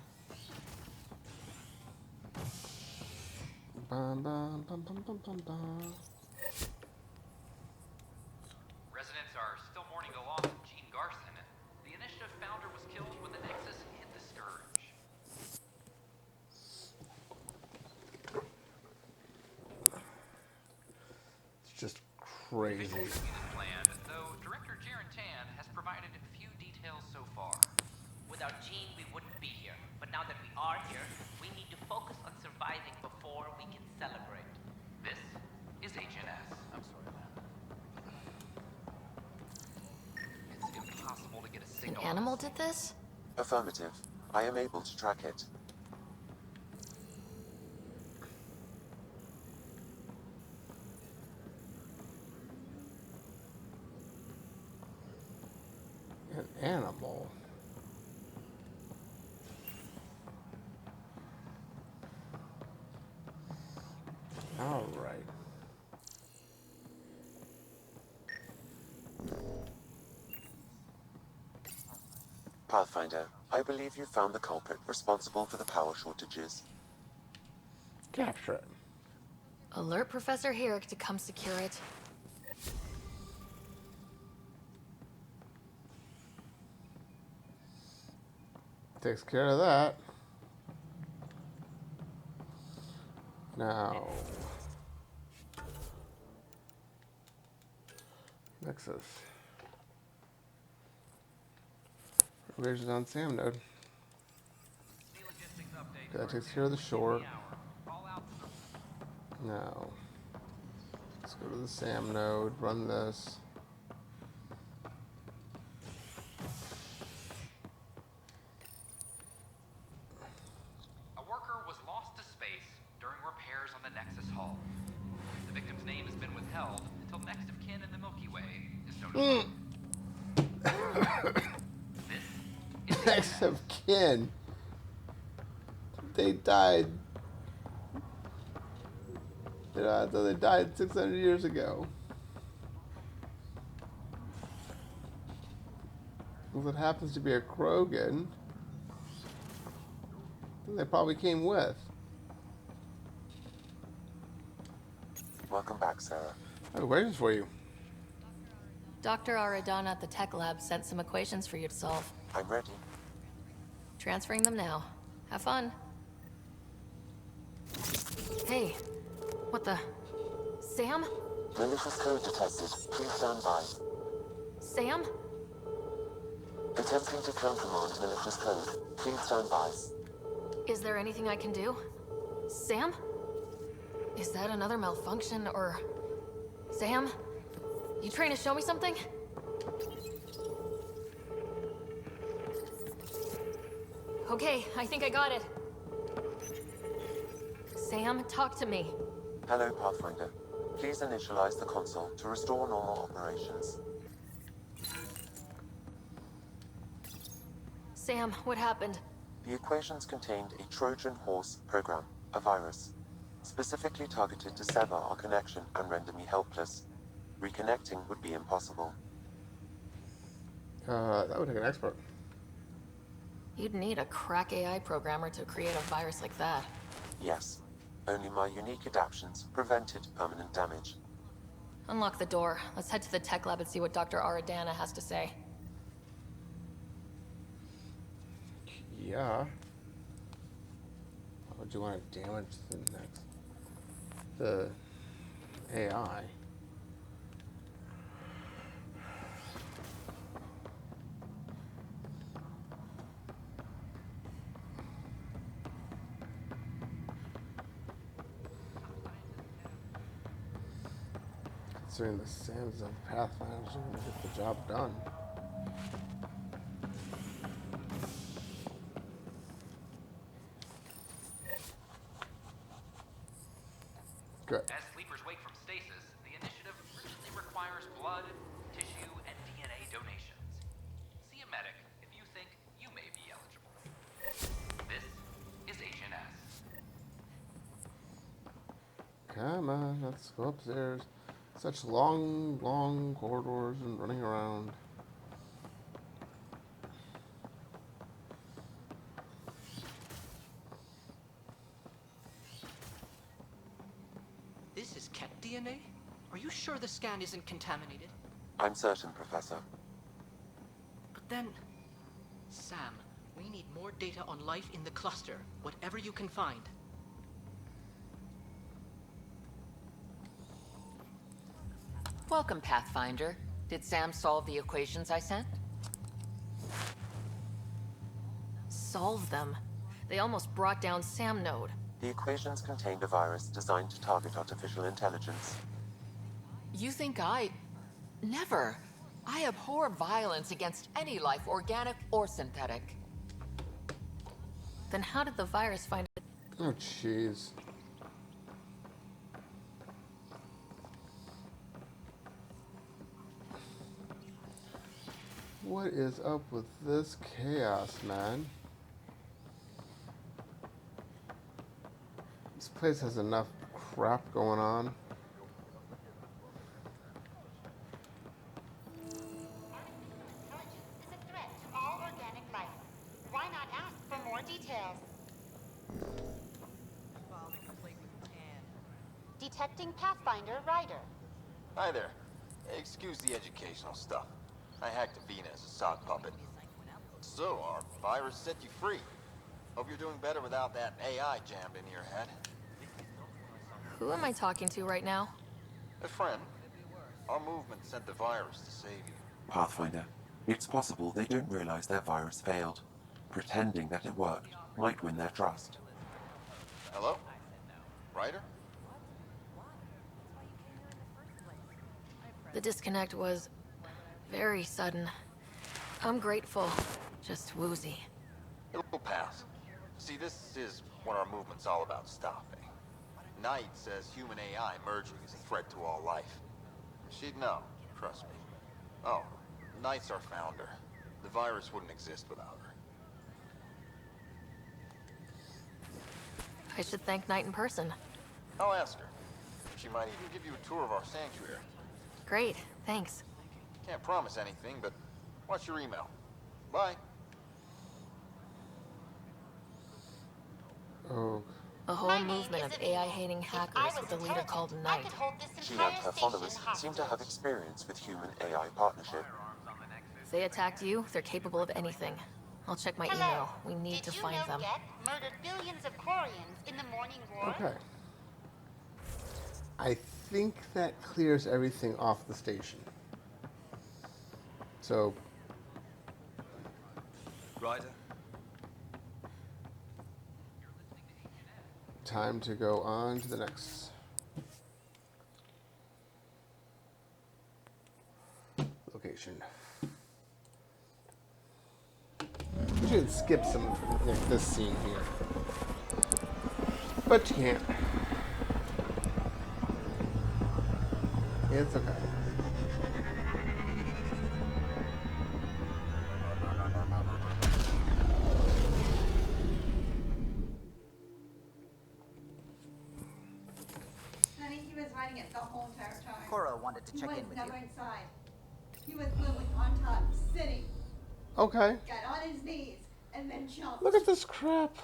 Bum bum bum bum bum bum bum. Residents are still mourning the loss of Gene Garson. The initiative founder was killed when the Nexus hit the Scourge. It's just crazy. Planned, though Director Jaren Tan has provided few details so far. Without Gene, we wouldn't be here. But now that we are here, we need to focus on surviving before we can celebrate. This is HNS. I'm sorry, man. It's impossible to get a An signal. animal did this? Affirmative. I am able to track it. An animal. All right. Pathfinder, I believe you found the culprit responsible for the power shortages. Capture it. Alert Professor Herrick to come secure it. Takes care of that. Now, Nexus. Revisions on SAM node. Okay, that takes care of the short. Now, let's go to the SAM node, run this. A worker was lost to space during repairs on the Nexus hull. The victim's name has been withheld until next of kin in the Milky Way is notified. Next of kin. They died. They died 600 years ago. If it happens to be a Krogan, then they probably came with. Welcome back, Sarah. I have questions for you. Dr. Aradana at the tech lab sent some equations for you to solve. I'm ready. Transferring them now. Have fun. Hey, what the? Sam? Malicious code detected. Please stand by. Sam? Attempting to countermand malicious code. Please stand by. Is there anything I can do? Sam? Is that another malfunction, or... Sam? You trying to show me something? Okay, I think I got it. Sam, talk to me. Hello, Pathfinder. Please initialize the console to restore normal operations. Sam, what happened? The equations contained a Trojan horse program, a virus, specifically targeted to sever our connection and render me helpless. Reconnecting would be impossible. That would take an expert. You'd need a crack AI programmer to create a virus like that. Yes. Only my unique adaptions prevented permanent damage. Unlock the door. Let's head to the tech lab and see what Dr. Aradana has to say. Yeah. How would you want to damage the AI? Considering the sands of Pathfinders are going to get the job done. Good. As sleepers wake from stasis, the initiative urgently requires blood, tissue, and DNA donations. See a medic if you think you may be eligible. This is HNS. Come on, let's go upstairs. Such long, long corridors and running around. This is cat DNA? Are you sure the scan isn't contaminated? I'm certain, Professor. But then... Sam, we need more data on life in the cluster, whatever you can find. Welcome, Pathfinder. Did Sam solve the equations I sent? Solve them? They almost brought down Sam Node. The equations contained a virus designed to target artificial intelligence. You think I... Never. I abhor violence against any life, organic or synthetic. Then how did the virus find it? Oh, jeez. What is up with this chaos, man? This place has enough crap going on. Intelligence is a threat to all organic life. Why not ask for more details? Detecting Pathfinder Rider. Hi there. Excuse the educational stuff. I hacked Avina as a sock puppet. So, our virus set you free. Hope you're doing better without that AI jammed into your head. Who am I talking to right now? A friend. Our movement sent the virus to save you. Pathfinder, it's possible they don't realize their virus failed. Pretending that it worked might win their trust. Hello? Ryder? The disconnect was very sudden. I'm grateful, just woozy. It will pass. See, this is what our movement's all about stopping. Knight says human AI merging is a threat to all life. She'd know, trust me. Oh, Knight's our founder. The virus wouldn't exist without her. I should thank Knight in person. I'll ask her. She might even give you a tour of our sanctuary. Great, thanks. Can't promise anything, but watch your email. Bye. Oh. A whole movement of AI-hating hackers with a leader called Knight. She and her followers seem to have experience with human-AI partnership. If they attacked you, they're capable of anything. I'll check my email. We need to find them. Get murdered billions of Quarians in the morning war? Okay. I think that clears everything off the station. So... Ryder? time to go on to the next location. We should skip some of this scene here, but you can't. It's okay. Honey, he was hiding it the whole entire time. Cora wanted to check in with you. He was never inside. He was literally on top, sitting. Okay. Got on his knees and then jumped. Look at this crap.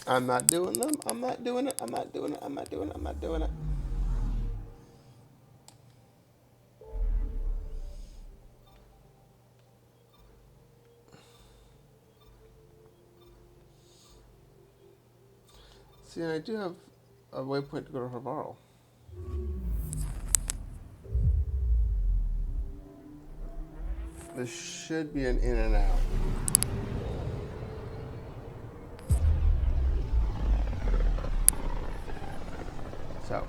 I'm not doing them. I'm not doing it. I'm not doing it. I'm not doing it. I'm not doing it. See, I do have a waypoint to go to Havaro. This should be an in and out. So.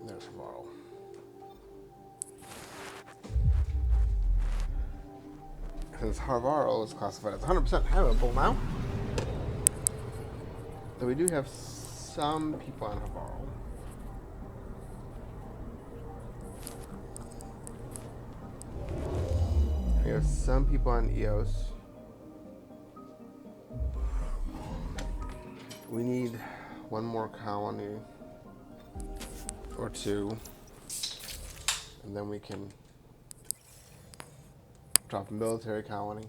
There's Havaro. Since Havaro is classified as 100% habitable now, though we do have some people on Havaro. We have some people on EOS. We need one more colony or two, and then we can drop a military colony.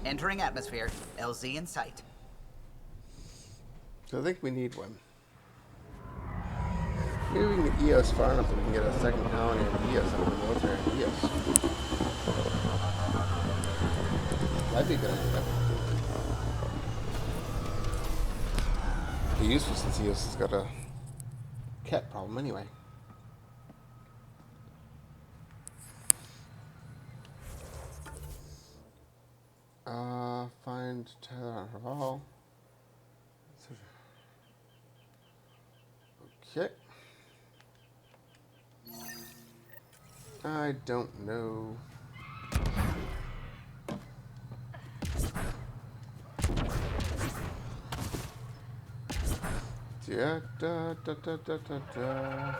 Entering atmosphere. LZ in sight. So I think we need one. Maybe we can get EOS far enough that we can get a second colony of EOS under the military EOS. That'd be a good idea. Be useful since EOS has got a cat problem anyway. Find Tyler on Havaro. Okay. I don't know. Da, da, da, da, da, da, da.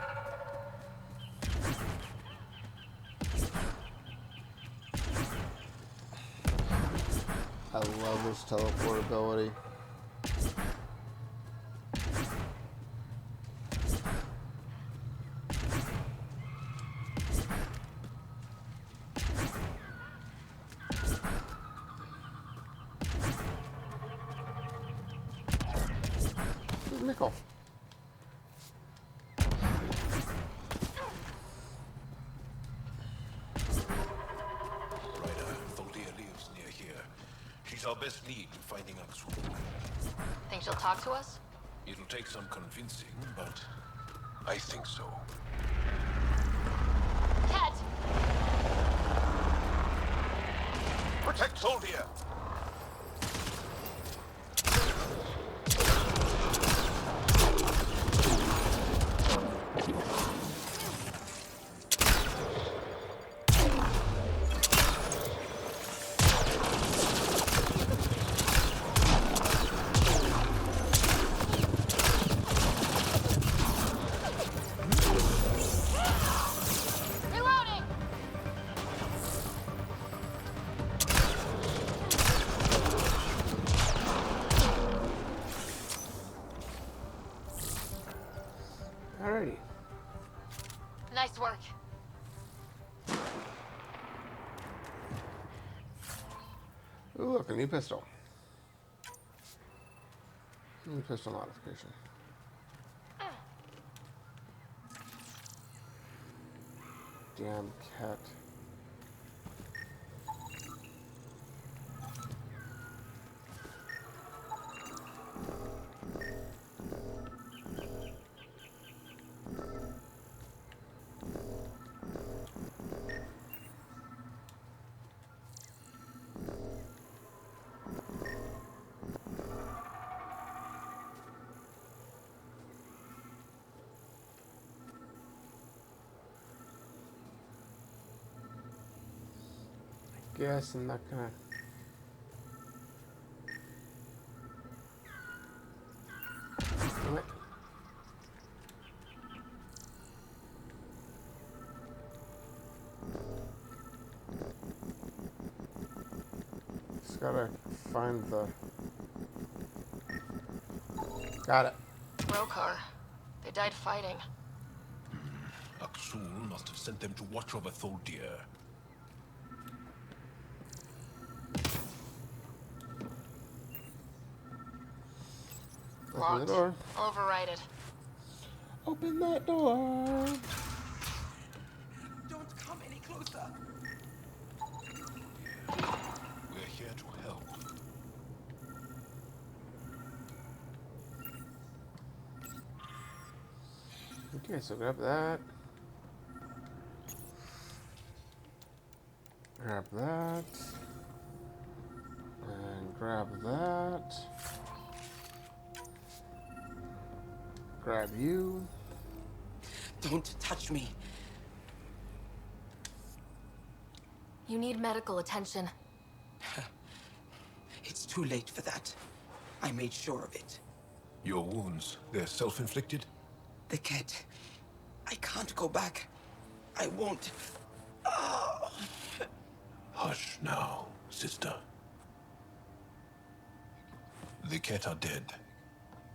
I love this teleportability. Nickel. She's our best lead in finding Axel. Think she'll talk to us? It'll take some convincing, but I think so. Cat! Protect Soldier! Alrighty. Nice work. Ooh, look, a new pistol. New pistol modification. Damn cat. guess I'm not gonna. Damn it. Just gotta find the. Got it. Rokar. They died fighting. Aksul must have sent them to watch over Tholdir. Open the door. I'll override it. Open that door. Don't come any closer. We're here to help. Okay, so grab that. Grab that. And grab that. Grab you. Don't touch me. You need medical attention. It's too late for that. I made sure of it. Your wounds, they're self-inflicted? The cat. I can't go back. I won't. Oh. Hush now, sister. The Ket are dead.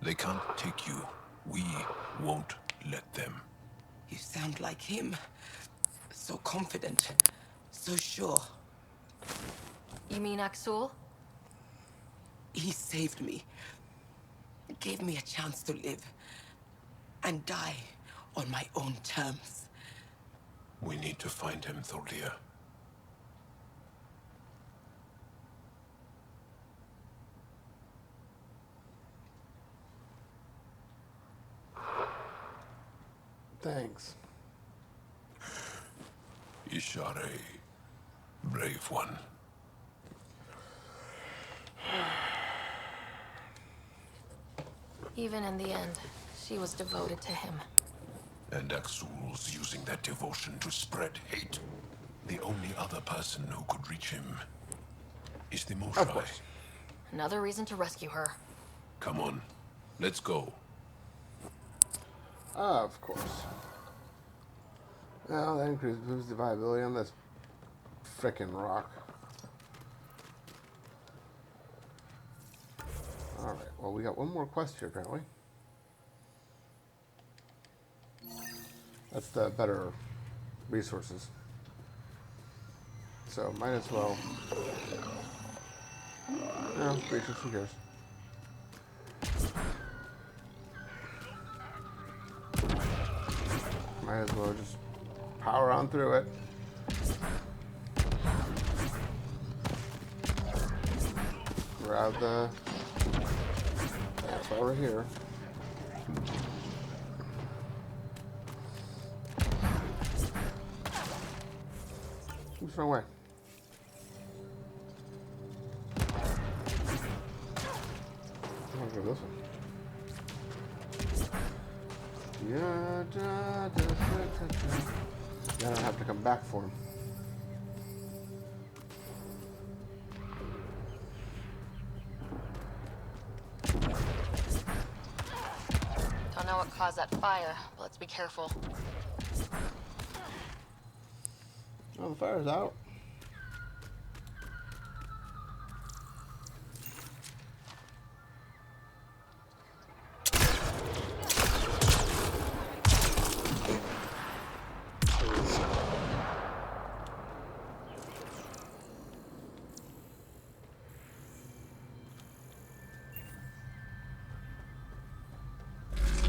They can't take you. We won't let them. You sound like him. So confident. So sure. You mean Aksul? He saved me. Gave me a chance to live. And die on my own terms. We need to find him, Tholdir. Thanks. Ishare, brave one. Even in the end, she was devoted to him. And Aksul's using that devotion to spread hate. The only other person who could reach him is the Moshai. Of course. Another reason to rescue her. Come on, let's go. Of course. Well, that improves the viability on this frickin' rock. Alright, well, we got one more quest here, apparently. That's the better resources. So, might as well. No, resources, who cares? Might as well just power on through it. Grab the. That's why we're here. Who's run away? I'll go this one. Yeah, Then I have to come back for him. Don't know what caused that fire, but let's be careful. Oh, the fire's out.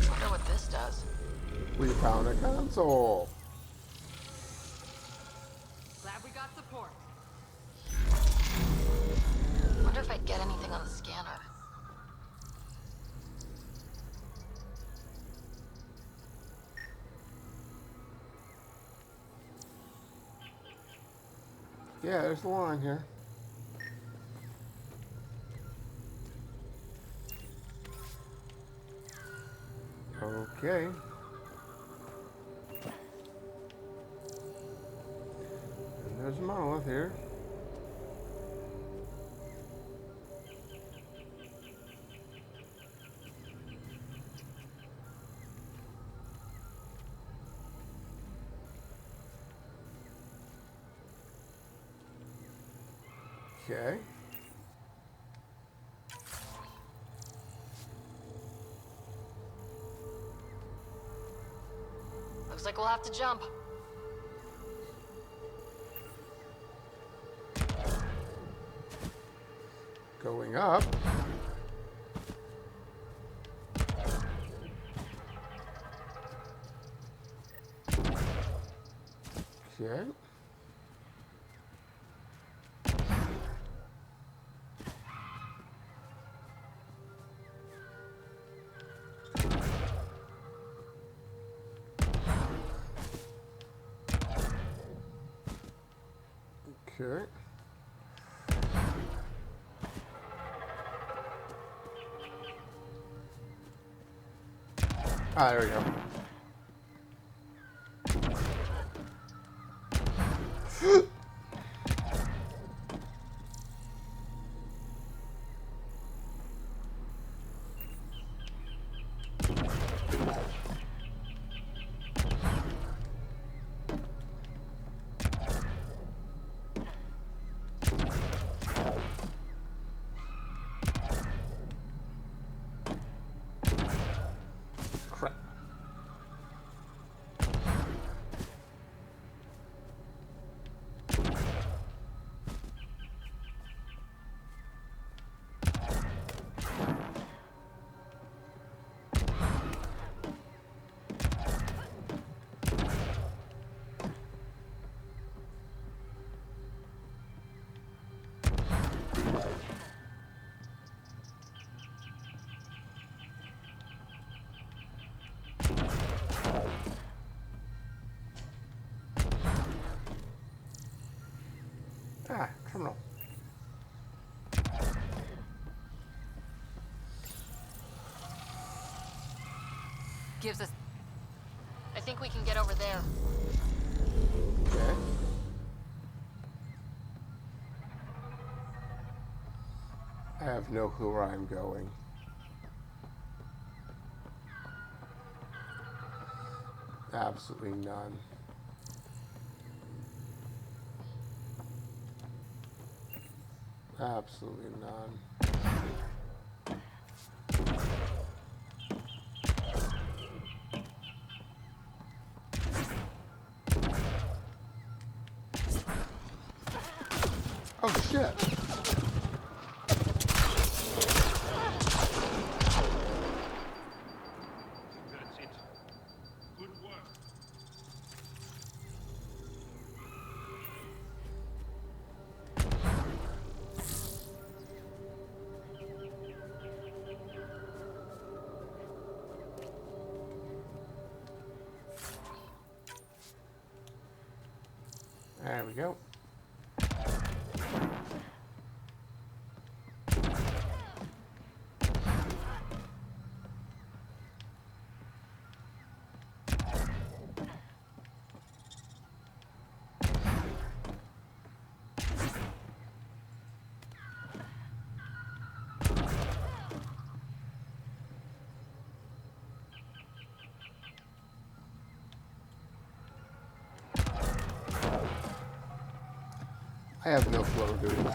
Wonder what this does. We found a console. Glad we got support. Wonder if I'd get anything on the scanner. Yeah, there's the line here. Okay. And there's a monolith here. Okay. Looks like we'll have to jump. Going up. Okay. Okay. Ah, there we go. Crap. Ah, terminal. Gives us... I think we can get over there. Okay. I have no clue where I'm going. Absolutely none. Absolutely none. Oh shit. That's it. Good work. There we go. I have no clue what we're doing.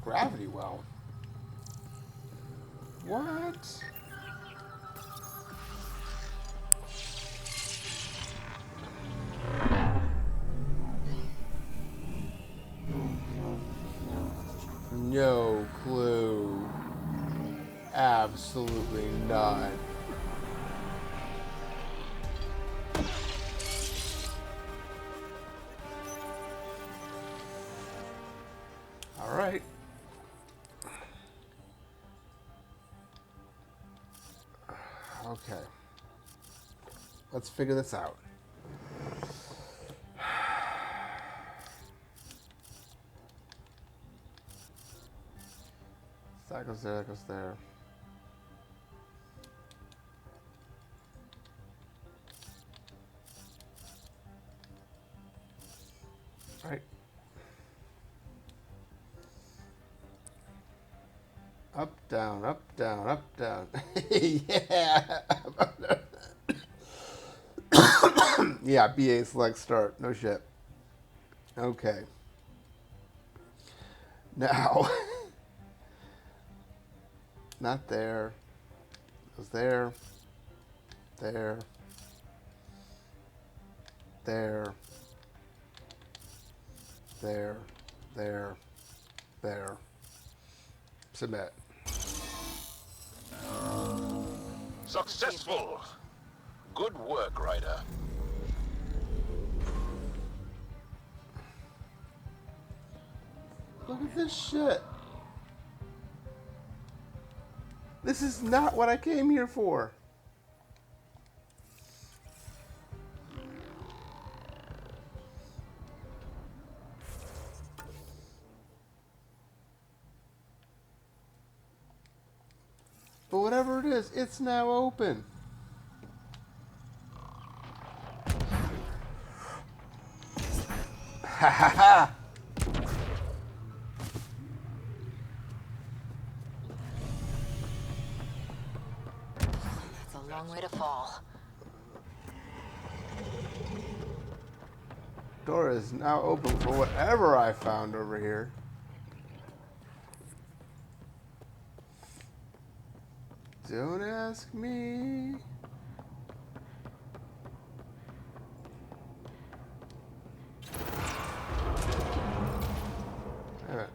Gravity well. What? No clue. Absolutely not. All right. Okay. Let's figure this out. That goes there, that goes there. All right. Up, down, up, down, up, down. Yeah. Yeah, BA select start. No shit. Okay. Now, not there. It was there. There. There. There. There. There. Submit. Successful! Good work, Ryder. Look at this shit. This is not what I came here for. But whatever it is, it's now open. Ha ha ha! That's a long way to fall. Door is now open for whatever I found over here. Don't ask me. Alright.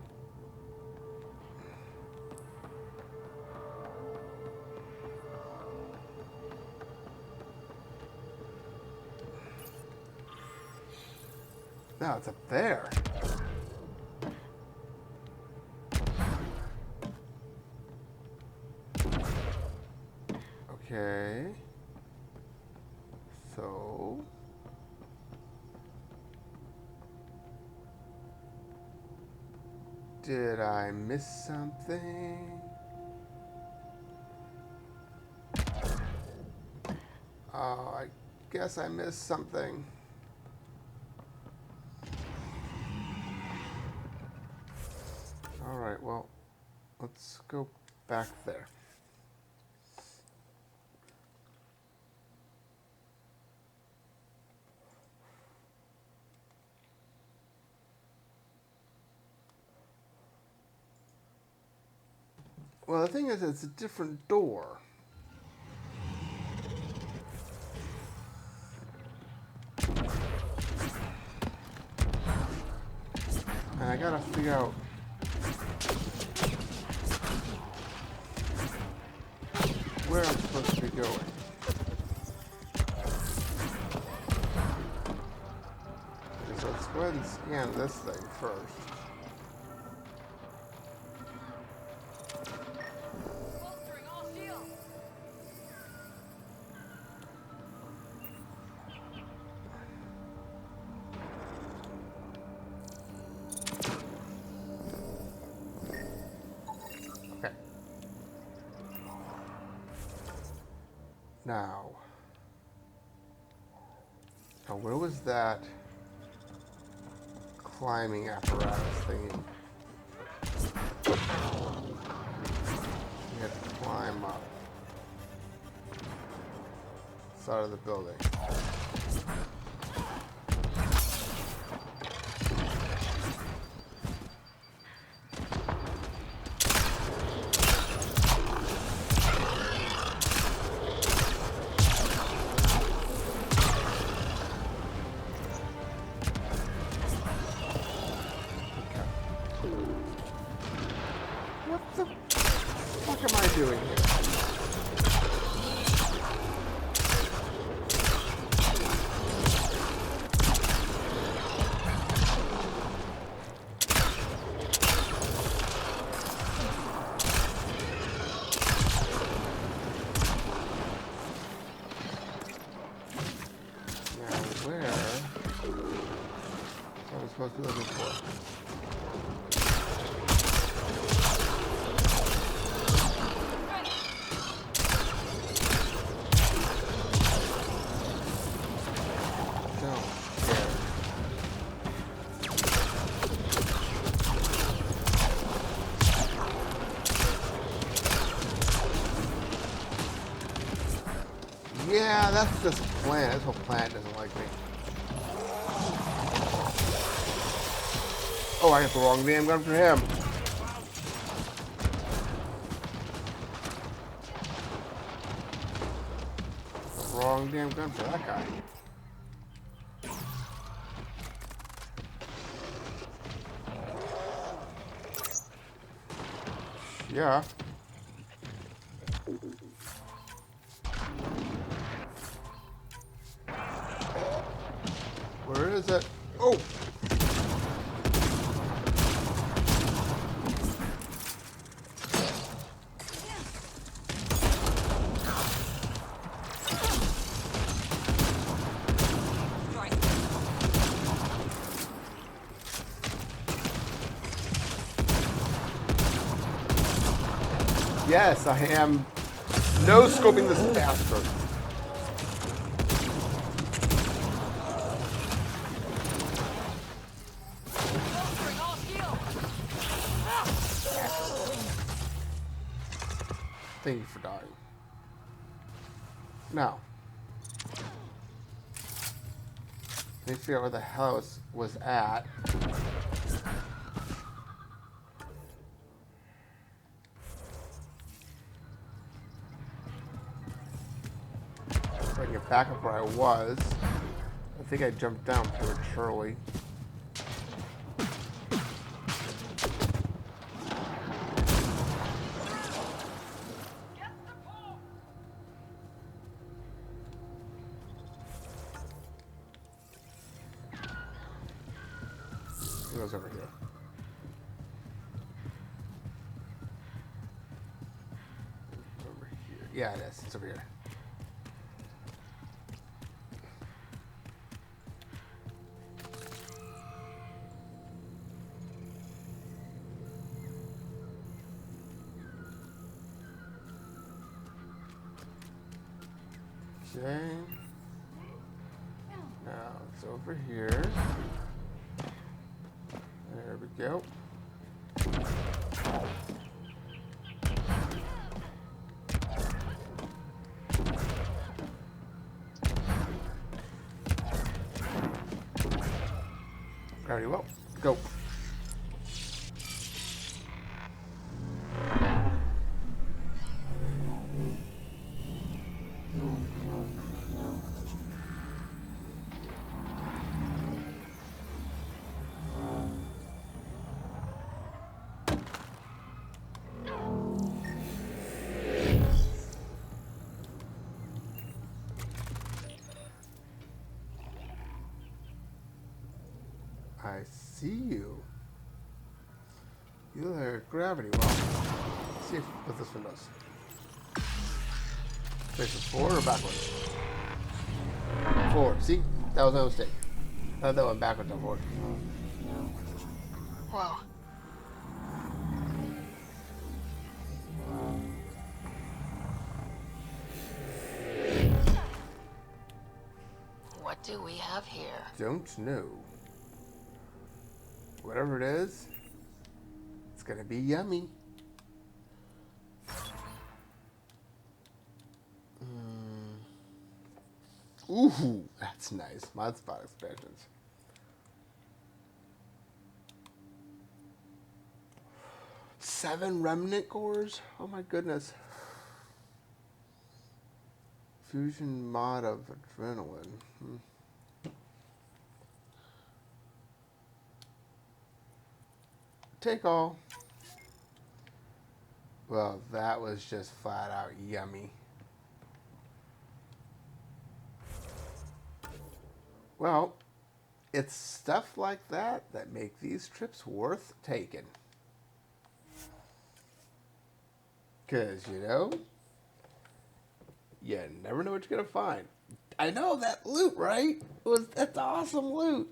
Now it's up there. Okay. So. Did I miss something? Oh, I guess I missed something. All right, well, let's go back there. Well, the thing is, it's a different door. And I gotta figure out where I'm supposed to be going. Okay, so let's go ahead and scan this thing first. Now, where was that climbing apparatus thingy? You have to climb up. Side of the building. What the fuck am I doing here? Now where am I supposed to be looking for? Yeah, that's this planet. This whole planet doesn't like me. Oh, I got the wrong damn gun for him. Wrong damn gun for that guy. Yeah. Where is it? Oh! Yes, I am no-scoping this bastard. Thank you for dying. Now, let me figure out where the hell I was at. If I can get back up where I was. I think I jumped down prematurely. It goes over here. Over here. Yeah, it is. It's over here. Okay. Now it's over here. There we go. Very well. Go. I see you. You are gravity well. Let's see what this one does. Faces forward or backwards? Forward. See? That was my mistake. I thought that went backwards and forward. Whoa. What do we have here? Don't know. Whatever it is, it's gonna be yummy. Ooh, that's nice. Mod spot expansions. Seven remnant cores? Oh my goodness. Fusion mod of adrenaline. Take all. Well, that was just flat out yummy. Well, it's stuff like that that make these trips worth taking. 'Cause, you know, you never know what you're gonna find. I know that loot, right? That's awesome loot.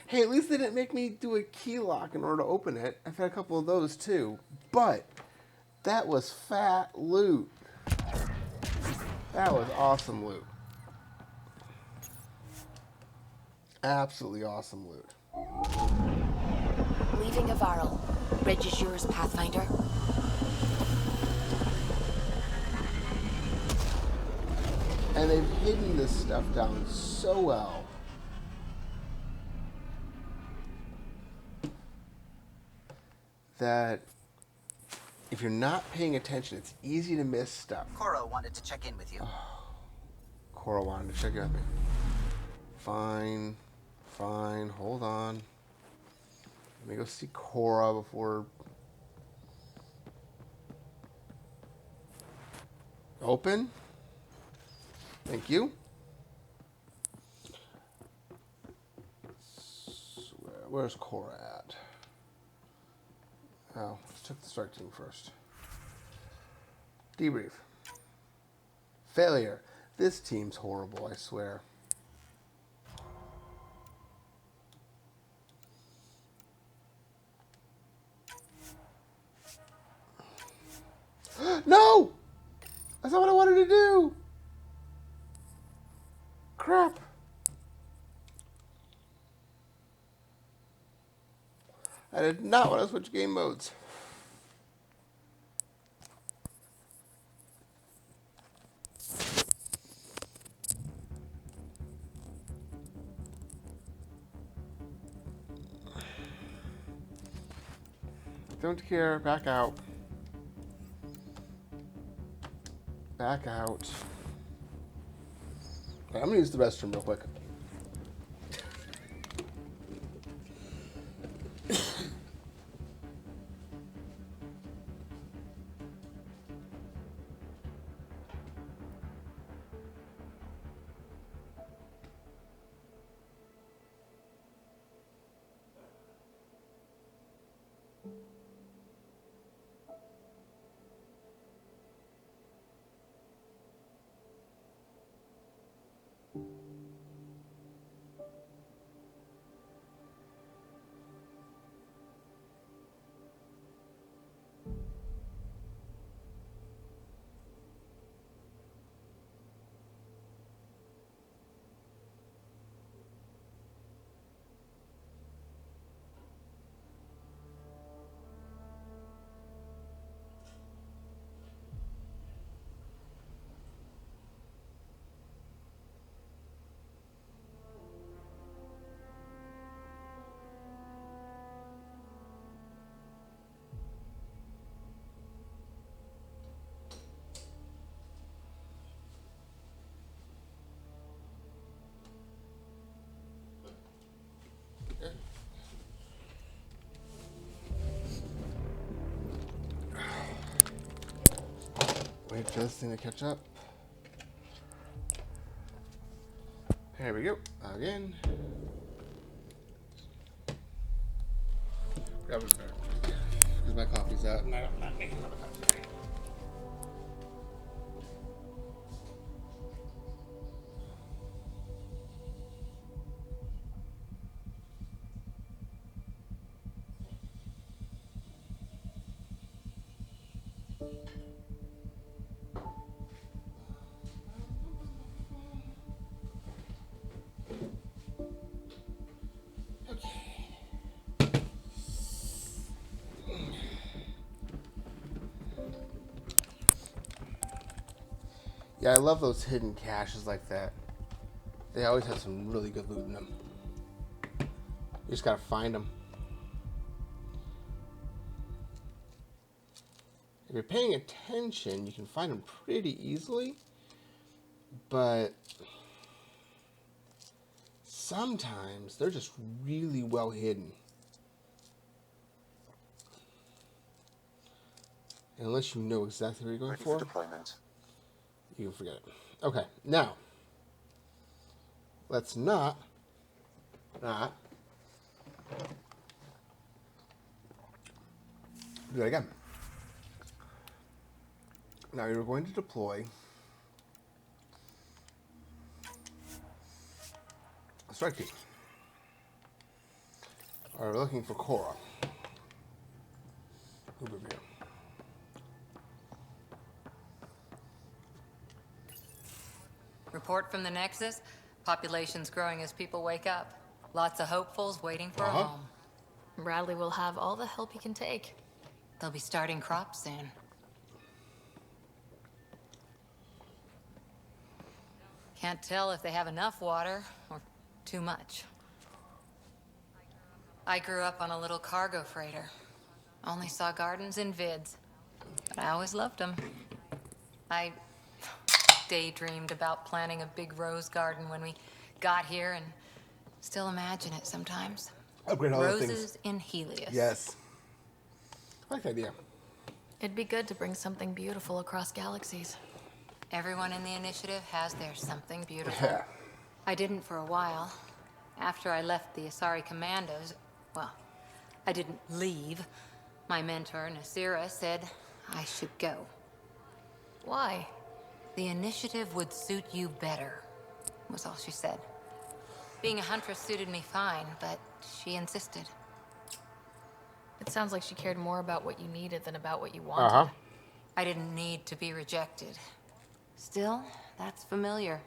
Hey, at least they didn't make me do a key lock in order to open it. I've had a couple of those too. But that was fat loot. That was awesome loot. Absolutely awesome loot. Leaving Avarl. Reg is yours, Pathfinder. And they've hidden this stuff down so well. that if you're not paying attention, it's easy to miss stuff. Cora wanted to check in with you. Cora wanted to check in with me. Fine. Hold on. Let me go see Cora before... Open. Thank you. Where's Cora at? Oh, let's check the strike team first. Debrief. Failure. This team's horrible, I swear. No! That's not what I wanted to do! Crap. I did not want to switch game modes. Don't care. Back out. Back out. Okay, I'm going to use the restroom real quick. Wait for this thing to catch up. Here we go. Again. Grab a bear. Because my coffee's out and I'm not making another coffee. Yeah, I love those hidden caches like that. They always have some really good loot in them. You just gotta find them. If you're paying attention, you can find them pretty easily. But sometimes they're just really well hidden. And unless you know exactly what you're going for, deployment. You can forget it. Okay, now let's not do that again. Now you're going to deploy a strike team. We're looking for Cora. Overview. Report from the Nexus. Population's growing as people wake up. Lots of hopefuls waiting for a home. Bradley will have all the help he can take. They'll be starting crops soon. Can't tell if they have enough water or too much. I grew up on a little cargo freighter. Only saw gardens in vids, but I always loved them. I daydreamed about planting a big rose garden when we got here and still imagine it sometimes. Upgrade all the Roses things. in Helios. Yes. I like the idea. It'd be good to bring something beautiful across galaxies. Everyone in the initiative has their something beautiful. Yeah. I didn't for a while. After I left the Asari Commandos, well, I didn't leave. My mentor, Nasira, said I should go. Why? The initiative would suit you better, was all she said. Being a huntress suited me fine, but she insisted. It sounds like she cared more about what you needed than about what you wanted. Uh-huh. I didn't need to be rejected. Still, that's familiar.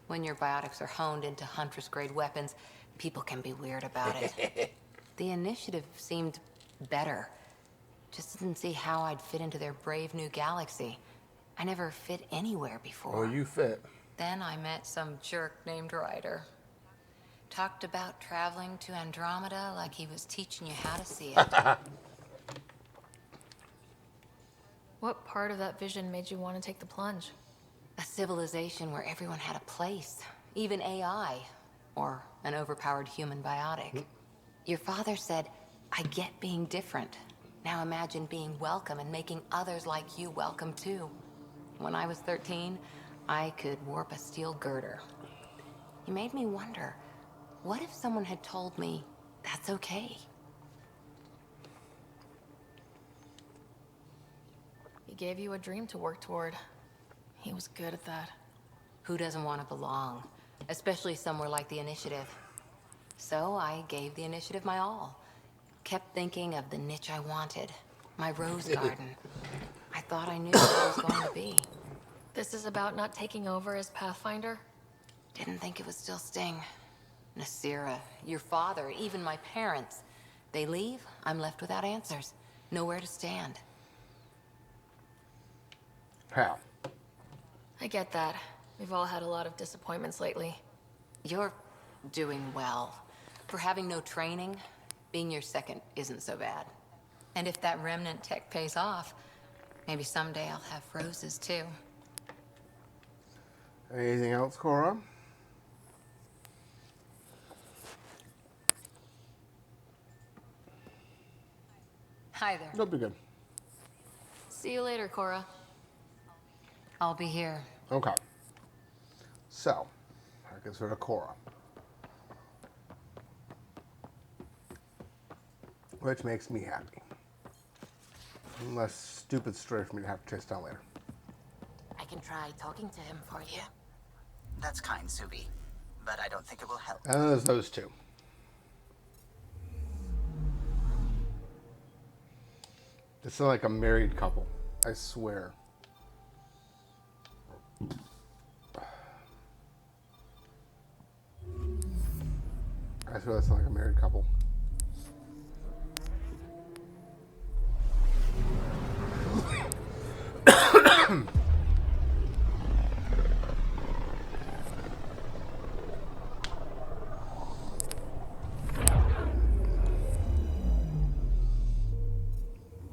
When your biotics are honed into huntress-grade weapons, people can be weird about it. The initiative seemed better. Just didn't see how I'd fit into their brave new galaxy. I never fit anywhere before. Oh, you fit. Then I met some jerk named Ryder. Talked about traveling to Andromeda like he was teaching you how to see it. What part of that vision made you want to take the plunge? A civilization where everyone had a place, even AI, or an overpowered human biotic. Your father said, I get being different. Now imagine being welcome and making others like you welcome too. When I was 13, I could warp a steel girder. He made me wonder, what if someone had told me that's okay? He gave you a dream to work toward. He was good at that. Who doesn't want to belong? Especially somewhere like the Initiative. So I gave the Initiative my all. Kept thinking of the niche I wanted. My rose garden. I thought I knew what it was going to be. This is about not taking over as Pathfinder? Didn't think it would still sting. Nasira, your father, even my parents. They leave, I'm left without answers. Nowhere to stand. How? I get that. We've all had a lot of disappointments lately. You're doing well. For having no training, being your second isn't so bad. And if that remnant tech pays off, maybe someday I'll have roses too. Anything else, Cora? Hi there. That'll be good. See you later, Cora. I'll be here. Okay. So, I guess we're to Cora. Which makes me happy. Less stupid story for me to have to chase down later. I can try talking to him for you. That's kind, Subi. But I don't think it will help. And then there's those two. They sound like a married couple. I swear. I swear that sounds like a married couple.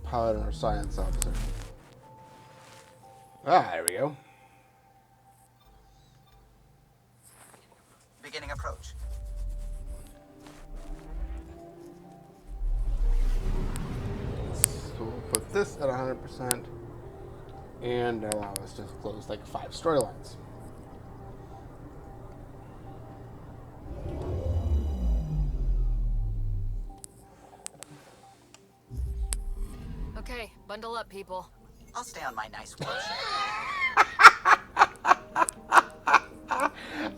Pilot and our science officer. Ah, there we go. Beginning approach. So we'll put this at 100% and allow us to close like 5 storylines. Okay, bundle up, people. I'll stay on my nice watch.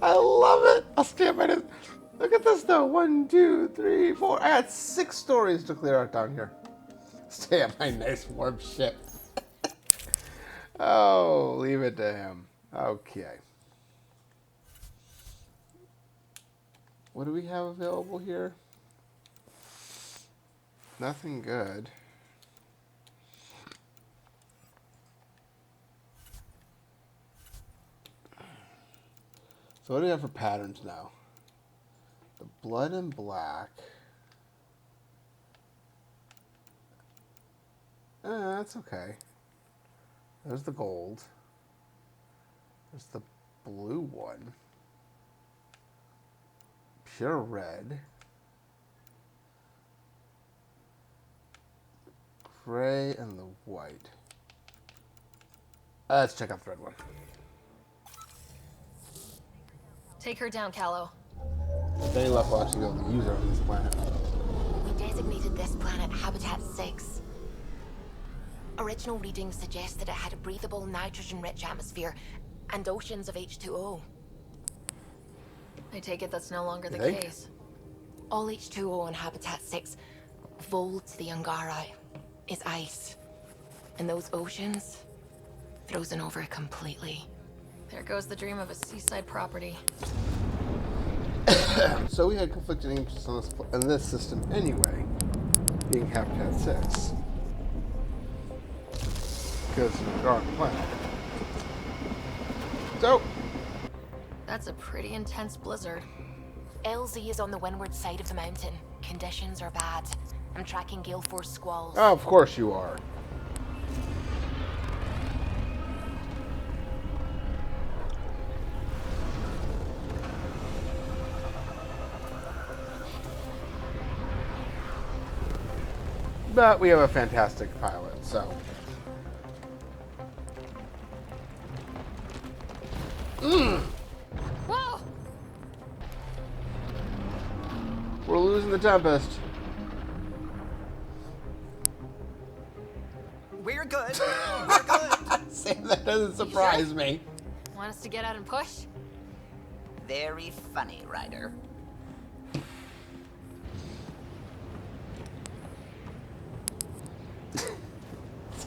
I love it. I'll stand by this. Look at this though. 1, 2, 3, 4. I had 6 stories to clear out down here. Stay on my nice warm ship. Oh, leave it to him. Okay. What do we have available here? Nothing good. So what do we have for patterns now? The blood and black. That's okay. There's the gold. There's the blue one. Pure red. Gray and the white. Let's check out the red one. Take her down, Callow. They left will actually be able to use her on this planet. We designated this planet Habitat 6. Original readings suggest that it had a breathable, nitrogen-rich atmosphere and oceans of H2O. I take it that's no longer the case. All H2O on Habitat 6, Vol to the Angara, is ice. And those oceans, frozen over completely. There goes the dream of a seaside property. So we had conflicting interests on this system anyway, being Habitat 6. Because of the dark planet. So, that's a pretty intense blizzard. LZ is on the windward side of the mountain. Conditions are bad. I'm tracking gale force squalls. oh, of course you are. But we have a fantastic pilot, so. Whoa! We're losing the Tempest. We're good. We're good. Sam, that doesn't surprise me. Want us to get out and push? Very funny, Ryder.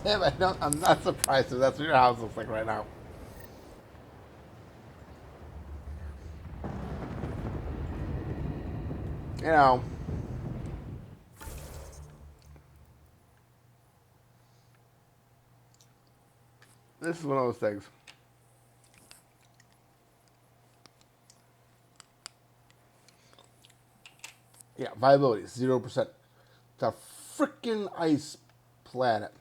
Sam, I'm not surprised if that's what your house looks like right now. You know. This is one of those things. Yeah, viability, 0%. It's a freaking ice planet.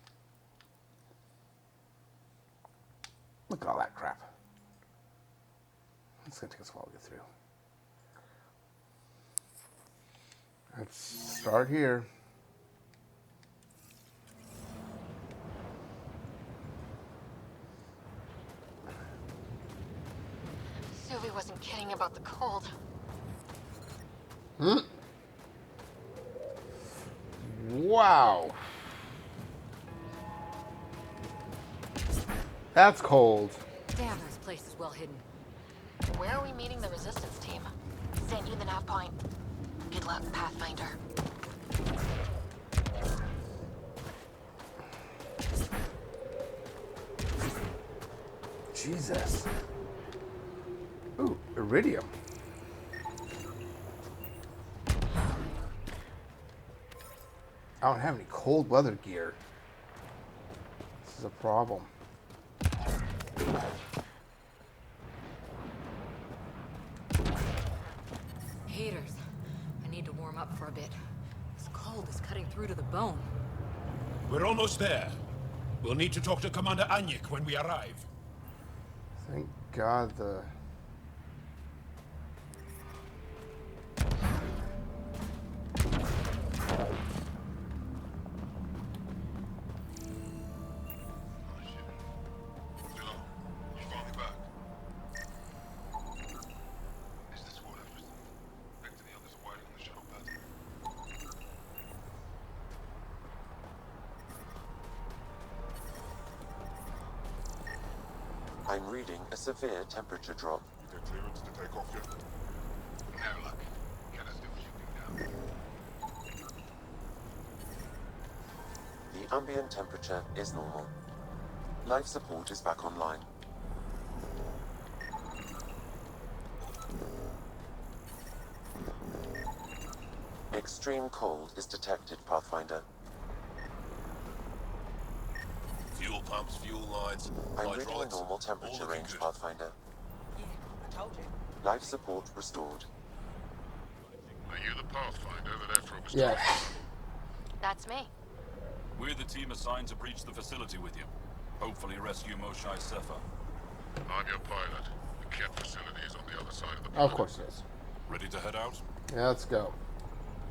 Look at all that crap. It's going to take us a while to get through. Let's start here. Suvi wasn't kidding about the cold. Wow. That's cold. Damn, this place is well hidden. Where are we meeting the resistance team? Sent you the nav point. Good luck, Pathfinder. Jesus. Ooh, iridium. I don't have any cold weather gear. This is a problem. Haters. I need to warm up for a bit. This cold is cutting through to the bone. We're almost there. We'll need to talk to Commander Anyik when we arrive. Thank God the... I'm reading a severe temperature drop. Get clearance to take off yet? No luck. Get us still shooting down. The ambient temperature is normal. Life support is back online. Extreme cold is detected, Pathfinder. Fuel pumps, fuel lines, I'm reading a hydraulics. normal temperature range, good. Pathfinder. Yeah, I told you. Life support restored. Are you the Pathfinder that Ephra was Yes. That's me. We're the team assigned to breach the facility with you. Hopefully rescue Moshae Sefa. I'm your pilot. The Kett facility is on the other side of the Of course it is. Ready to head out? Yeah, let's go.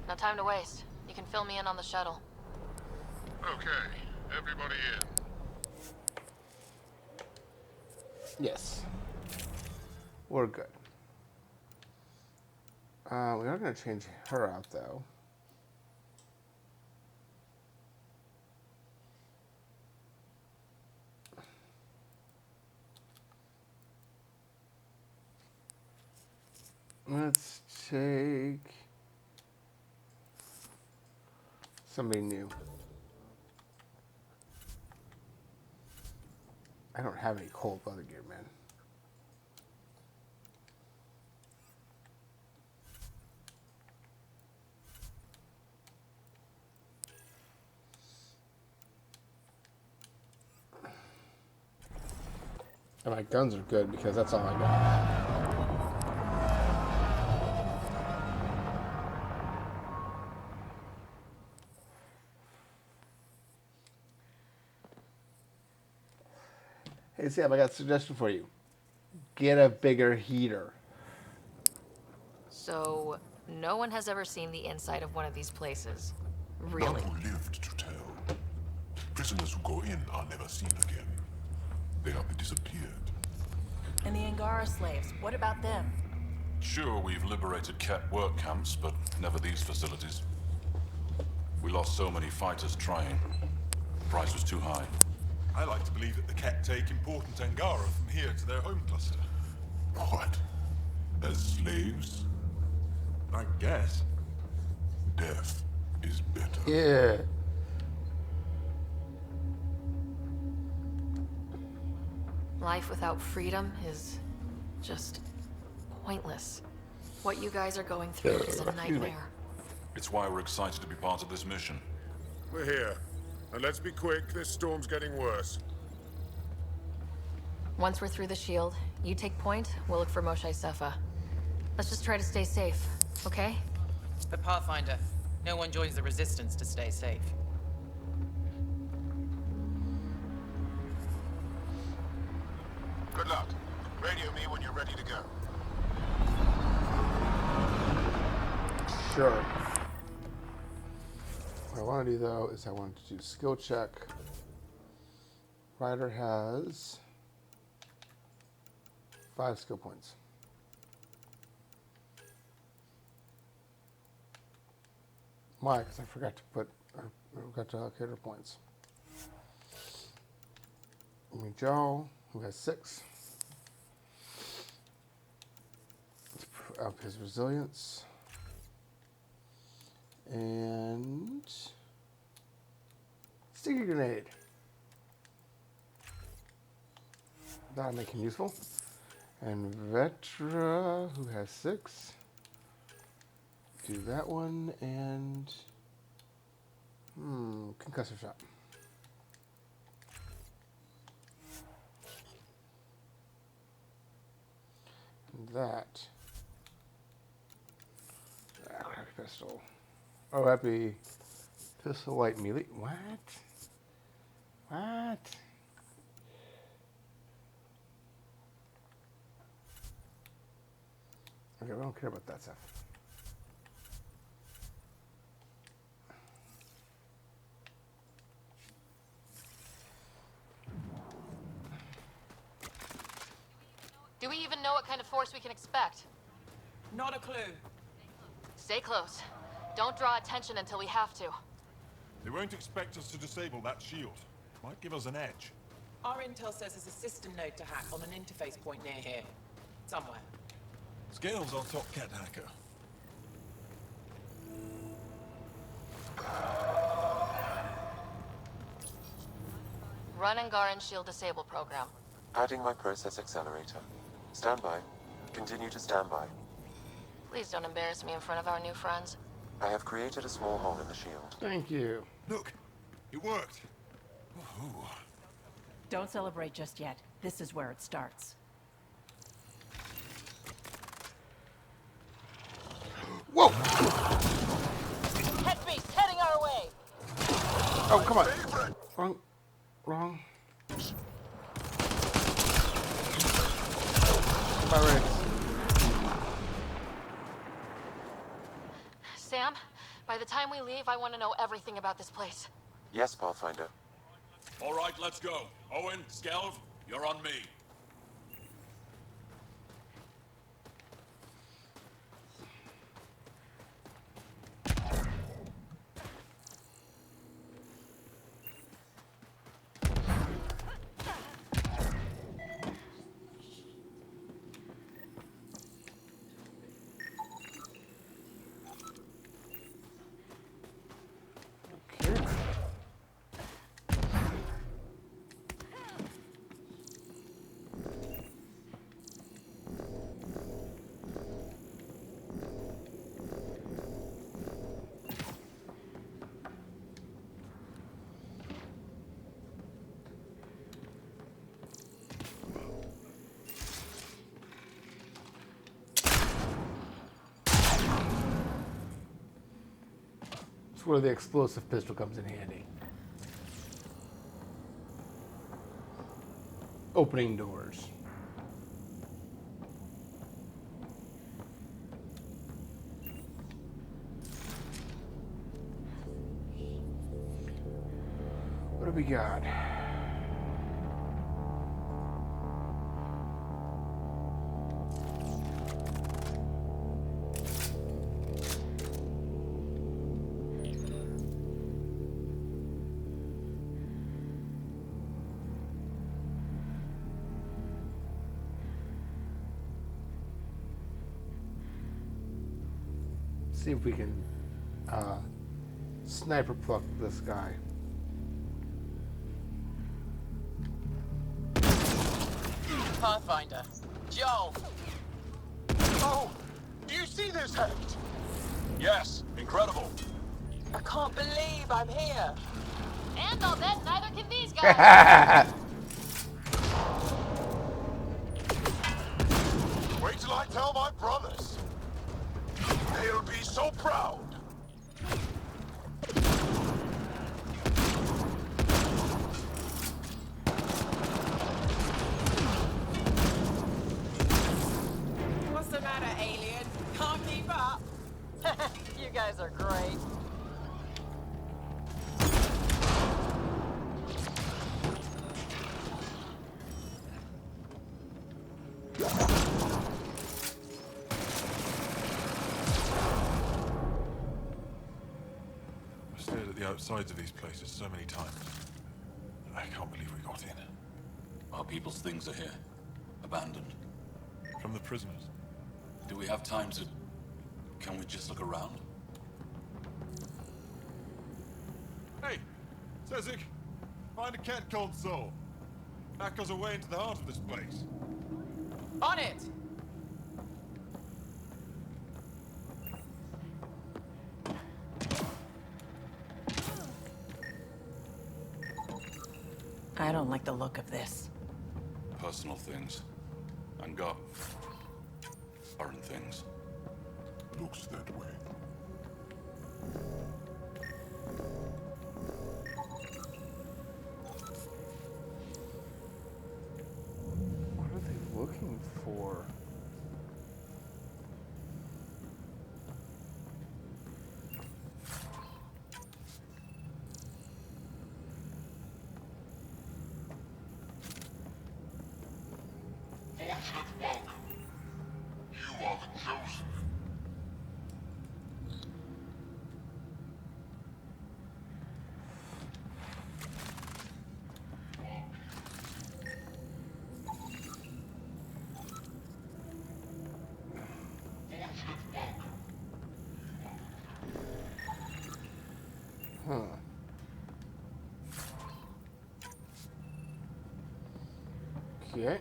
No time to waste. You can fill me in on the shuttle. Okay, everybody in. Yes. We're good. We are going to change her out, though. Let's take somebody new. I don't have any cold leather gear, man. And my guns are good because that's all I got. Hey Sam, I got a suggestion for you. Get a bigger heater. So, no one has ever seen the inside of one of these places. Really? None who lived to tell. Prisoners who go in are never seen again. They have disappeared. And the Angara slaves, what about them? Sure, we've liberated Kett work camps, but never these facilities. We lost so many fighters trying. The price was too high. I like to believe that the Kett take important Angara from here to their home cluster. What? As slaves? I guess. Death is better. Yeah. Life without freedom is just pointless. What you guys are going through is a nightmare. It's why we're excited to be part of this mission. We're here. And let's be quick, this storm's getting worse. Once we're through the shield, you take point, we'll look for Moshae Sefa. Let's just try to stay safe, okay? But Pathfinder, no one joins the Resistance to stay safe. Good luck. Radio me when you're ready to go. Sure. What I want to do, though, is I want to do skill check. Ryder has 5 skill points. Why? Because I forgot to put, I forgot to allocate her points. Joe, who has 6. Let's up his resilience. And sticky grenade. That'll make him useful. And Vetra, who has 6. Do that one and concussive shot. And that. Happy pistol. Oh, happy pistol light melee. What? What? Okay, we don't care about that stuff. Do we even know what kind of force we can expect? Not a clue. Stay close. Don't draw attention until we have to. They won't expect us to disable that shield. Might give us an edge. Our intel says there's a system node to hack on an interface point near here. Somewhere. Scales our top cat hacker. Run Angaran shield disable program. Adding my process accelerator. Stand by. Continue to stand by. Please don't embarrass me in front of our new friends. I have created a small hole in the shield. Thank you. Look, it worked. Ooh. Don't celebrate just yet. This is where it starts. Whoa! Head beast heading our way! Oh, come on. Wrong. Wrong. Goodbye, Rex. Sam, by the time we leave, I want to know everything about this place. Yes, Pathfinder. All right, let's go. Owen, Skelv, you're on me. It's where the explosive pistol comes in handy. Opening doors. What do we got? See if we can sniper pluck this guy. Pathfinder. Joel! Oh! Do you see this, Hecht? Yes, incredible. I can't believe I'm here. And I'll bet neither can these guys. Wait till I tell my brothers. They'll be so proud. What's the matter, alien? Can't keep up? You guys are great. I've stared at the outsides of these places so many times. I can't believe we got in. Our people's things are here. Abandoned. From the prisoners. Do we have time to... Can we just look around? Hey! Sezik! Find a cat called Soul. That goes away into the heart of this place. On it! I don't like the look of this. Personal things. And got... foreign things. Looks that way. What are they looking for? You are the chosen. Huh. Okay.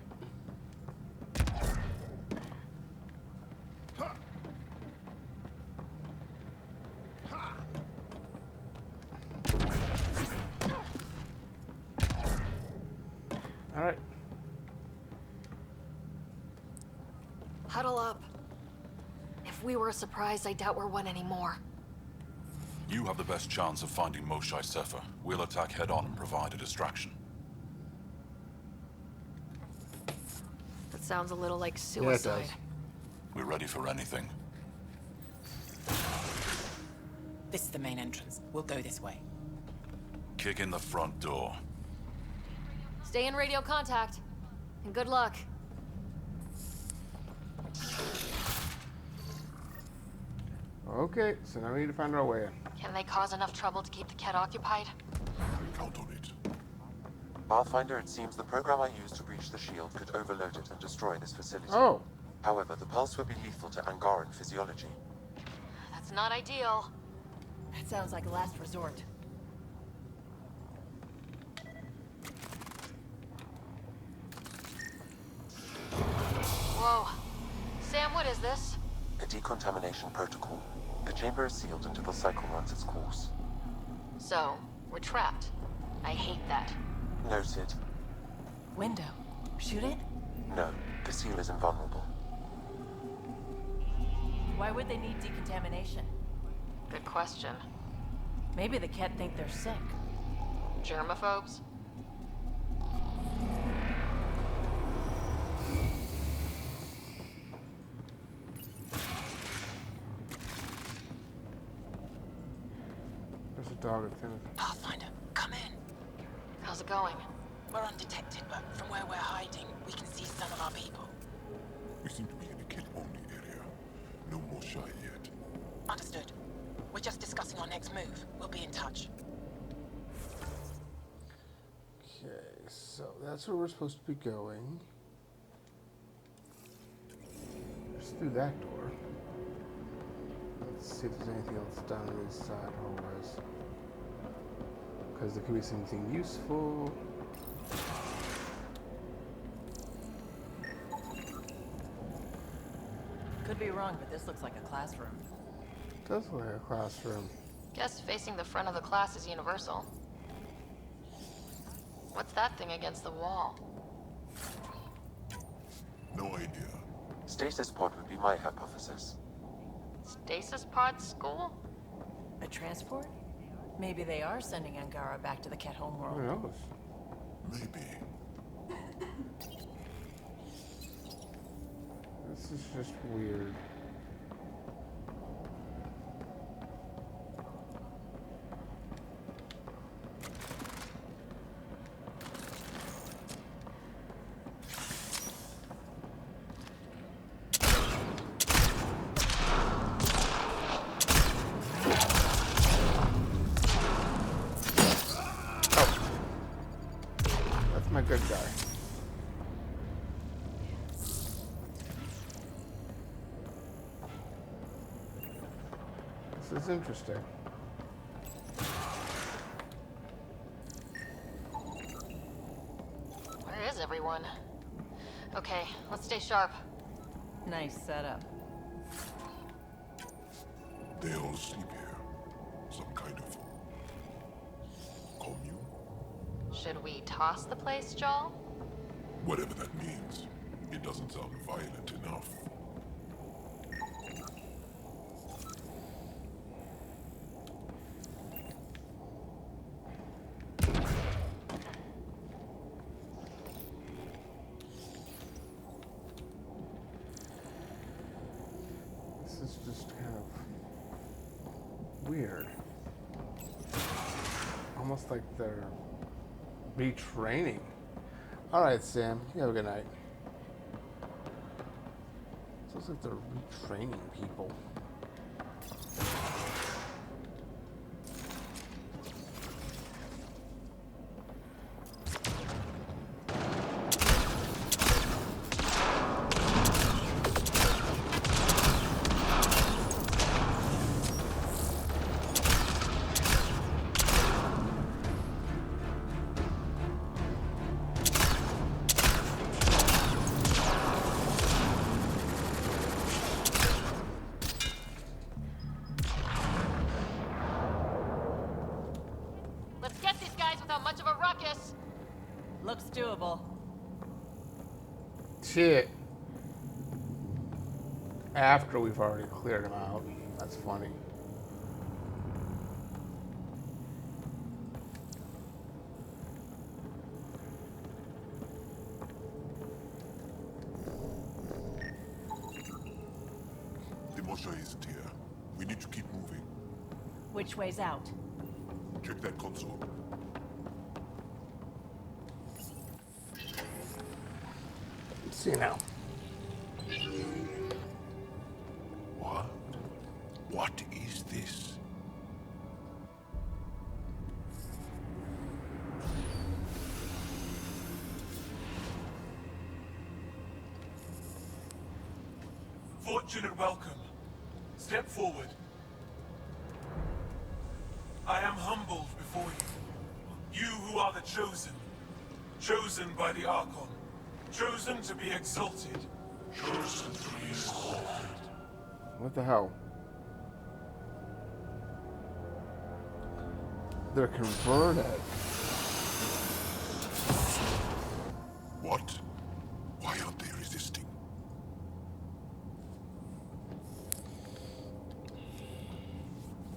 All right. Huddle up. If we were a surprise, I doubt we're one anymore. You have the best chance of finding Moshae Sefer. We'll attack head-on and provide a distraction. That sounds a little like Yeah, it suicide. does. We're ready for anything. This is the main entrance. We'll go this way. Kick in the front door. Stay in radio contact. And good luck. Okay, so now we need to find our way in. Can they cause enough trouble to keep the Ket occupied? Count on it. Pathfinder, it seems the program I used to breach the shield could overload it and destroy this facility. Oh. However, the pulse would be lethal to Angaran physiology. That's not ideal. That sounds like a last resort. Whoa. Sam, what is this? A decontamination protocol. The chamber is sealed until the cycle runs its course. So, we're trapped. I hate that. Noted. Window. Shoot it? No, the seal is invulnerable. Why would they need decontamination? Good question. Maybe the Ket think they're sick. Germaphobes? There's a dog at Timothy. Pathfinder, come in. How's it going? We're undetected, but from where we're hiding, we can see some of our people. We seem to be in a kid-only area. No Moshae yet. Understood. We're just discussing our next move. We'll be in touch. Okay, so that's where we're supposed to be going. Just through that door. Let's see if there's anything else down these side hallways. Because there could be something useful. Could be wrong, but this looks like a classroom. It does look like a classroom. Guess facing the front of the class is universal. What's that thing against the wall? No idea. Stasis pod would be my hypothesis. Stasis pod school? A transport? Maybe they are sending Angara back to the Ket homeworld. Who knows? Maybe. This is just weird. My good guy. This is interesting. Where is everyone? Okay, let's stay sharp. Nice setup. They all sleep here. Some kind of commune? Should we toss the place, Joel? Whatever that means. It doesn't sound violent enough. This is just kind of weird. Almost like they're retraining. Alright, Sam. You have a good night. It looks like they're retraining people. Let's get these guys without much of a ruckus. Looks doable. Shit. After we've already cleared them out. That's funny. which way's out. Check that console. Let's see now. What? What is this? Fortunate welcome. Step forward. I am humbled before you. You who are the chosen. Chosen by the Archon. Chosen to be exalted. Chosen to be exalted. What the hell? They're converted. What? Why aren't they resisting?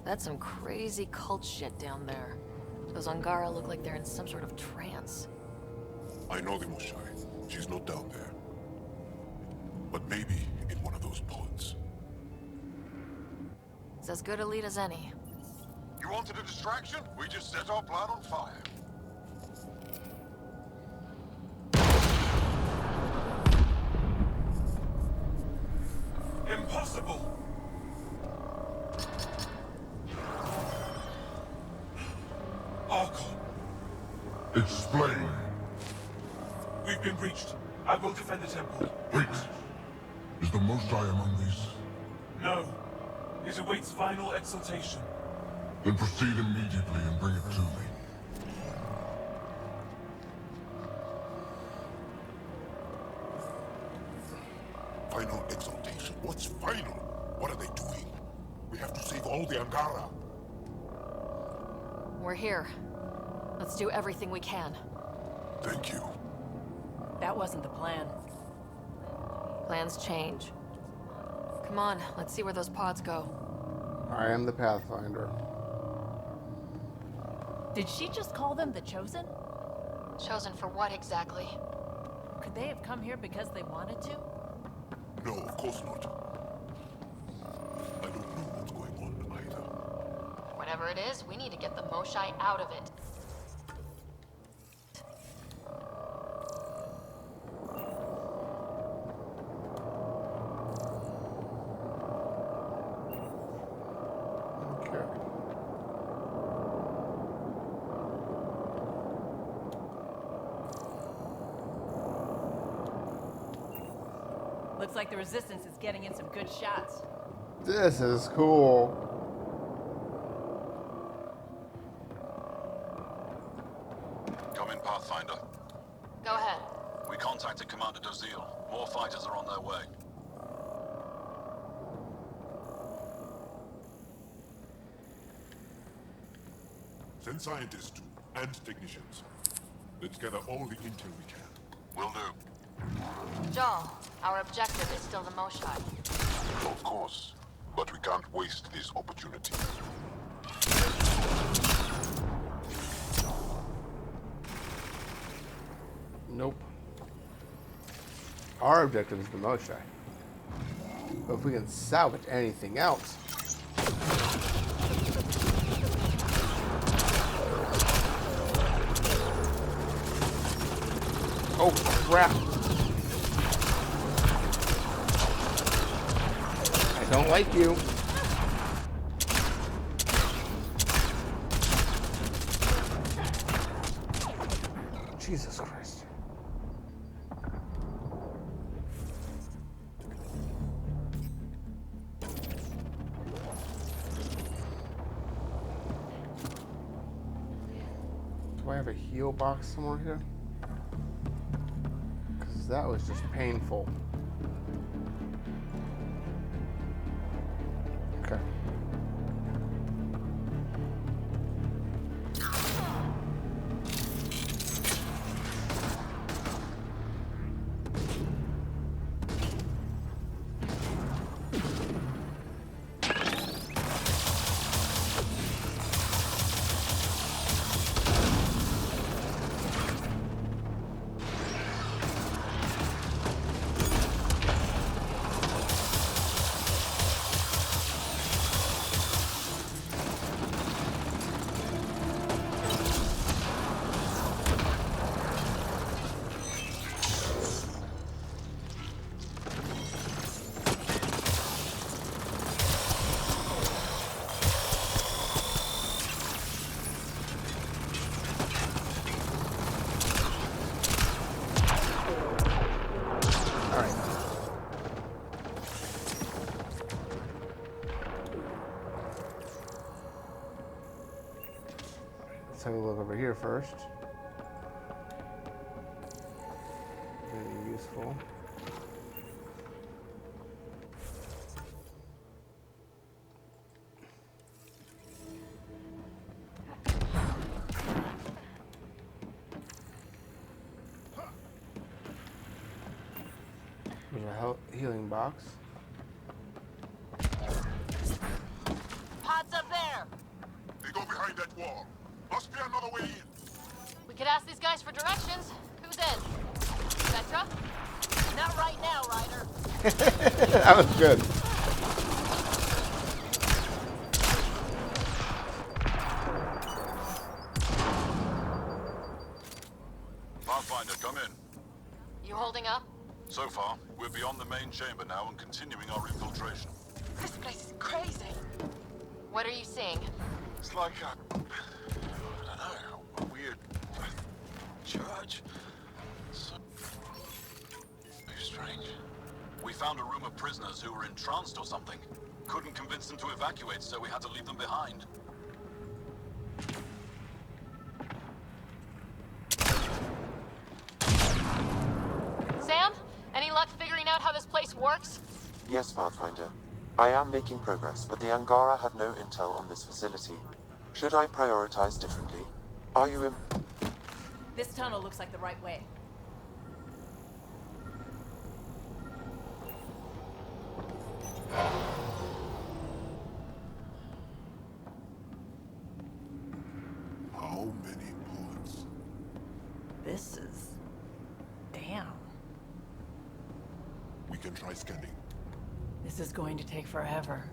That's some crazy cult shit down there. Those Angara look like they're in some sort of trance. I know the Moshai. She's not down there. But maybe in one of those pods. It's as good a lead as any. You wanted a distraction? We just set our plan on fire. Impossible! Archon, Explain. we've been breached. I will defend the temple. Wait. Is the Moshai among these? No. It awaits final exaltation. Then proceed immediately and bring it to me. Final exaltation? What's final? What are they doing? We have to save all the Angara. We're here. Let's do everything we can. Thank you. That wasn't the plan. Plans change. Come on, let's see where those pods go. I am the Pathfinder. Did she just call them the Chosen? Chosen for what exactly? Could they have come here because they wanted to? No, of course not. I don't know what's going on either. Whatever it is, we need to get the Moshai out of it. Looks like the Resistance is getting in some good shots. This is cool. Come in, Pathfinder. Go ahead. We contacted Commander Dozil. More fighters are on their way. Send scientists too, and technicians. Let's gather all the intel we can. Will do. Joel, our objective is still the Moshai. Of course, but we can't waste this opportunity. Nope. Our objective is the Moshai. But if we can salvage anything else. Oh crap. I don't like you. Jesus Christ. Do I have a heal box somewhere here? Because that was just painful. Okay. Let's have a look over here first. Very useful. There's a healing box. Pod's up there. They go behind that wall. Must be another way in. We could ask these guys for directions. Who's in? Petra? Not right now, Ryder. That was good. Pathfinder, come in. You holding up? So far, we're beyond the main chamber now and continuing our infiltration. This place is crazy. What are you seeing? It's like I don't know, a weird church. So strange. We found a room of prisoners who were entranced or something. Couldn't convince them to evacuate, so we had to leave them behind. Sam? Any luck figuring out how this place works? Yes, Pathfinder. I am making progress, but the Angara have no intel on this facility. Should I prioritize differently? Are you This tunnel looks like the right way. How many bullets? This is... damn. We can try scanning. This is going to take forever.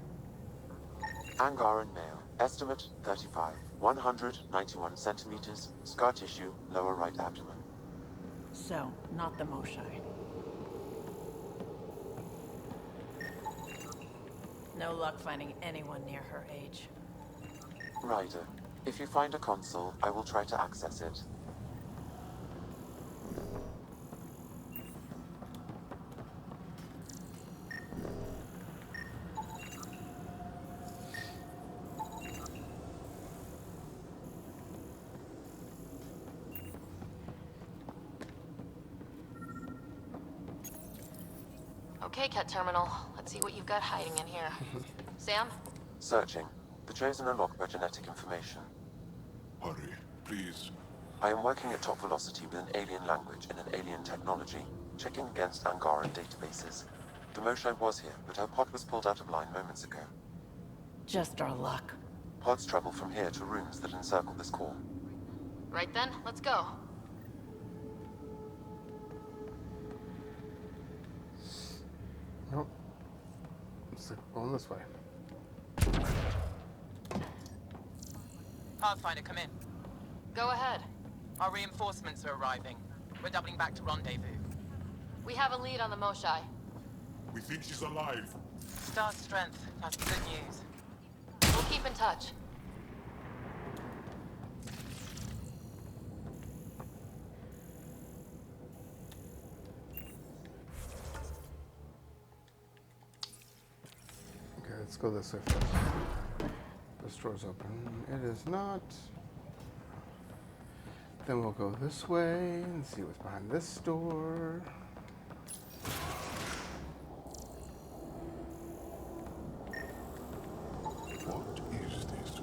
Angaran male. Estimate 35. 191 centimeters. Scar tissue, lower right abdomen. So, not the Moshai. No luck finding anyone near her age. Ryder, if you find a console, I will try to access it. Okay, Cat Terminal. Let's see what you've got hiding in here. Sam? Searching. The Chosen are locked by genetic information. Hurry, please. I am working at top velocity with an alien language and an alien technology, checking against Angaran databases. The Moshai was here, but her pod was pulled out of line moments ago. Just our luck. Pods travel from here to rooms that encircle this core. Right then, let's go. Nope. Looks like we're going this way. Pathfinder, come in. Go ahead. Our reinforcements are arriving. We're doubling back to rendezvous. We have a lead on the Moshai. We think she's alive. Star strength. That's good news. We'll keep in touch. Okay, let's go this way first. This door's open. It is not. Then we'll go this way and see what's behind this door. What is this?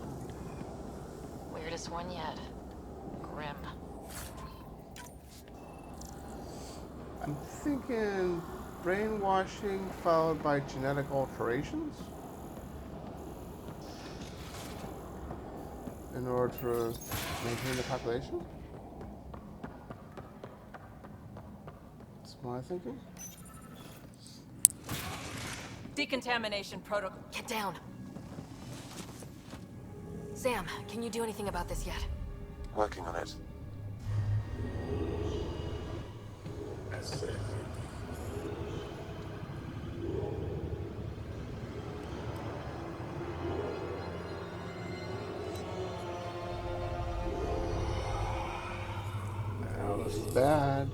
Weirdest one yet. Grim. I'm thinking brainwashing followed by genetic alterations in order to maintain the population. That's my thinking. Decontamination protocol. Get down. Sam, can you do anything about this yet? Working on it. Now this is bad.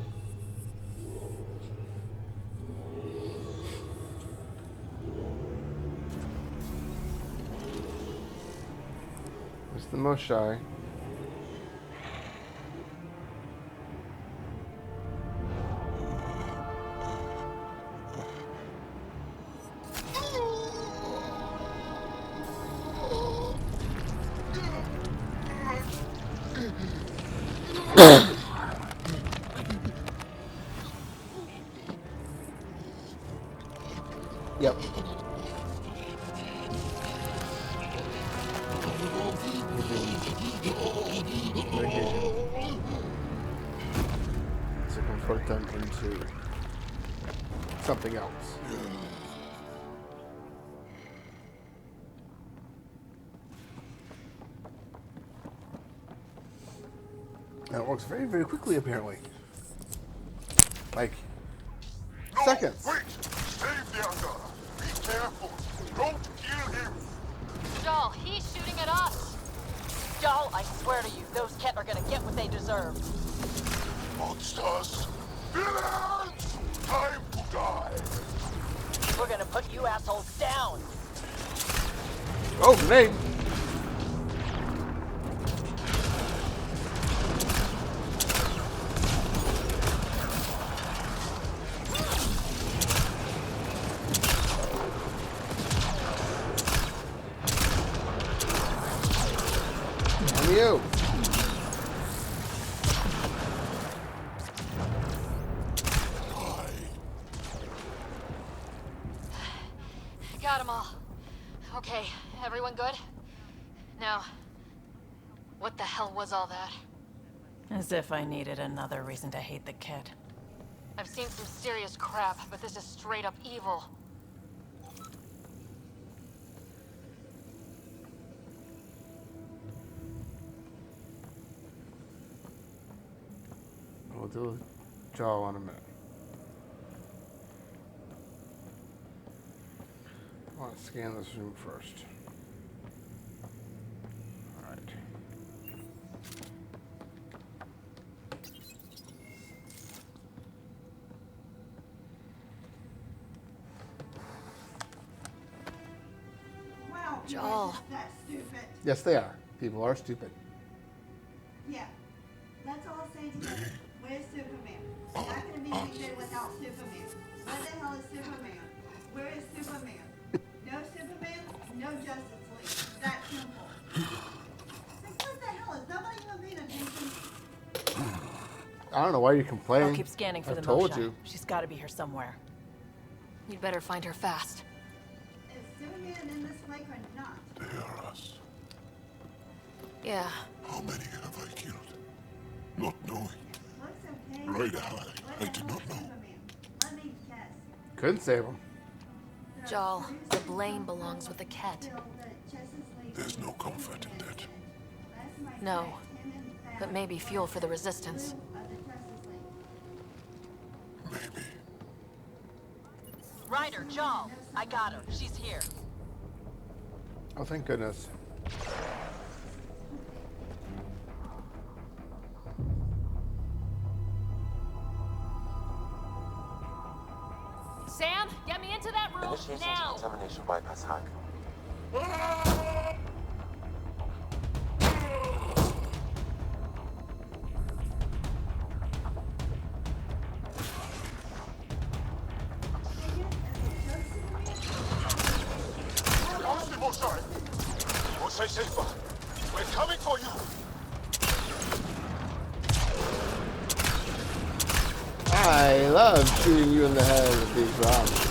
It's the Moshai. Yep. Medication to convert them into something else. And it works very, very quickly, apparently. Like, seconds. Wait! Save the Younger! Be careful! Don't kill him! Joel, he's shooting at us! Joel, I swear to you, those Ket are gonna get what they deserve. Monsters! Villains! Time to die! We're gonna put you assholes down! Oh, grenade! On you! Got them all. Okay, everyone good? Now, what the hell was all that? As if I needed another reason to hate the kid. I've seen some serious crap, but this is straight up evil. We'll do a jaw in a minute. I want to scan this room first. Alright. Wow, Joel. That's stupid. Yes, they are. People are stupid. Yeah. That's all I'll say to you. Where's Superman? Not gonna be any good without Superman. Where the hell is Superman? Where is Superman? No Superman, no Justice League. That simple. Like, what the hell? Is nobody even paying attention? I don't know why you're complaining. I'll keep scanning for I the told Mosha. you. She's got to be here somewhere. You'd better find her fast. Is Superman in this lake or not? They are us. Yeah. How many have I killed? Not knowing. Looks okay. Right high. I did not know. Let me guess. Couldn't save him. Joel, the blame belongs with the Ket. There's no comfort in that. No. But maybe fuel for the Resistance. Maybe. Ryder, Joel, I got her. She's here. Oh, thank goodness. Sam, get me into that room Initiating now! contamination bypass hack. Lost him, Mosai! Mosai safer! We're coming for you! I love shooting you in the head with these rocks.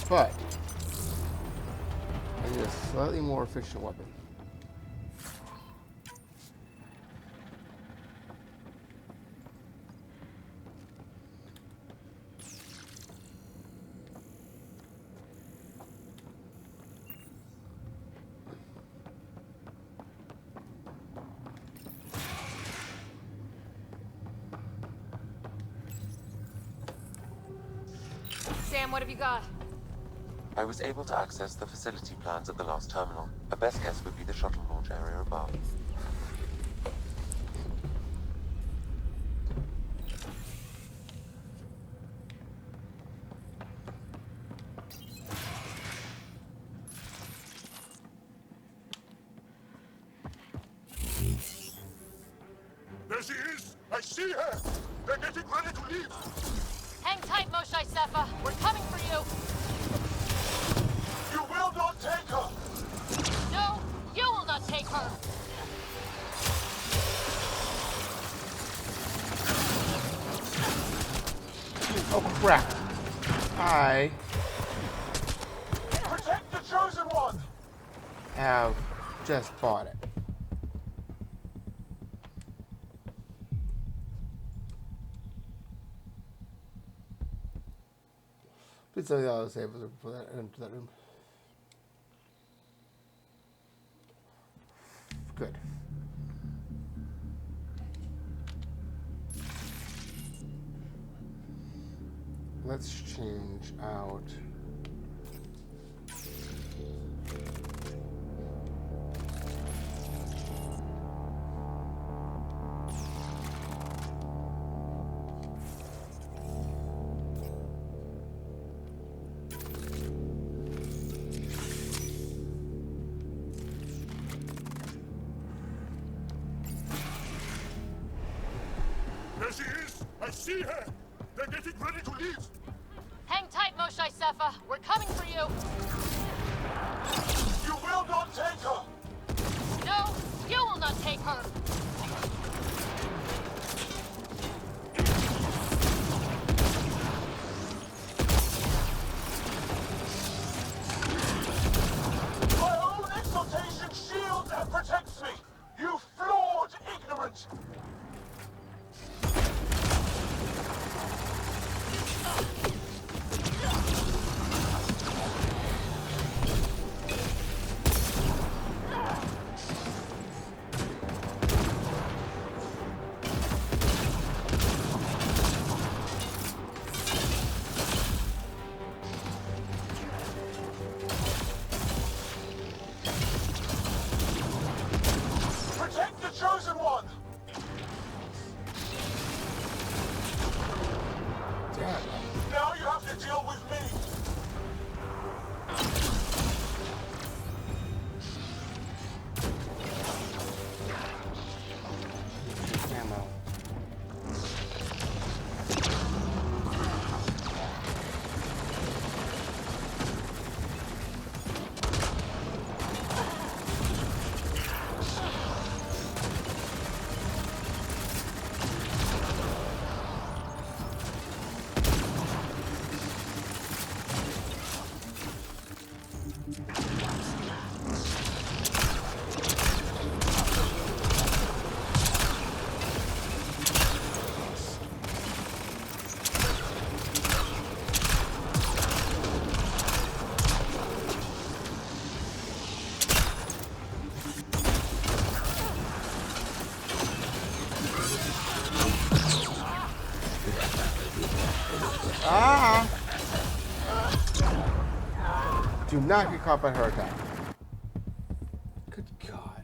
But I need a slightly more efficient weapon. Sam, what have you got? I was able to access the facility plans at the last terminal. A best guess would be the shuttle launch area above. There she is! I see her! They're getting ready to leave! Hang tight, Mosai Sefa! We're coming for you! You will not crap. I Protect the chosen one! have just bought it. Please tell me all the save for that into that room. Good. Let's change out. There she is! I see her! They're getting ready to leave! Hang tight, Moshae Sefa. We're coming for you. You will not take her! No, you will not take her. My own exaltation shields and protects me! You flawed ignorant! Protect the chosen one! Now you have to deal with me! Ammo. Ah! Do not get caught by her attack. Good God.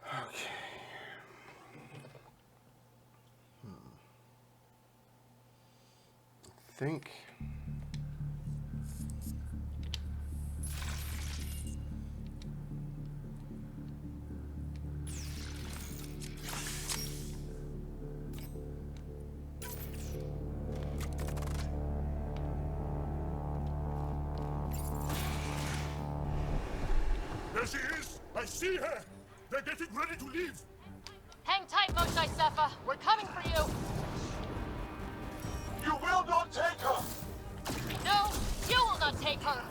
Okay. I think. There she is! I see her! They're getting ready to leave! Hang tight, Moshae Sefa. We're coming for you. You will not take her! No, you will not take her.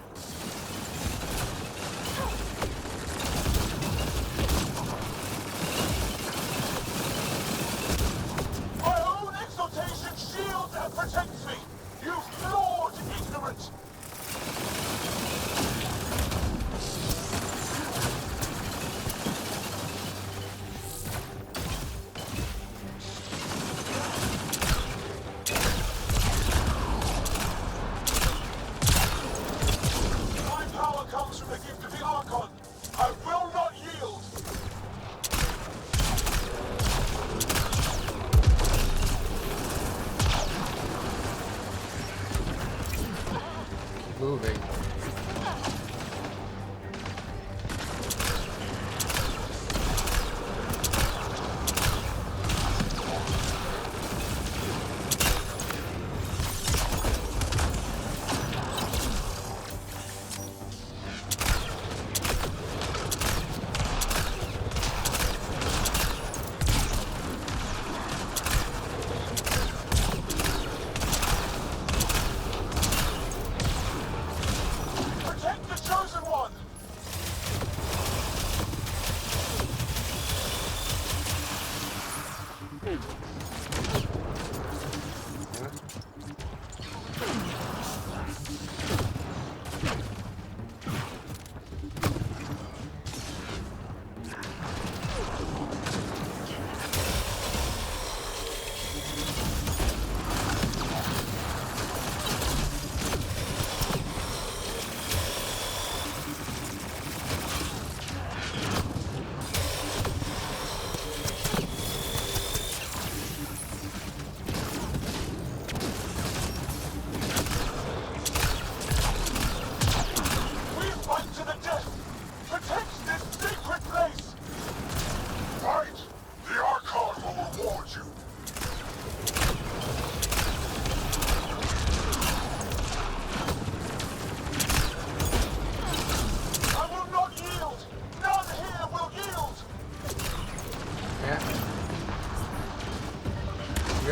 My own exaltation shields and protects me! You flawed ignorant! My power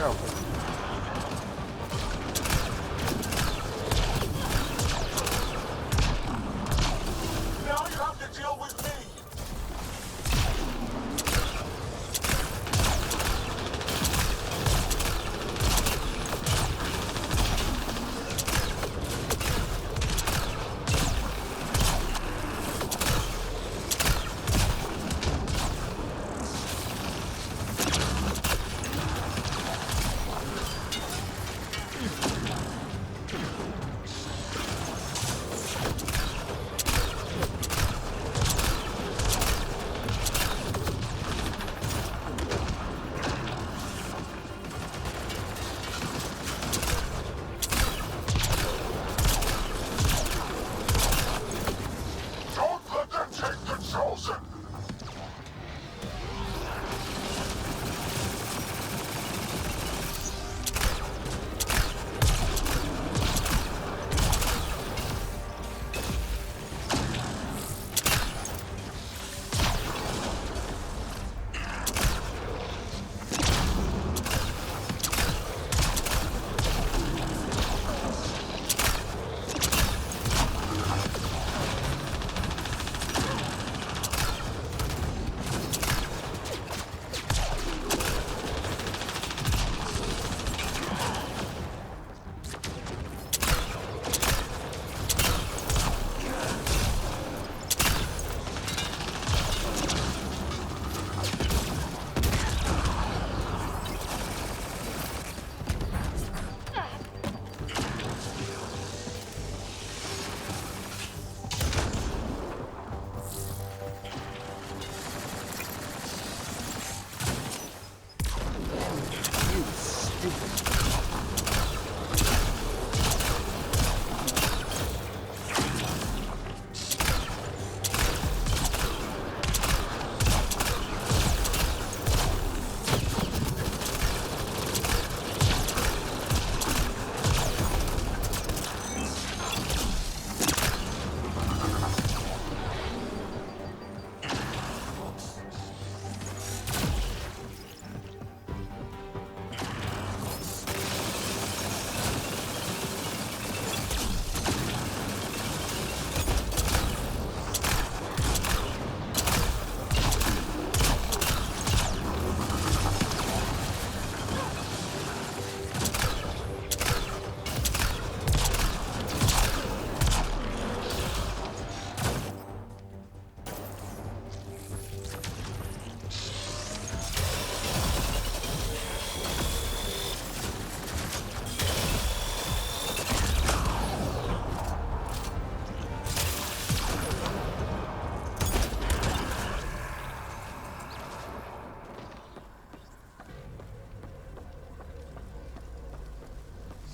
careful. Now you have to deal with me! Don't let them take the Chosen!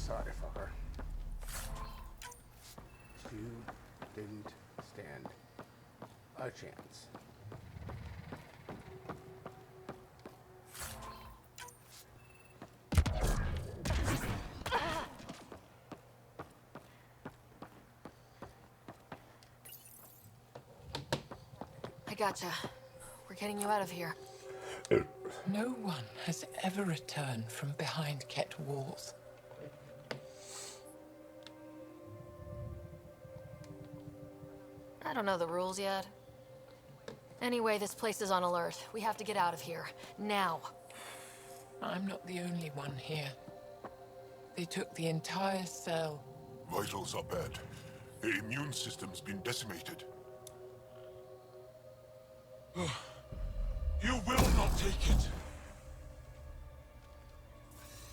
Sorry, fucker. You didn't stand a chance. I gotcha. We're getting you out of here. No one has ever returned from behind Ket walls. I don't know the rules yet. Anyway, this place is on alert. We have to get out of here. Now. I'm not the only one here. They took the entire cell. Vitals are bad. The immune system's been decimated. You will not take it.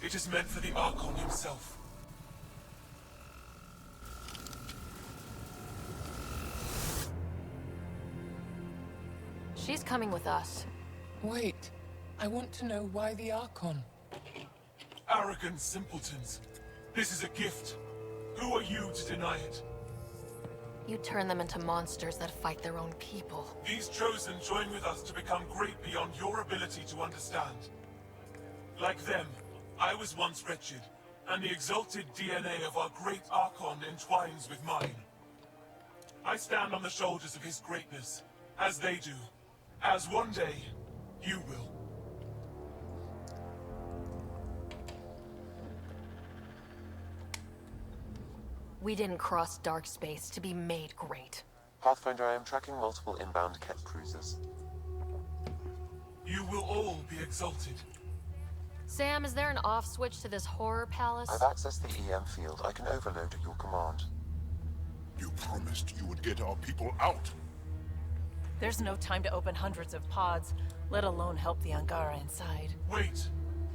It is meant for the Archon himself. She's coming with us. Wait, I want to know why the Archon. Arrogant simpletons. This is a gift. Who are you to deny it? You turn them into monsters that fight their own people. These Chosen join with us to become great beyond your ability to understand. Like them, I was once wretched, and the exalted DNA of our great Archon entwines with mine. I stand on the shoulders of his greatness, as they do, as one day, you will. We didn't cross dark space to be made great. Pathfinder, I am tracking multiple inbound Ket cruisers. You will all be exalted. Sam, is there an off switch to this horror palace? I've accessed the EM field. I can overload at your command. You promised you would get our people out. There's no time to open hundreds of pods, let alone help the Angara inside. Wait.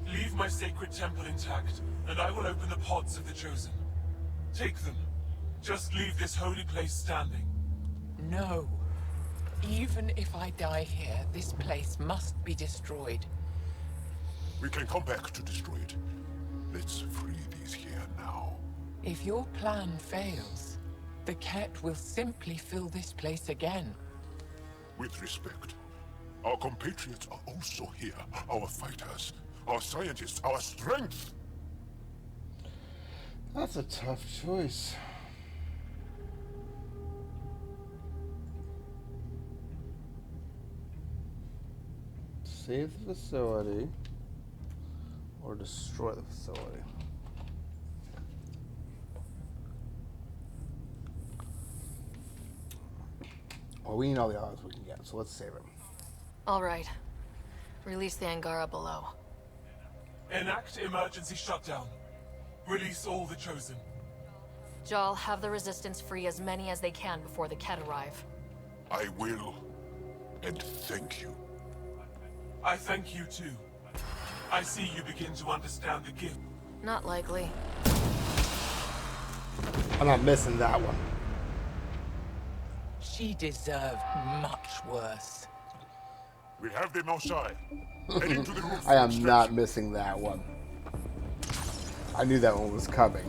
Leave my sacred temple intact, and I will open the pods of the Chosen. Take them. Just leave this holy place standing. No. Even if I die here, this place must be destroyed. We can come back to destroy it. Let's free these here now. If your plan fails, the Ket will simply fill this place again. With respect, our compatriots are also here. Our fighters, our scientists, our strength. That's a tough choice. Save the facility or destroy the facility. Well, we need all the odds we can get, so let's save him. All right. Release the Angara below. Enact emergency shutdown. Release all the Chosen. Jal, have the Resistance free as many as they can before the Ket arrive. I will. And thank you. I thank you too. I see you begin to understand the gift. Not likely. I'm not missing that one. She deserved much worse. We have them outside. Heading to the roof. I am not missing that one. I knew that one was coming.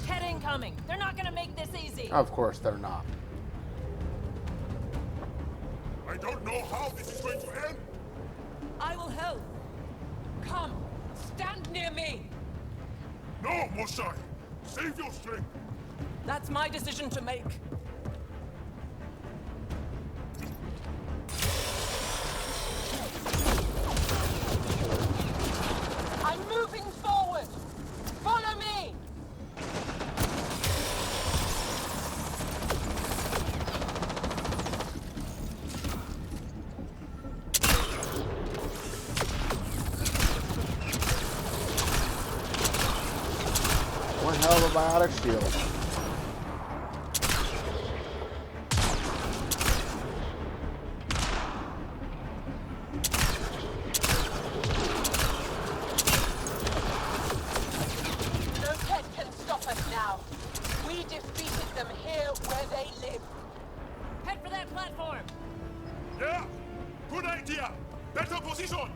Ket incoming! They're not gonna make this easy! Of course they're not. I don't know how this is going to end. I will help. Come, stand near me. No, Mosai. Save your strength. That's my decision to make. I'm moving forward! Follow me! One hell of a biotic shield. No Ket can stop us now. We defeated them here where they live. Head for that platform! Yeah. Good idea. Better position.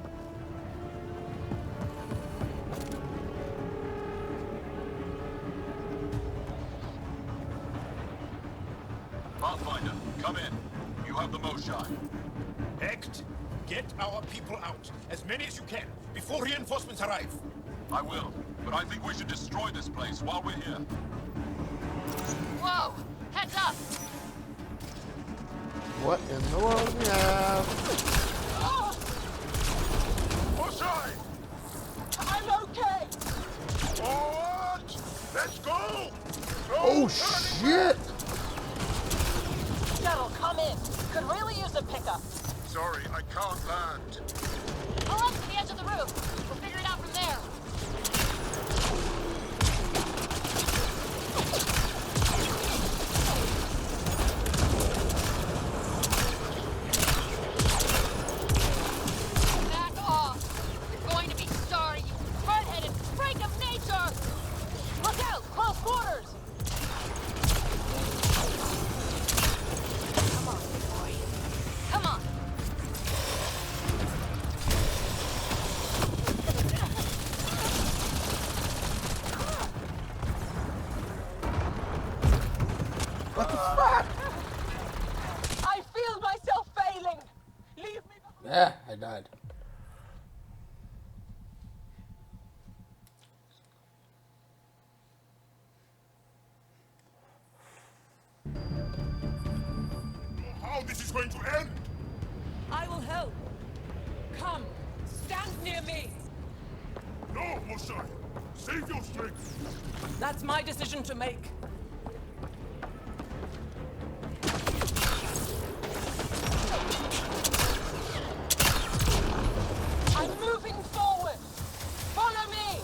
Pathfinder, come in. You have the Moshai. Act. Get our people out. As many as you can, before reinforcements arrive. I will, but I think we should destroy this place while we're here. Whoa! Heads up! What in the world do we have? Mosai! I'm okay! Forward! Let's go! Oh shit! Shuttle, come in. Could really use a pickup. Sorry, I can't land. Pull up to the edge of the roof. We'll figure it out from there. Back off. You're going to be sorry, you hard-headed freak of nature! Look out! Close quarters! Come on, big boy. Come on. What the fuck? I feel myself failing! Leave me behind! Yeah, I died. How this is going to end? I will help! Come, stand stand near me! No, Mosai! Save your strength! That's my decision to make. I'm moving forward! Follow me!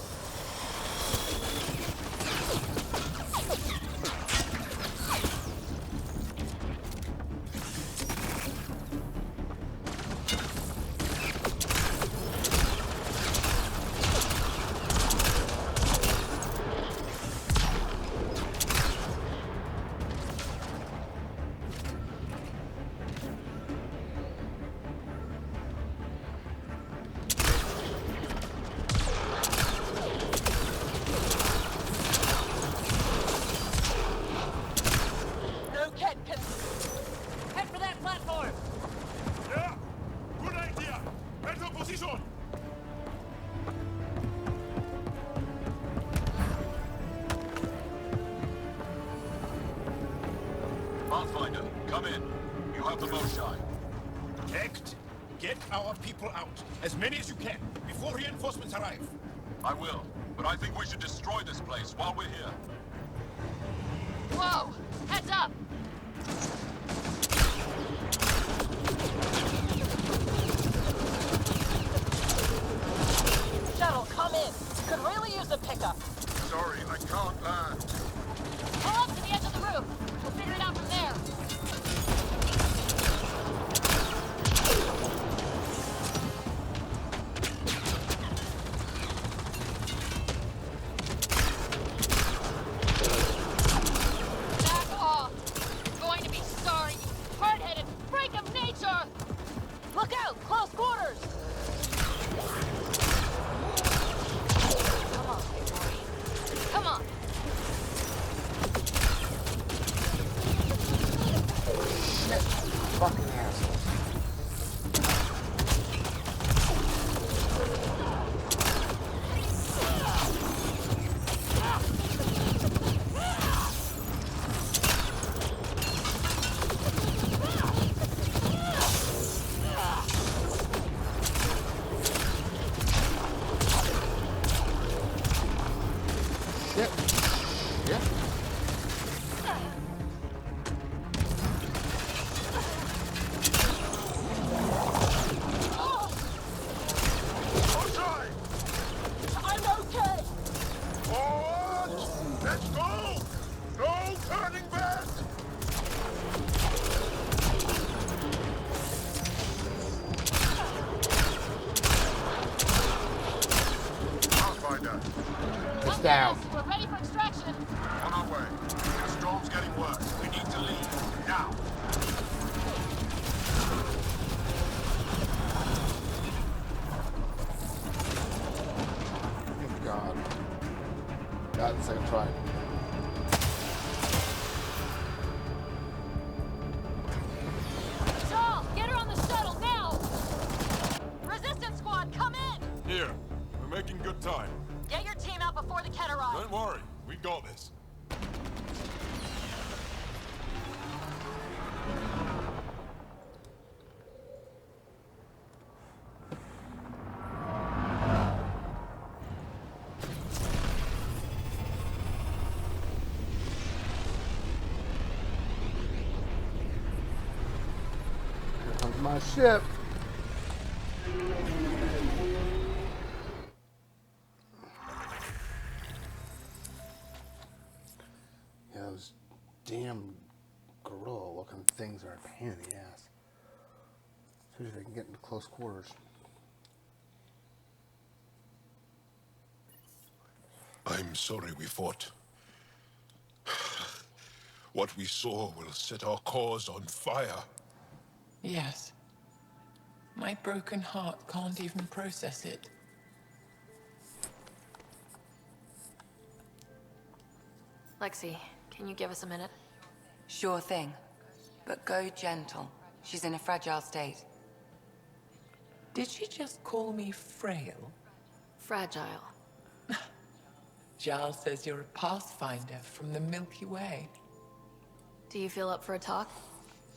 No Ket can... Head for that platform! Yeah! Good idea! Better position! Pathfinder, come in. You have the Mosai. Kekt, get our people out. As many as you can, before reinforcements arrive. I will, but I think we should destroy this place while we're here. Whoa! Heads up! Shuttle, come in! Could really use a pickup. Sorry, I can't land. Pull up to the edge of the roof. We'll figure it out from there. Back off! You're going to be sorry, you hard-headed freak of nature! Look out! Close quarters! Come on, big boy. Come on. Shit. Fucking assholes. Shit. Yeah. Mosai! I'm okay! Forward! Let's go! No turning back! Pathfinder, It's down. We're ready for extraction. on our way. The storm's getting worse. We need to leave. Now! Thank God. Got the second try. Shaw, get her on the shuttle now! Resistance squad, come in! Here. We're making good time. Get your team out before the Ket arrive. Don't worry. We got this. Here comes my ship. Yeah, those damn gorilla-looking things are a pain in the ass. Especially if they can get into close quarters. I'm sorry we fought. What we saw will set our cause on fire. Yes. My broken heart can't even process it. Lexi, can you give us a minute? Sure thing. But go gentle. She's in a fragile state. Did she just call me frail? Fragile. Giles says you're a pathfinder from the Milky Way. Do you feel up for a talk?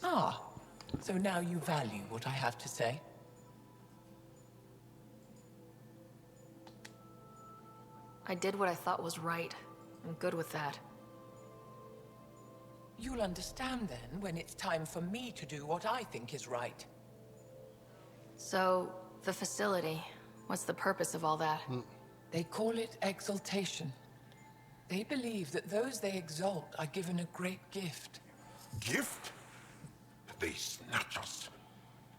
Ah, so now you value what I have to say? I did what I thought was right. I'm good with that. You'll understand then when it's time for me to do what I think is right. So, the facility, what's the purpose of all that? They call it exaltation. They believe that those they exalt are given a great gift. Gift? They snatch us,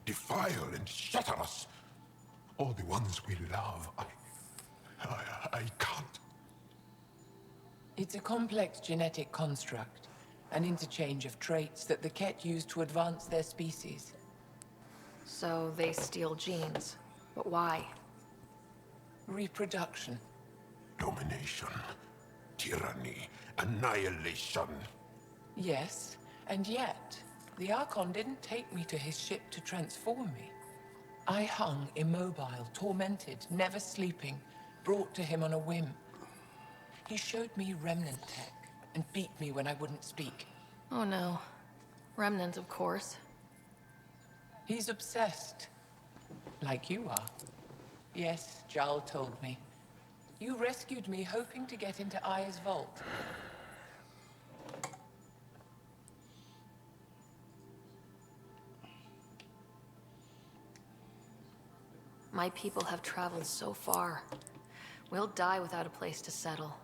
defile and shatter us. All the ones we love. I can't. It's a complex genetic construct, an interchange of traits that the Ket use to advance their species. So they steal genes. But why? Reproduction. Domination, tyranny, annihilation. Yes, and yet, the Archon didn't take me to his ship to transform me. I hung immobile, tormented, never sleeping, brought to him on a whim. He showed me remnant tech and beat me when I wouldn't speak. Oh no. Remnant, of course. He's obsessed. Like you are. Yes, Jarl told me. You rescued me hoping to get into Aya's vault. My people have traveled so far. We'll die without a place to settle.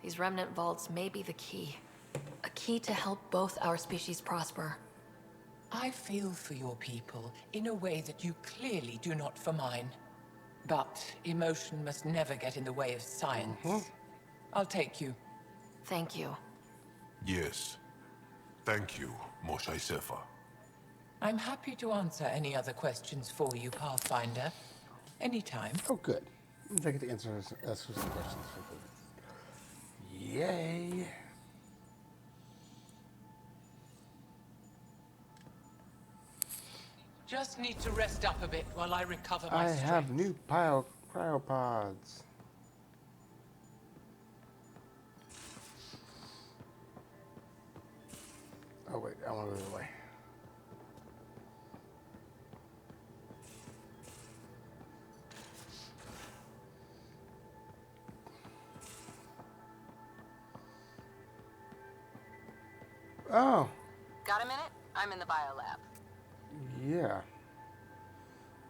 These remnant vaults may be the key. A key to help both our species prosper. I feel for your people in a way that you clearly do not for mine. But emotion must never get in the way of science. I'll take you. Thank you. Yes. Thank you, Moshae Sefa. I'm happy to answer any other questions for you, Pathfinder. Anytime. Oh, good. I get to answer ask some questions. Yay. Just need to rest up a bit while I recover my I strength. have new cryopods. Oh wait, I want to go the way. Oh, Got a minute? I'm in the biolab. yeah.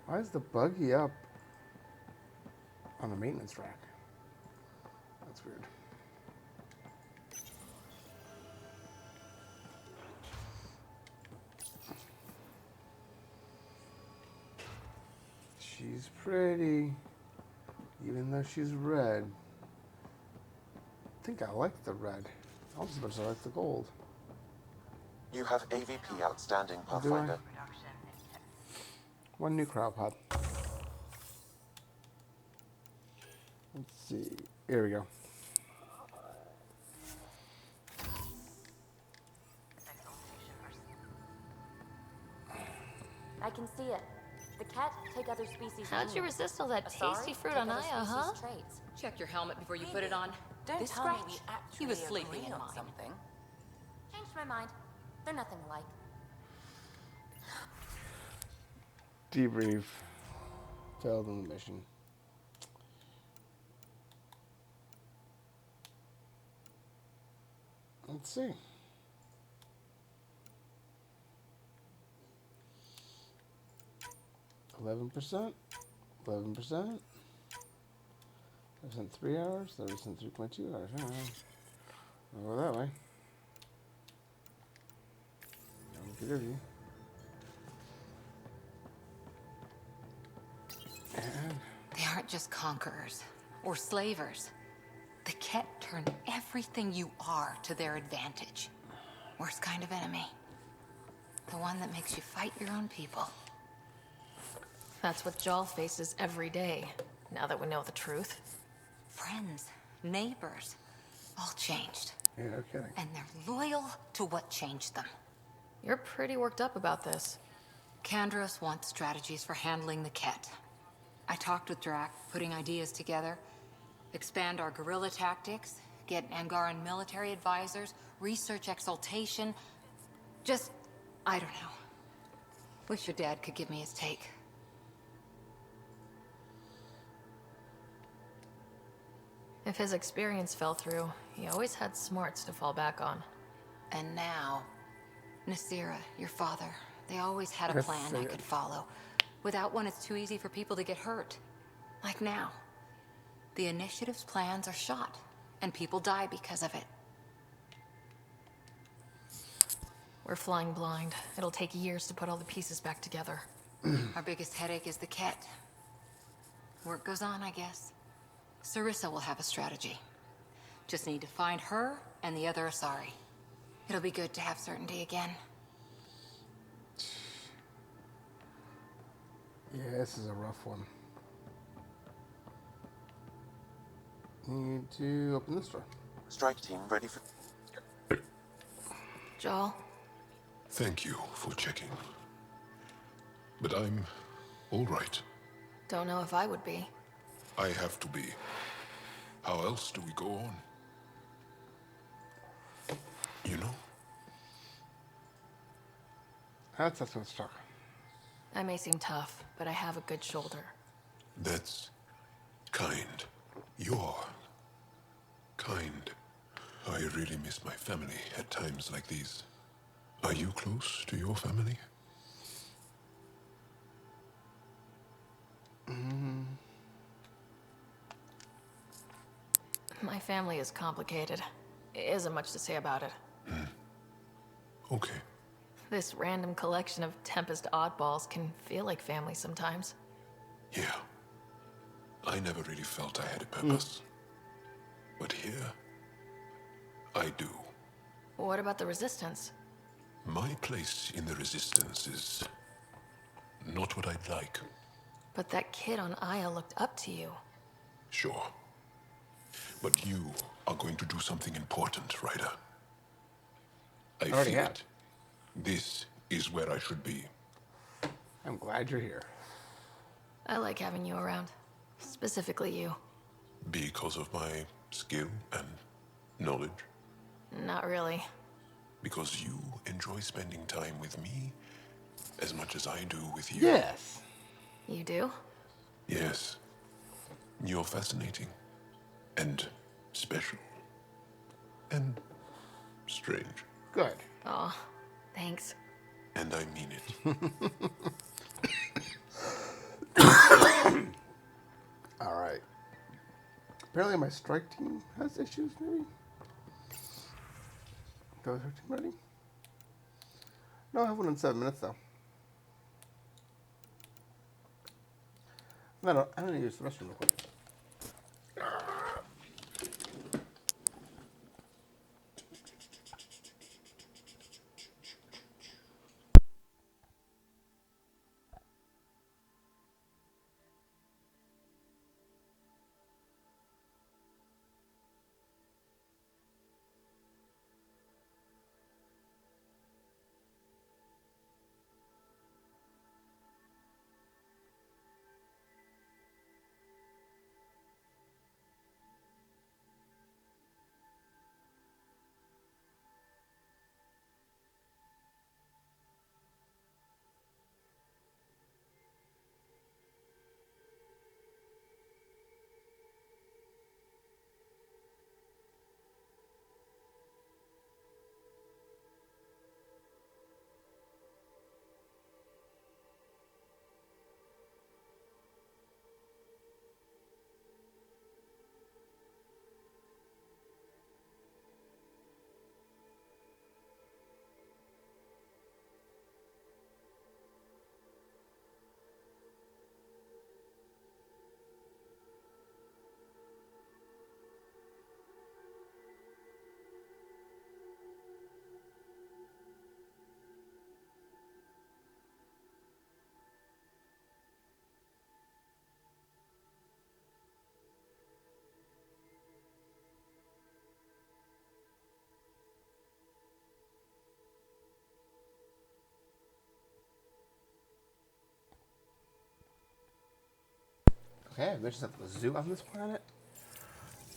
Why is the buggy up on the maintenance rack? That's weird. She's pretty, even though she's red. I think I like the red almost as much as I like the gold. You have AVP outstanding, Do I? Pathfinder. One new cryopod. Let's see. Here we go. I can see it. The cat take other species. How'd you resist all that tasty fruit on Aya, huh? Check your helmet before you put it on. Don't This tell me scratch, we actually he was agree sleeping in on mine. something. Changed my mind. They're nothing alike. Debrief. Failed on the mission. Let's see. %, 11%. 3 hours, 3.2 hours. I'll go that way. Good of you. They aren't just conquerors or slavers. The Ket turn everything you are to their advantage. Worst kind of enemy. The one that makes you fight your own people. That's what Jal faces every day, now that we know the truth. Friends, neighbors, all changed. Yeah, no kidding. And they're loyal to what changed them. You're pretty worked up about this. Kandros wants strategies for handling the Ket. I talked with Drac, putting ideas together. Expand our guerrilla tactics, get Angaran military advisors, research exaltation. Just, I don't know. Wish your dad could give me his take. If his experience fell through, he always had smarts to fall back on. And now, Nasira, your father, they always had a That's plan so I good. could follow. Without one, it's too easy for people to get hurt. Like now. The Initiative's plans are shot, and people die because of it. We're flying blind. It'll take years to put all the pieces back together. Our biggest headache is the Ket. Work goes on, I guess. Sarissa will have a strategy. Just need to find her and the other Asari. It'll be good to have certainty again. Yeah, this is a rough one. Need to open this door. Strike team ready for... Joel? Thank you for checking. But I'm all right. Don't know if I would be. I have to be. How else do we go on? You know? That's not supposed to talk. I may seem tough, but I have a good shoulder. That's kind. You're kind. I really miss my family at times like these. Are you close to your family? My family is complicated. Isn't much to say about it. Okay. This random collection of Tempest oddballs can feel like family sometimes. Yeah. I never really felt I had a purpose. But here, I do. What about the Resistance? My place in the Resistance is not what I'd like. But that kid on Aya looked up to you. Sure. But you are going to do something important, Ryder. I already feel have. it. This is where I should be. I'm glad you're here. I like having you around. Specifically you. Because of my skill and knowledge. Not really. Because you enjoy spending time with me as much as I do with you. Yes. You do? Yes. You're fascinating. And special. And strange. Good. Aw, thanks. And I mean it. All right. Apparently my strike team has issues, maybe? Go with her team ready? No, I have one in 7 minutes, though. I don't need to use the restroom real quick. Okay, missions at the zoo on this planet.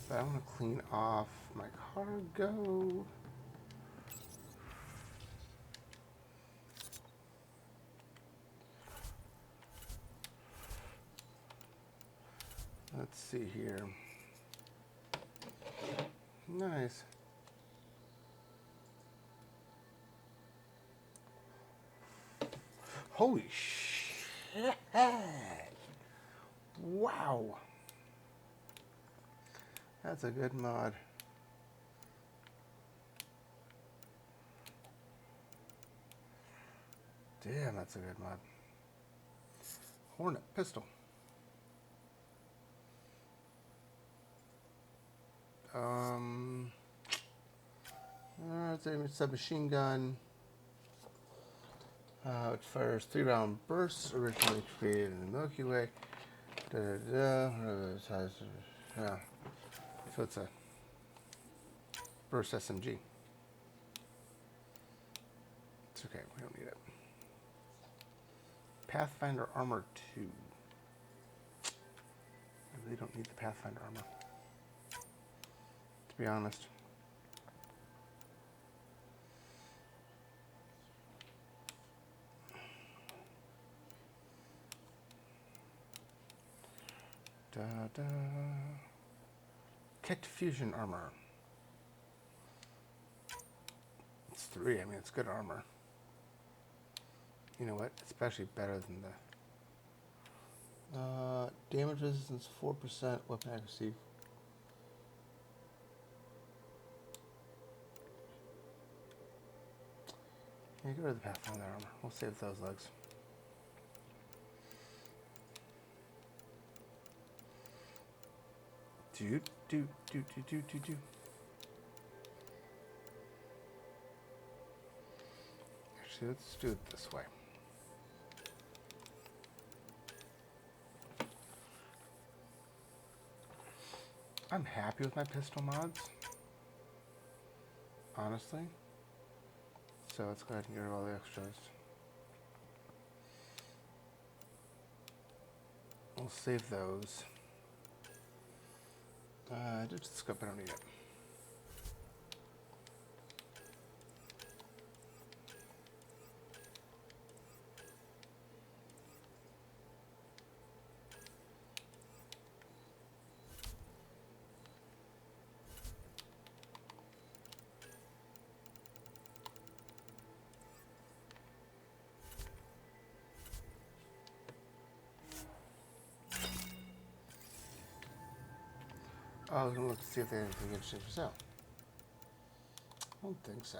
But I want to clean off my cargo. Let's see here. Nice. Holy shit. Wow. That's a good mod. Damn, that's a good mod. Hornet pistol. It's a submachine gun. It fires 3-round bursts, originally created in the Milky Way. Yeah. So it's a burst SMG. It's okay, we don't need it. Pathfinder armor 2. I really don't need the Pathfinder armor, to be honest. Kit fusion armor. It's 3. I mean, it's good armor. You know what? It's actually better than the damage resistance 4%, weapon accuracy. Yeah, get rid of the Pathfinder armor. We'll save those legs. Do. Actually, let's do it this way. I'm happy with my pistol mods, honestly. So let's go ahead and get rid of all the extras. We'll save those. Just the scope, I don't need it. I was going to look to see if they had anything interesting for sale. I don't think so.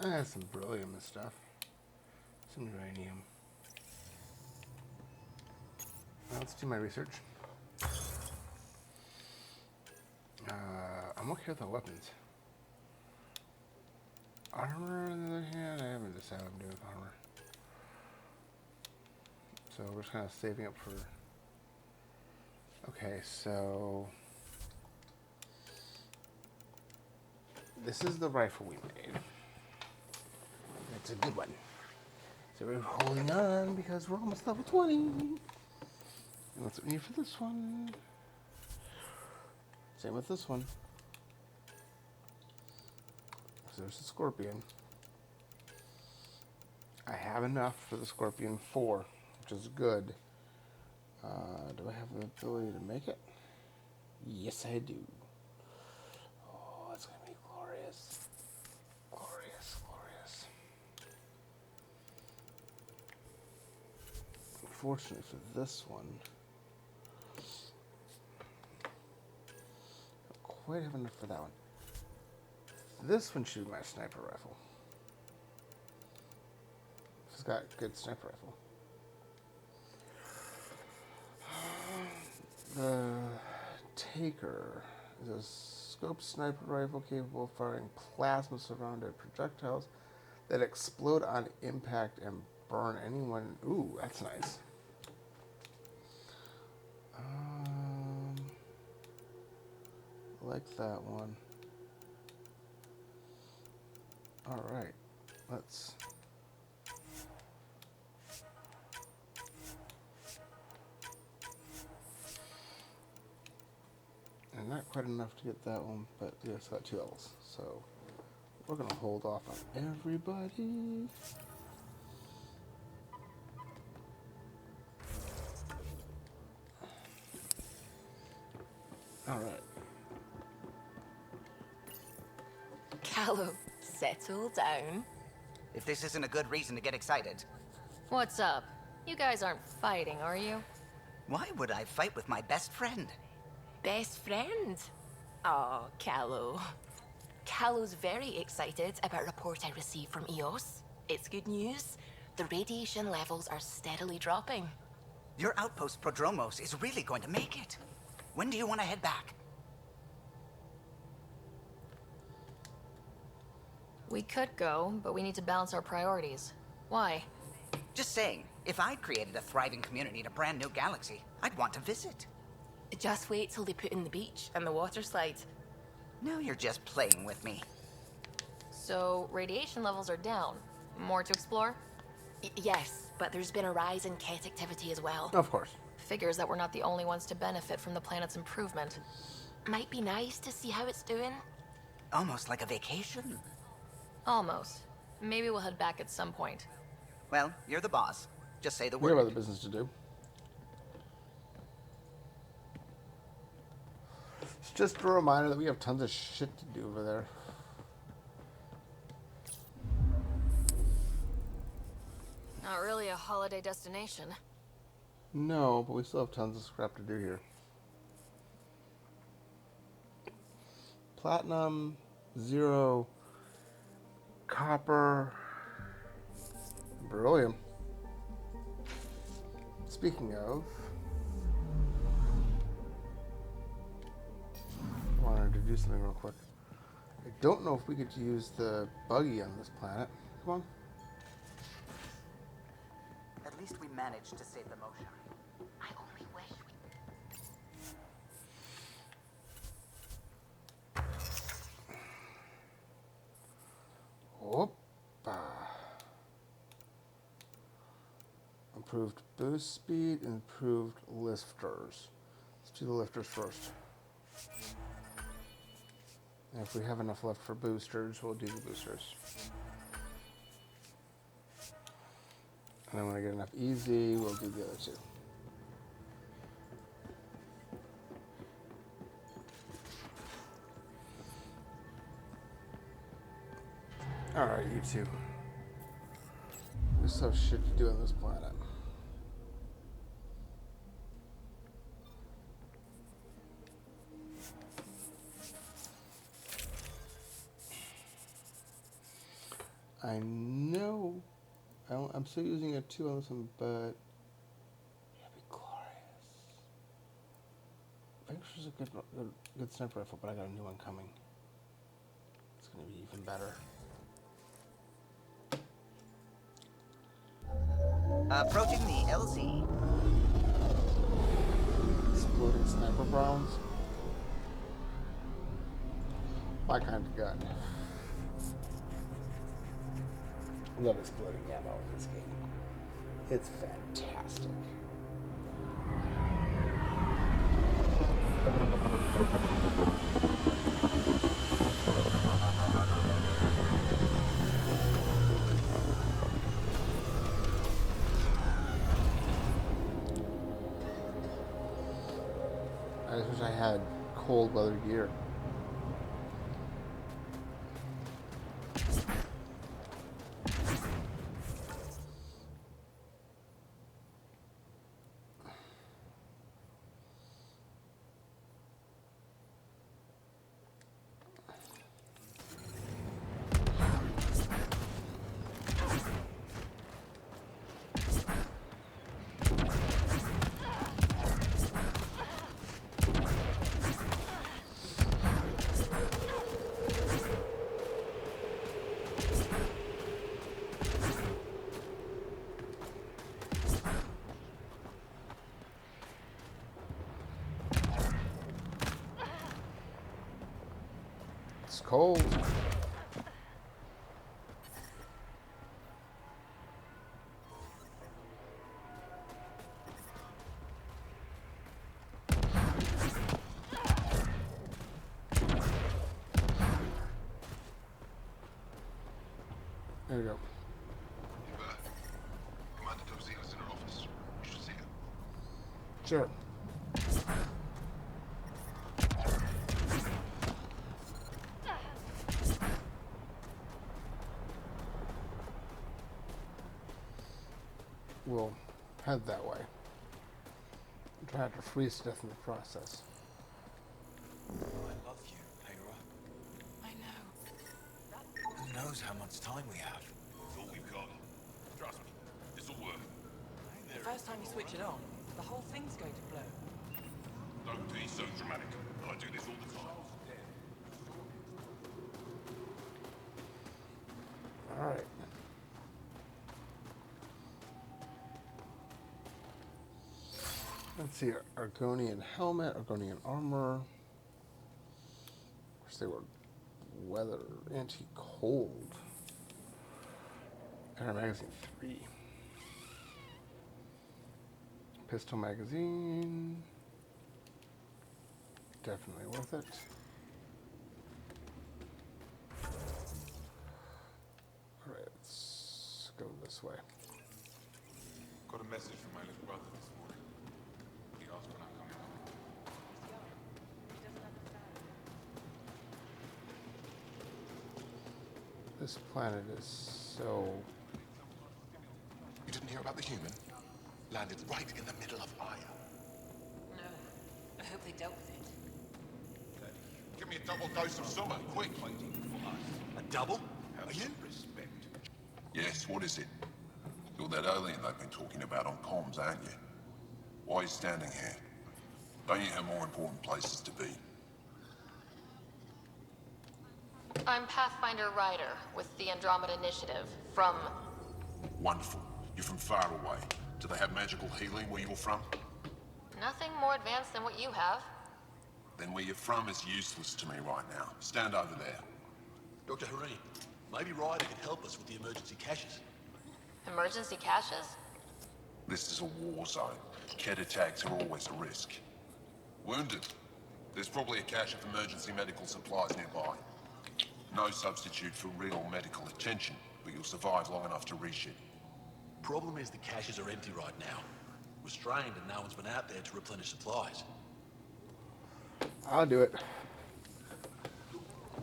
I have some beryllium and stuff. Some uranium. Now let's do my research. I'm okay with the weapons. Armor, on the other hand, I haven't decided what I'm doing with armor. So we're just kind of saving up for... Okay, so... This is the rifle we made. It's a good one. So we're holding on because we're almost level 20. And that's what we need for this one. Same with this one. So there's the Scorpion. I have enough for the Scorpion 4, which is good. Do I have the ability to make it? Yes, I do. Oh, it's going to be glorious. Glorious, glorious. Unfortunately for this one, I don't quite have enough for that one. This one should be my sniper rifle. It's got a good sniper rifle. The Taker is a scope sniper rifle capable of firing plasma surrounded projectiles that explode on impact and burn anyone. Ooh, that's nice. I like that one. All right, let's. And not quite enough to get that one, but yeah, it's got 2 levels. So we're gonna hold off on everybody. Alright. Callow, settle down. If this isn't a good reason to get excited. What's up? You guys aren't fighting, are you? Why would I fight with my best friend? Best friend? Oh, Callow. Callow's very excited about a report I received from EOS. It's good news. The radiation levels are steadily dropping. Your outpost Prodromos is really going to make it. When do you want to head back? We could go, but we need to balance our priorities. Why? Just saying, if I'd created a thriving community in a brand new galaxy, I'd want to visit. Just wait till they put in the beach and the water slide. Now you're just playing with me. So, radiation levels are down. More to explore? Yes, but there's been a rise in Ket activity as well. Of course. Figures that we're not the only ones to benefit from the planet's improvement. Might be nice to see how it's doing. Almost like a vacation. Almost. Maybe we'll head back at some point. Well, you're the boss. Just say the We have word. other business to do. It's just a reminder that we have tons of shit to do over there. Not really a holiday destination. No, but we still have tons of scrap to do here. Platinum, 0, copper, beryllium. Speaking of, I wanted to do something real quick. I don't know if we get to use the buggy on this planet. Come on. At least we managed to save the motion. I only wish we... Whoopa. Improved boost speed, improved lifters. Let's do the lifters first. And if we have enough left for boosters, we'll do the boosters. And then when I get enough easy, we'll do the other two. Alright, you two. We still have shit to do on this planet. I know I'm still using a 2 on this one, but it'd be glorious. Victor's a good sniper rifle, but I got a new one coming. It's gonna be even better. Approaching the LZ. Exploding sniper rounds. My kind of gun. I love exploding ammo in this game. It's fantastic. I just wish I had cold weather gear. It's cold. There you go. Commander Dozina's in her office. You should see her. Sure. we'll head that way. Try not to freeze to death in the process. I love you, Hera. I know. Who knows how much time we have? It's all we've got. Trust me, this'll work. The first time you switch it on, the whole thing's going to blow. Don't be so dramatic. I do this all the time. Alright. Let's see, Argonian helmet, Argonian armor. Of course, they were weather, anti-cold. Air magazine 3. Pistol magazine. Definitely worth it. Alright, let's go this way. Got a message from my little brother this morning. He asked when I'm coming home. This planet is so... You didn't hear about the human? Landed right in the middle of Aya. No. I hope they dealt with it. Give me a double dose of summer, quick. A double? Are you? Respect. Yes, what is it? You're that alien they've been talking about on comms, aren't you? Why are you standing here? Don't you have more important places to be? I'm Pathfinder Ryder with the Andromeda Initiative from... Wonderful. You're from far away. Do they have magical healing where you're from? Nothing more advanced than what you have. Then where you're from is useless to me right now. Stand over there. Dr. Hareen, maybe Ryder can help us with the emergency caches. Emergency caches? This is a war zone. Ket attacks are always a risk. Wounded. There's probably a cache of emergency medical supplies nearby. No substitute for real medical attention, but you'll survive long enough to reach it. Problem is the caches are empty right now. We're strained and no one's been out there to replenish supplies. I'll do it.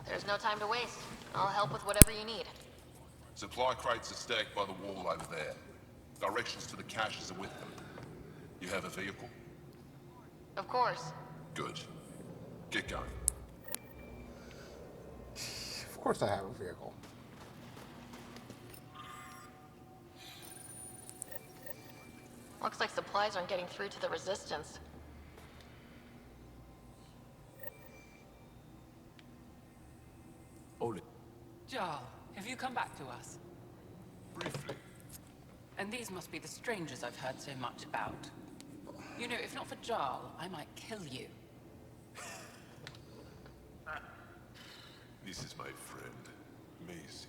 There's no time to waste. I'll help with whatever you need. Supply crates are stacked by the wall over there. Directions to the caches are with them. You have a vehicle? Of course. Good. Get going. Of course I have a vehicle. Looks like supplies aren't getting through to the Resistance. Jarl, have you come back to us? Briefly. And these must be the strangers I've heard so much about. You know, if not for Jarl, I might kill you. This is my friend, Maisie.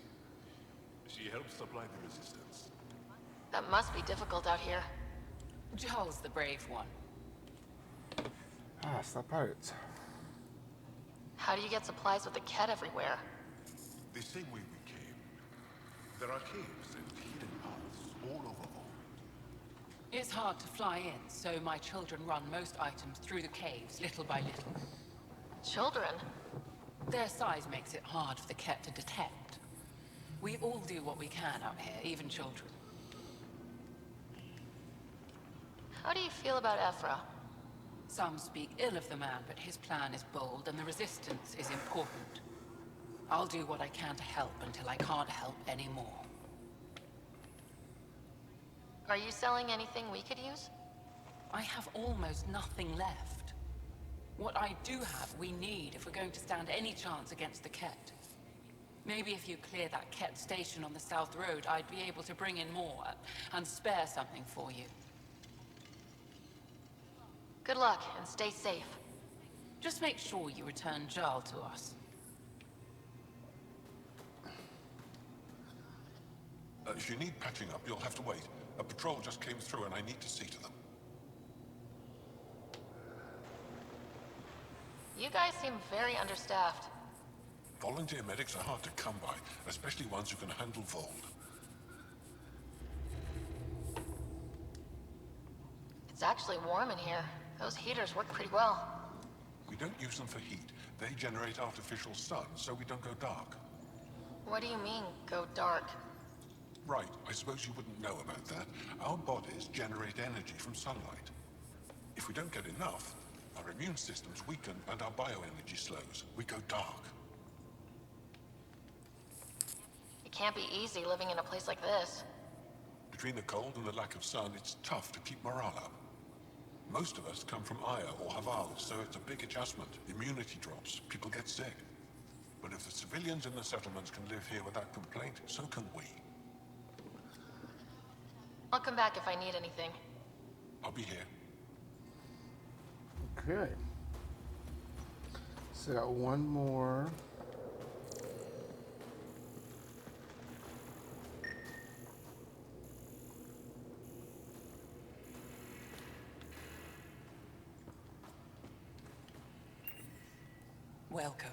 She helps supply the resistance. That must be difficult out here. Jarl's the brave one. Ah, it's not pirates. How do you get supplies with the Ket everywhere? The same way we came. There are caves and hidden paths all over Vault. It's hard to fly in, so my children run most items through the caves, little by little. Children? Their size makes it hard for the Ket to detect. We all do what we can out here, even children. How do you feel about Ephra? Some speak ill of the man, but his plan is bold and the resistance is important. I'll do what I can to help until I can't help anymore. Are you selling anything we could use? I have almost nothing left. What I do have, we need if we're going to stand any chance against the Ket. Maybe if you clear that Ket station on the South Road, I'd be able to bring in more and spare something for you. Good luck, and stay safe. Just make sure you return Jarl to us. If you need patching up, you'll have to wait. A patrol just came through and I need to see to them. You guys seem very understaffed. Volunteer medics are hard to come by, especially ones who can handle Vold. It's actually warm in here. Those heaters work pretty well. We don't use them for heat. They generate artificial sun, so we don't go dark. What do you mean, go dark? Right, I suppose you wouldn't know about that. Our bodies generate energy from sunlight. If we don't get enough, our immune systems weaken and our bioenergy slows. We go dark. It can't be easy living in a place like this. Between the cold and the lack of sun, it's tough to keep morale up. Most of us come from Aya or Haval, so it's a big adjustment. Immunity drops, people get sick. But if the civilians in the settlements can live here without complaint, so can we. I'll come back if I need anything. I'll be here. Okay. So got one more. Welcome.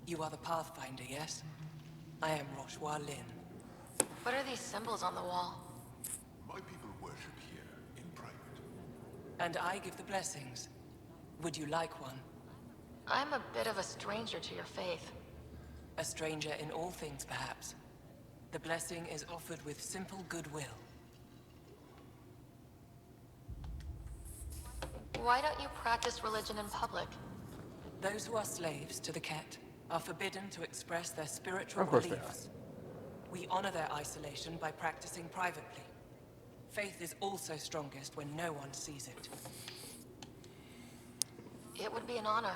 You are the Pathfinder, yes? I am Roshua Lin. What are these symbols on the wall? My people worship here, in private. And I give the blessings. Would you like one? I'm a bit of a stranger to your faith. A stranger in all things, perhaps. The blessing is offered with simple goodwill. Why don't you practice religion in public? Those who are slaves to the Ket are forbidden to express their spiritual Of course they beliefs. We honor their isolation by practicing privately. Faith is also strongest when no one sees it. It would be an honor.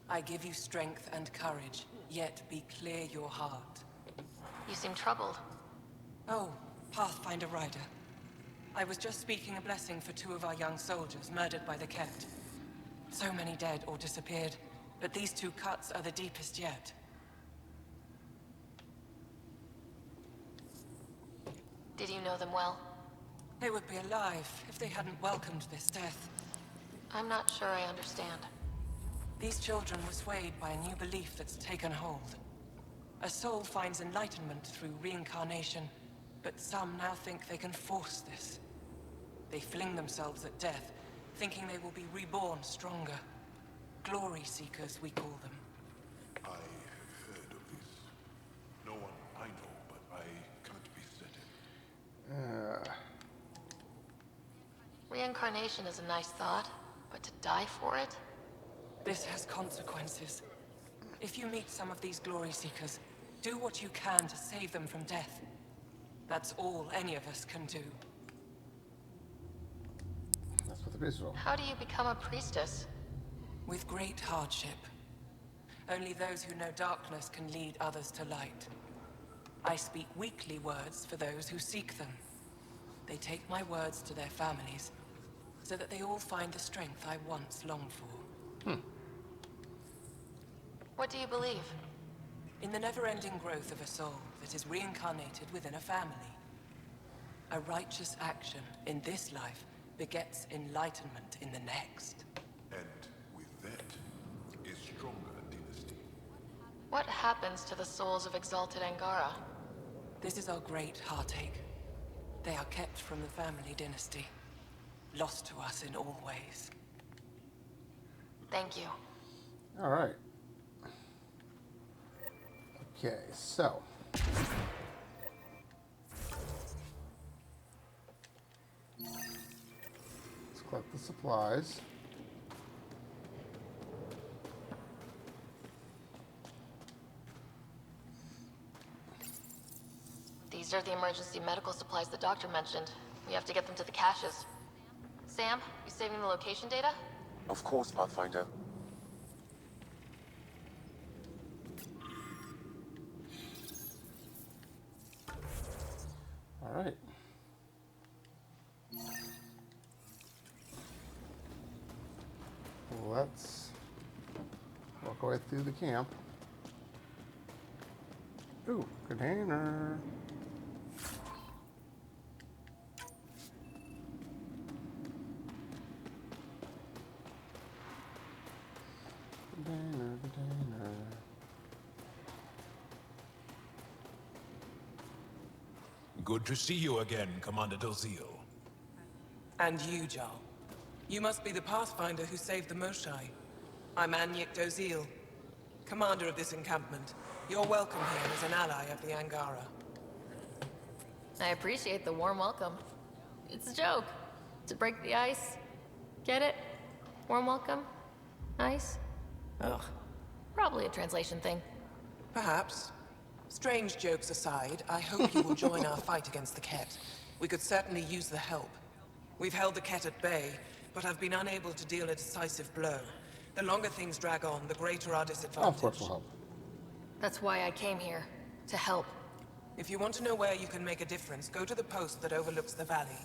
I give you strength and courage, yet be clear your heart. You seem troubled. Oh, Pathfinder Rider. I was just speaking a blessing for 2 of our young soldiers murdered by the Ket. So many dead or disappeared, but these 2 cuts are the deepest yet. Did you know them well? They would be alive if they hadn't welcomed this death. I'm not sure I understand. These children were swayed by a new belief that's taken hold. A soul finds enlightenment through reincarnation, but some now think they can force this. They fling themselves at death, thinking they will be reborn stronger. Glory seekers, we call them. I have heard of this. No one I know, but I can't be certain. Reincarnation is a nice thought, but to die for it? This has consequences. If you meet some of these glory seekers, do what you can to save them from death. That's all any of us can do. That's what the priest roll. How do you become a priestess? With great hardship. Only those who know darkness can lead others to light. I speak weekly words for those who seek them. They take my words to their families, so that they all find the strength I once longed for. What do you believe? In the never-ending growth of a soul that is reincarnated within a family. A righteous action in this life begets enlightenment in the next. And with that is stronger dynasty. What happens to the souls of exalted Angara? This is our great heartache. They are kept from the family dynasty. Lost to us in all ways. Thank you. All right. Okay, so. Let's collect the supplies. These are the emergency medical supplies the doctor mentioned. We have to get them to the caches. Sam, you saving the location data? Of course, Pathfinder. All right. Let's walk our way through the camp. Ooh, container. Container. Good to see you again, Commander Dozil. And you, Jarl. You must be the Pathfinder who saved the Moshai. I'm Anyik Dozil, commander of this encampment. You're welcome here as an ally of the Angara. I appreciate the warm welcome. It's a joke. To break the ice. Get it? Warm welcome? Ice? Ugh. Probably a translation thing. Perhaps. Strange jokes aside, I hope you will join our fight against the Ket. We could certainly use the help. We've held the Ket at bay, but have been unable to deal a decisive blow. The longer things drag on, the greater our disadvantage. Of course we'll help. That's why I came here. To help. If you want to know where you can make a difference, go to the post that overlooks the valley.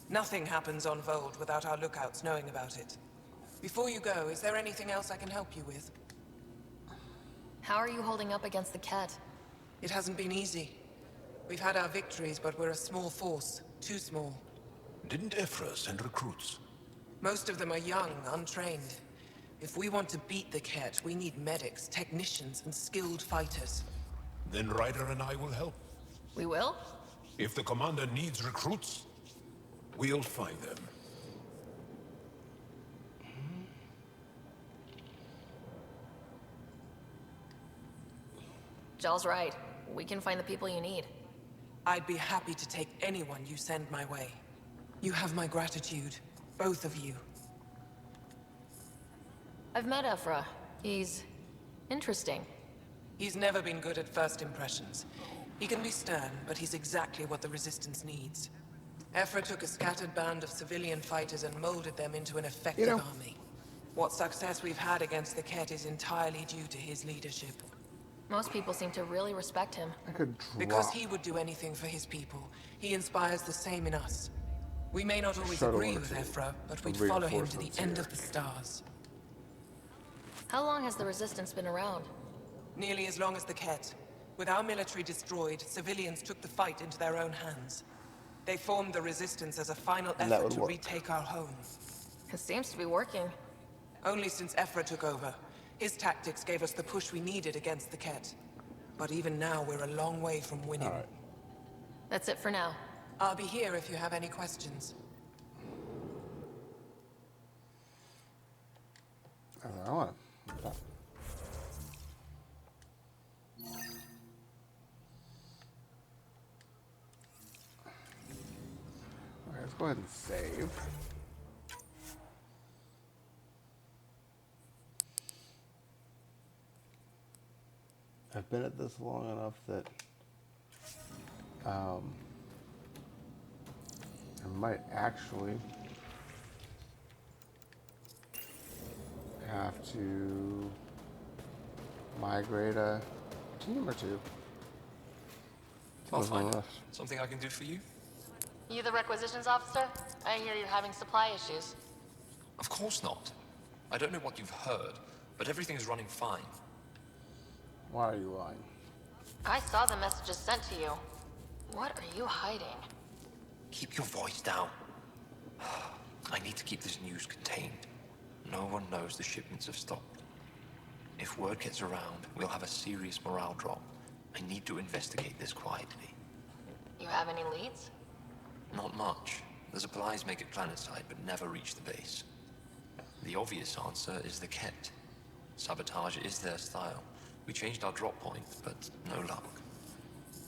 Nothing happens on Vold without our lookouts knowing about it. Before you go, is there anything else I can help you with? How are you holding up against the Ket? It hasn't been easy. We've had our victories, but we're a small force. Too small. Didn't Ephra send recruits? Most of them are young, untrained. If we want to beat the Ket, we need medics, technicians, and skilled fighters. Then Ryder and I will help. We will? If the commander needs recruits, we'll find them. Jal's right. We can find the people you need. I'd be happy to take anyone you send my way. You have my gratitude, both of you. I've met Ephra. He's interesting. He's never been good at first impressions. He can be stern, but he's exactly what the Resistance needs. Ephra took a scattered band of civilian fighters and molded them into an effective army. What success we've had against the Ket is entirely due to his leadership. Most people seem to really respect him. Because he would do anything for his people. He inspires the same in us. We may not always agree with Ephra, but we'd follow him to the end of the stars. How long has the Resistance been around? Nearly as long as the Ket. With our military destroyed, civilians took the fight into their own hands. They formed the Resistance as a final effort to retake our home. It seems to be working. Only since Ephra took over. His tactics gave us the push we needed against the Ket. But even now, we're a long way from winning. That's it for now. I'll be here if you have any questions. I want. Okay, let's go ahead and save. I've been at this long enough that I might actually have to migrate a team or two. I'll find it. Something I can do for you? You the requisitions officer? I hear you're having supply issues. Of course not. I don't know what you've heard, but everything's running fine. Why are you lying? I saw the messages sent to you. What are you hiding? Keep your voice down. I need to keep this news contained. No one knows the shipments have stopped. If word gets around, we'll have a serious morale drop. I need to investigate this quietly. You have any leads? Not much. The supplies make it planetside, but never reach the base. The obvious answer is the Ket. Sabotage is their style. We changed our drop point, but no luck.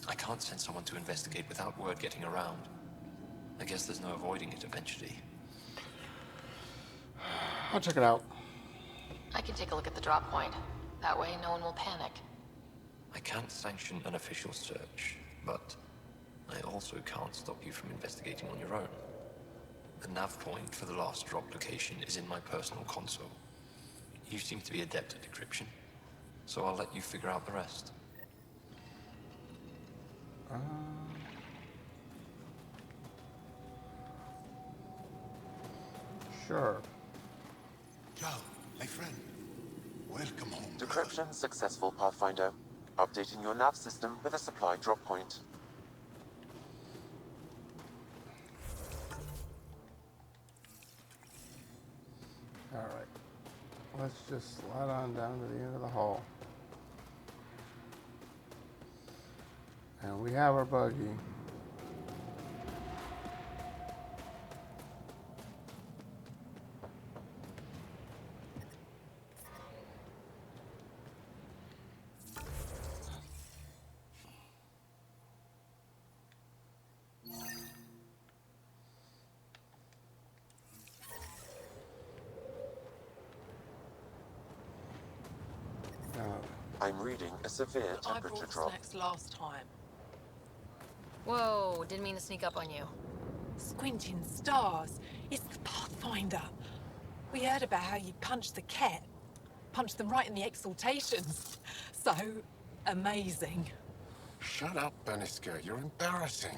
I can't send someone to investigate without word getting around. I guess there's no avoiding it eventually. I'll check it out. I can take a look at the drop point. That way, no one will panic. I can't sanction an official search, but I also can't stop you from investigating on your own. The nav point for the last drop location is in my personal console. You seem to be adept at decryption, so I'll let you figure out the rest. Sure. Ciao, my friend. Welcome home. Decryption successful, Pathfinder. Updating your nav system with a supply drop point. Alright. Let's just slide on down to the end of the hall. And we have our buggy. I'm reading a severe I temperature brought drop. snacks last time. Whoa, didn't mean to sneak up on you. Squinting stars. It's the Pathfinder. We heard about how you punched the cat. Punched them right in the exaltations. So amazing. Shut up, Beniska. You're embarrassing.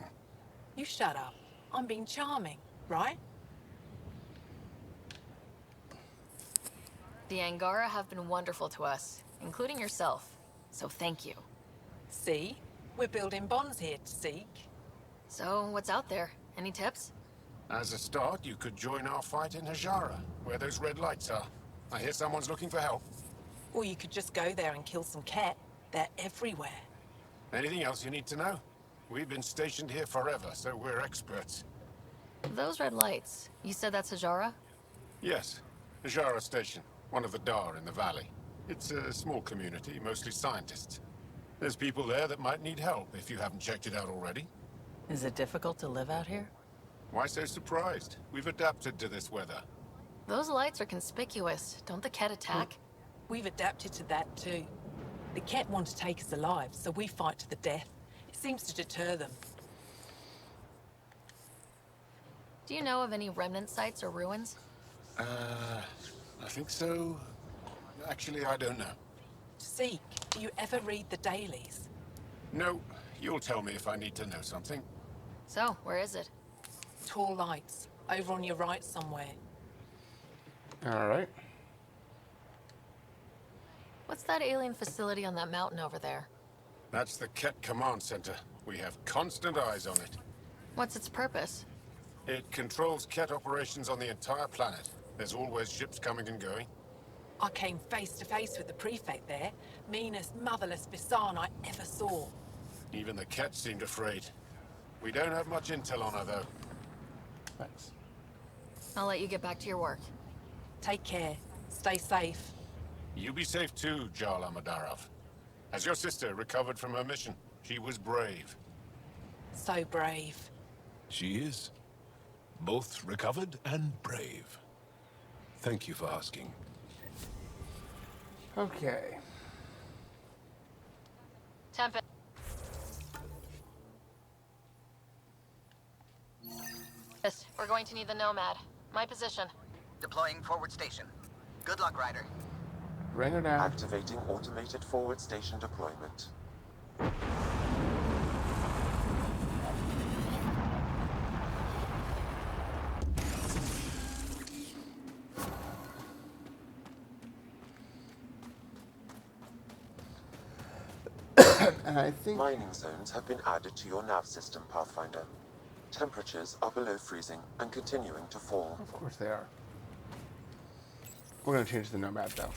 You shut up. I'm being charming, right? The Angara have been wonderful to us, including yourself. So thank you. See? We're building bonds here to seek. So, what's out there? Any tips? As a start, you could join our fight in Hajara, where those red lights are. I hear someone's looking for help. Or you could just go there and kill some cat. They're everywhere. Anything else you need to know? We've been stationed here forever, so we're experts. Those red lights, you said that's Hajara? Yes, Hajara Station, one of the Dar in the valley. It's a small community, mostly scientists. There's people there that might need help, if you haven't checked it out already. Is it difficult to live out here? Why so surprised? We've adapted to this weather. Those lights are conspicuous. Don't the cat attack? We've adapted to that too. The cat want to take us alive, so we fight to the death. It seems to deter them. Do you know of any remnant sites or ruins? I think so. Actually, I don't know. Seek, do you ever read the dailies? No, you'll tell me if I need to know something. So, where is it? Tall lights, over on your right somewhere. Alright. What's that alien facility on that mountain over there? That's the Ket Command Center. We have constant eyes on it. What's its purpose? It controls Ket operations on the entire planet. There's always ships coming and going. I came face to face with the prefect there. Meanest, motherless Bisan I ever saw. Even the Ket seemed afraid. We don't have much intel on her, though. Thanks. I'll let you get back to your work. Take care. Stay safe. You be safe too, Jarl Amadarov. Has your sister recovered from her mission? She was brave. So brave. She is. Both recovered and brave. Thank you for asking. Okay. Tempest. We're going to need the Nomad. My position. Deploying forward station. Good luck, Ryder. Bring her down. Activating automated forward station deployment. And I think Mining zones have been added to your nav system, Pathfinder. Temperatures are below freezing and continuing to fall. Of course they are. We're going to change the Nomad, though.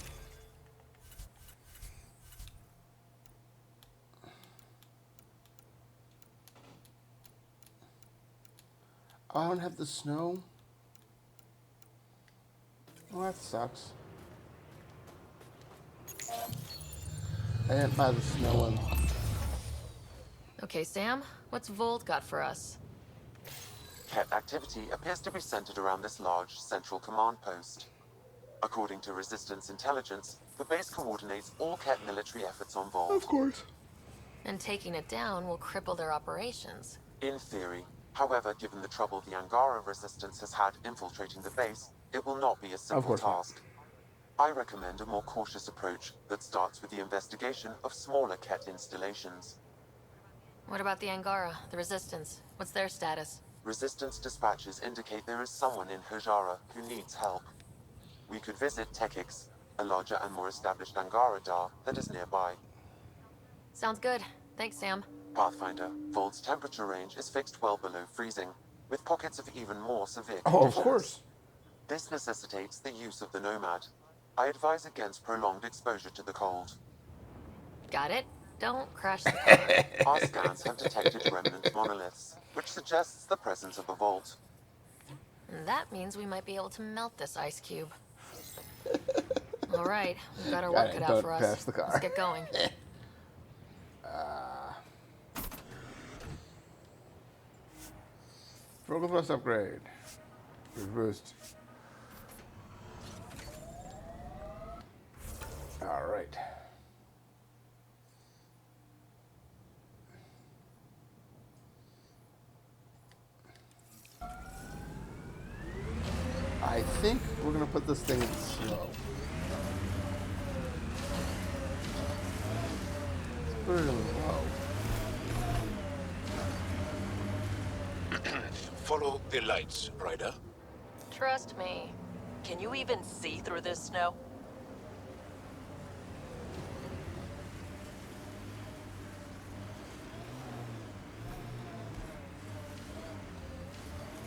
Oh, I don't have the snow. Well, that sucks. I didn't buy the snow one. Okay, Sam, what's Volt got for us? Ket activity appears to be centered around this large central command post. According to Resistance intelligence, the base coordinates all Ket military efforts on Vol. Of course. And taking it down will cripple their operations. In theory. However, given the trouble the Angara Resistance has had infiltrating the base, it will not be a simple task. I recommend a more cautious approach that starts with the investigation of smaller Ket installations. What about the Angara, the Resistance? What's their status? Resistance dispatches indicate there is someone in Hajara who needs help. We could visit Tekix, a larger and more established Angara Dar that is nearby. Sounds good. Thanks, Sam. Pathfinder, Volt's temperature range is fixed well below freezing, with pockets of even more severe conditions. Oh, of course. This necessitates the use of the Nomad. I advise against prolonged exposure to the cold. Got it. Don't crash the car. Our scans have detected remnant monoliths, which suggests the presence of a vault. And that means we might be able to melt this ice cube. All right, we've got our work cut out for us. Pass the car. Let's get going. Focus plus upgrade. Boost. All right. put this thing in slow. Let's put it in low. Follow the lights, Ryder. Trust me. Can you even see through this snow?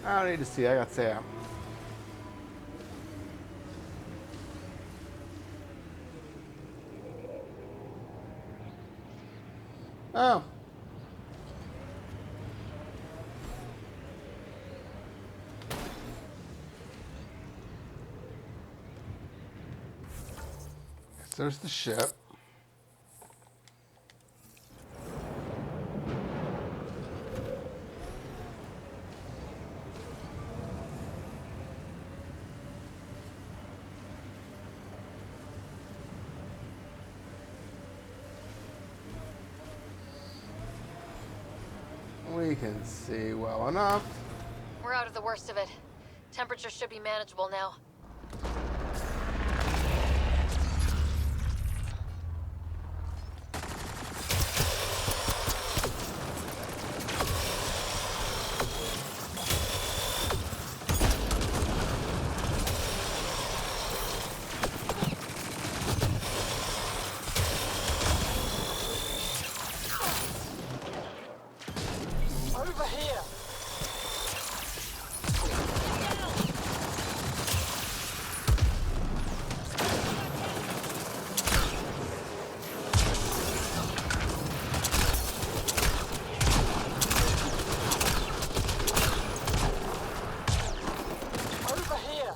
I don't need to see. I got Sam. Oh. Guess there's the ship. We can see well enough. We're out of the worst of it. Temperature should be manageable now. Over here! Over here!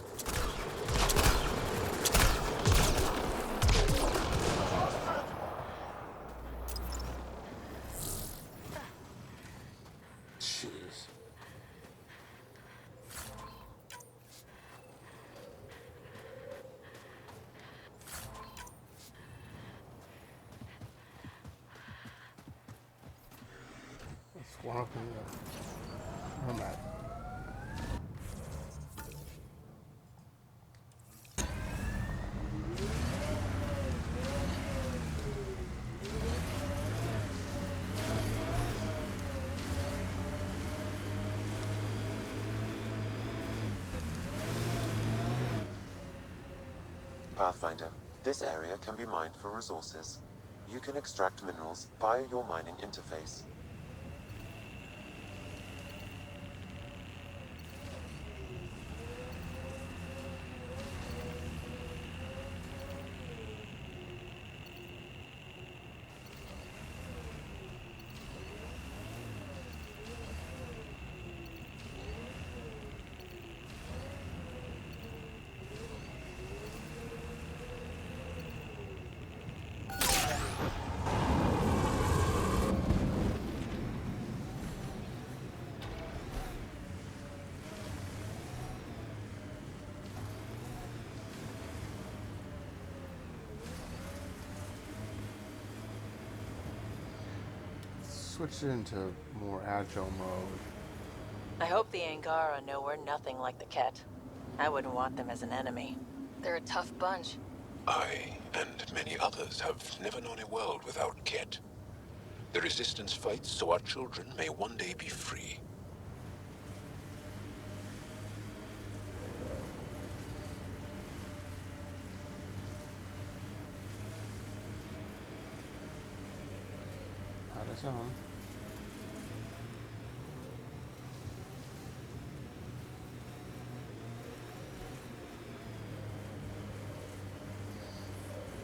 Jeez. Let's walk in the nomad. Pathfinder, this area can be mined for resources. You can extract minerals via your mining interface. Switch it into more agile mode. I hope the Angara know we're nothing like the Ket. I wouldn't want them as an enemy. They're a tough bunch. I, and many others, have never known a world without Ket. The Resistance fights so our children may one day be free. Not his own.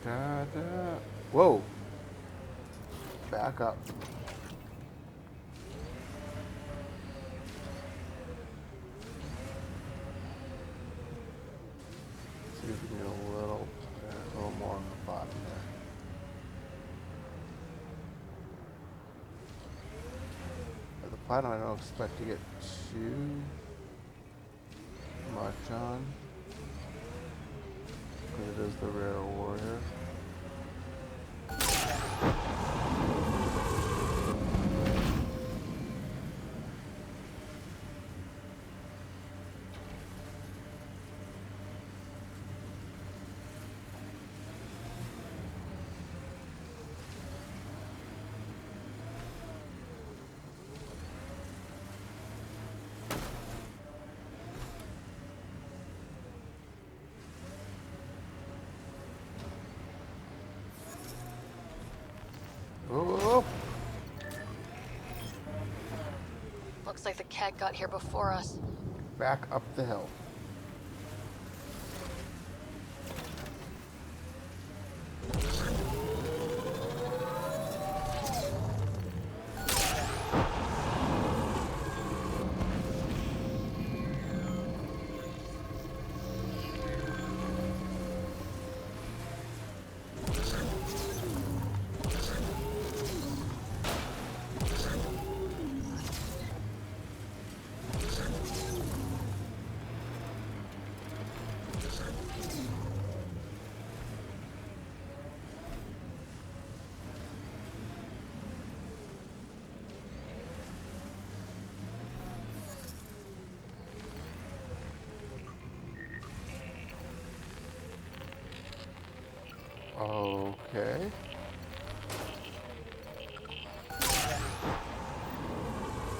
Da, da. Whoa. Back up. See if we can get a little more on the bottom there. The platinum I don't expect to get too much on, because it is the rare warrior. like the cat got here before us. Back up the hill. Okay.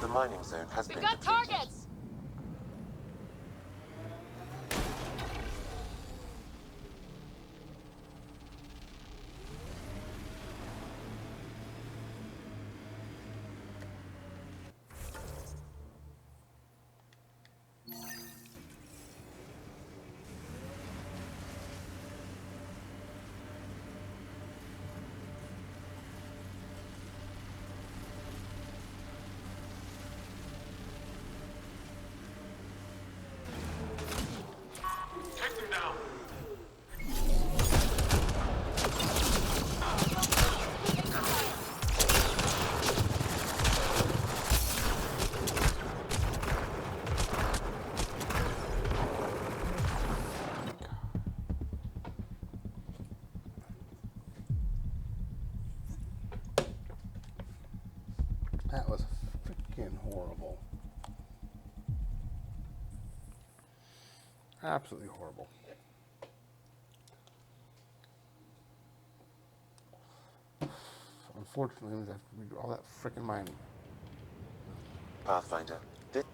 The mining zone has We've been got depleted. targets! Take them down! That was freaking horrible. Absolutely horrible. Unfortunately, we have to redo all that freaking mining. Pathfinder, this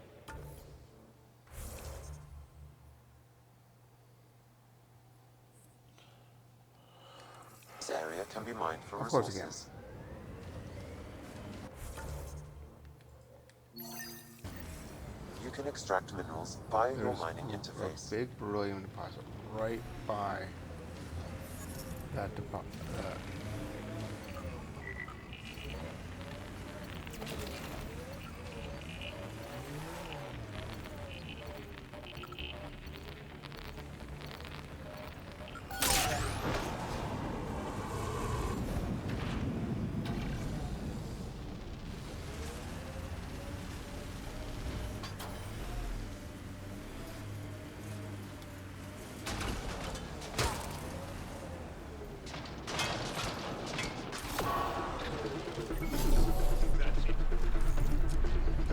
area can be mined for Of course resources. You can extract minerals via your There's mining a interface. big beryllium deposit right by that deposit.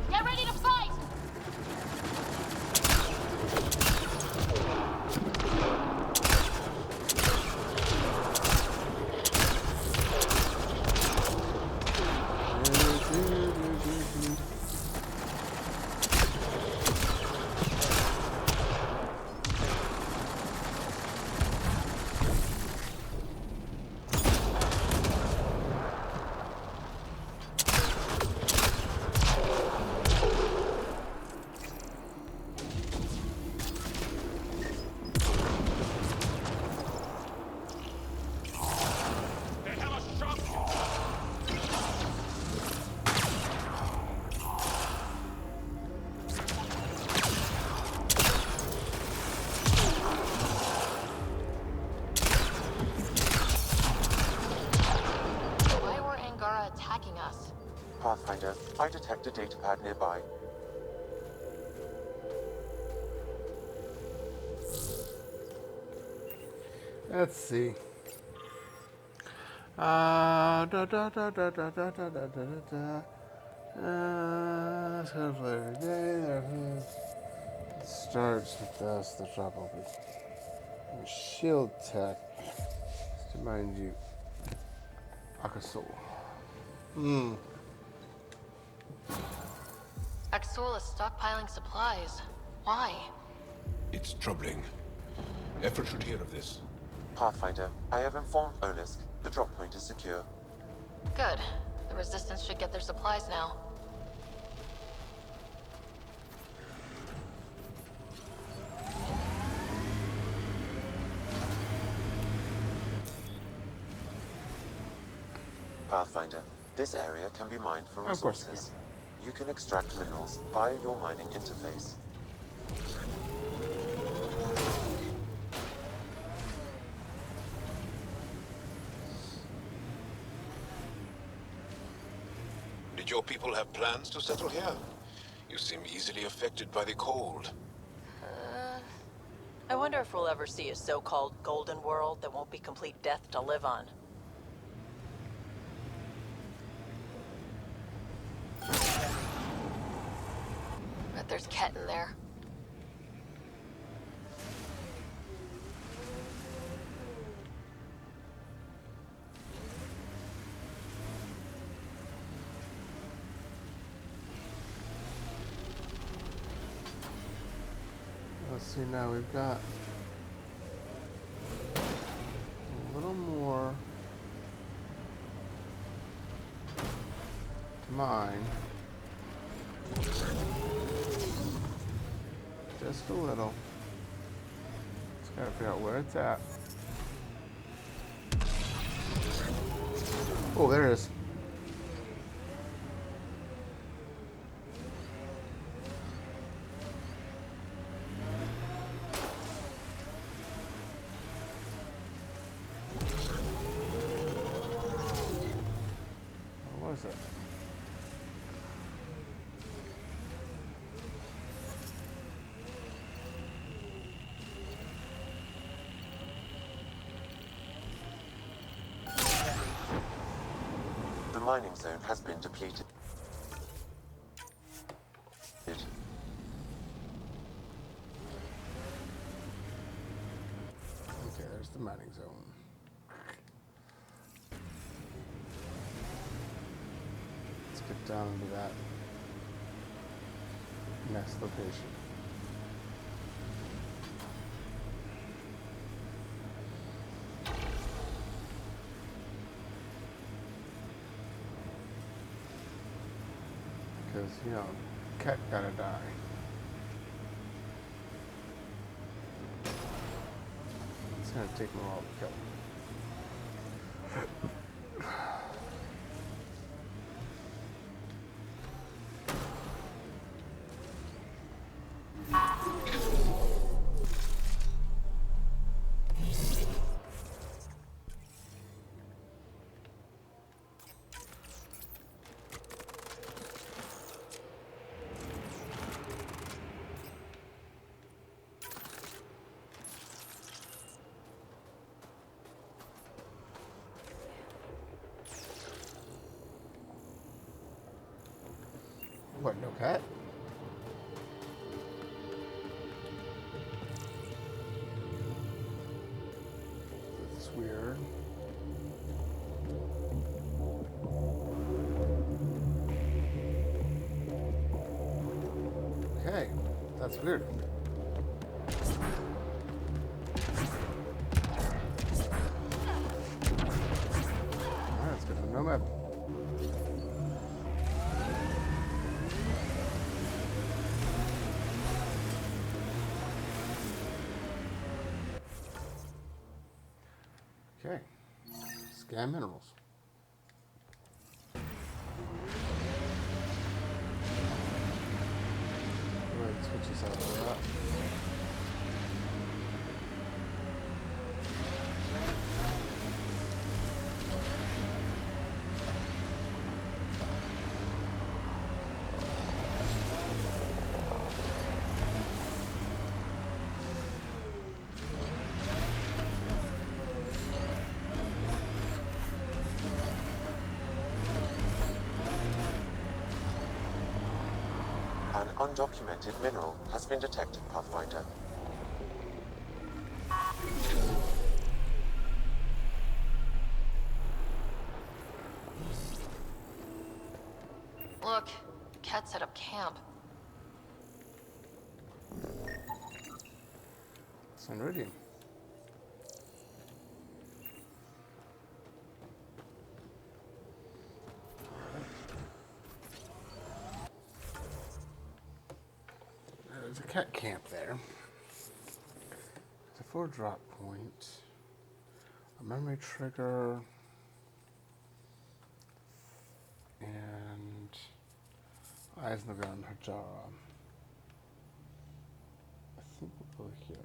Get ready to fight! Why were Angara attacking us? Pathfinder, I detect a data pad nearby. Let's see. Every day it starts with this, the drop open. Shield tech. Just to remind you. Akasul. Axul is stockpiling supplies. Why? It's troubling. Effort should hear of this. Pathfinder, I have informed Olisk. The drop point is secure. Good. The Resistance should get their supplies now. Pathfinder, this area can be mined for Of course it resources. You can extract minerals via your mining interface. Did your people have plans to settle here? You seem easily affected by the cold. I wonder if we'll ever see a so-called golden world that won't be complete death to live on. Bet there's Ket in there. Let's see now, we've got a little more to mine. Just a little. Just gotta figure out where it's at. Oh, there it is. What was it? The mining zone has been depleted. Okay, there's the mining zone. Let's get down into that next location. Because, you know, Ket gotta die. It's gonna take me a while to kill him. What, no cat? That's weird. Okay, that's weird. Alright, let's get to Nomad. Okay, scan minerals. Go ahead and switch this out for that. An undocumented mineral has been detected, Pathfinder. Look, Ket set up camp. Sunridian. There's a cat camp there. It's a 4 drop point. A memory trigger. And eyes on the ground, Hajara. I think we'll go here.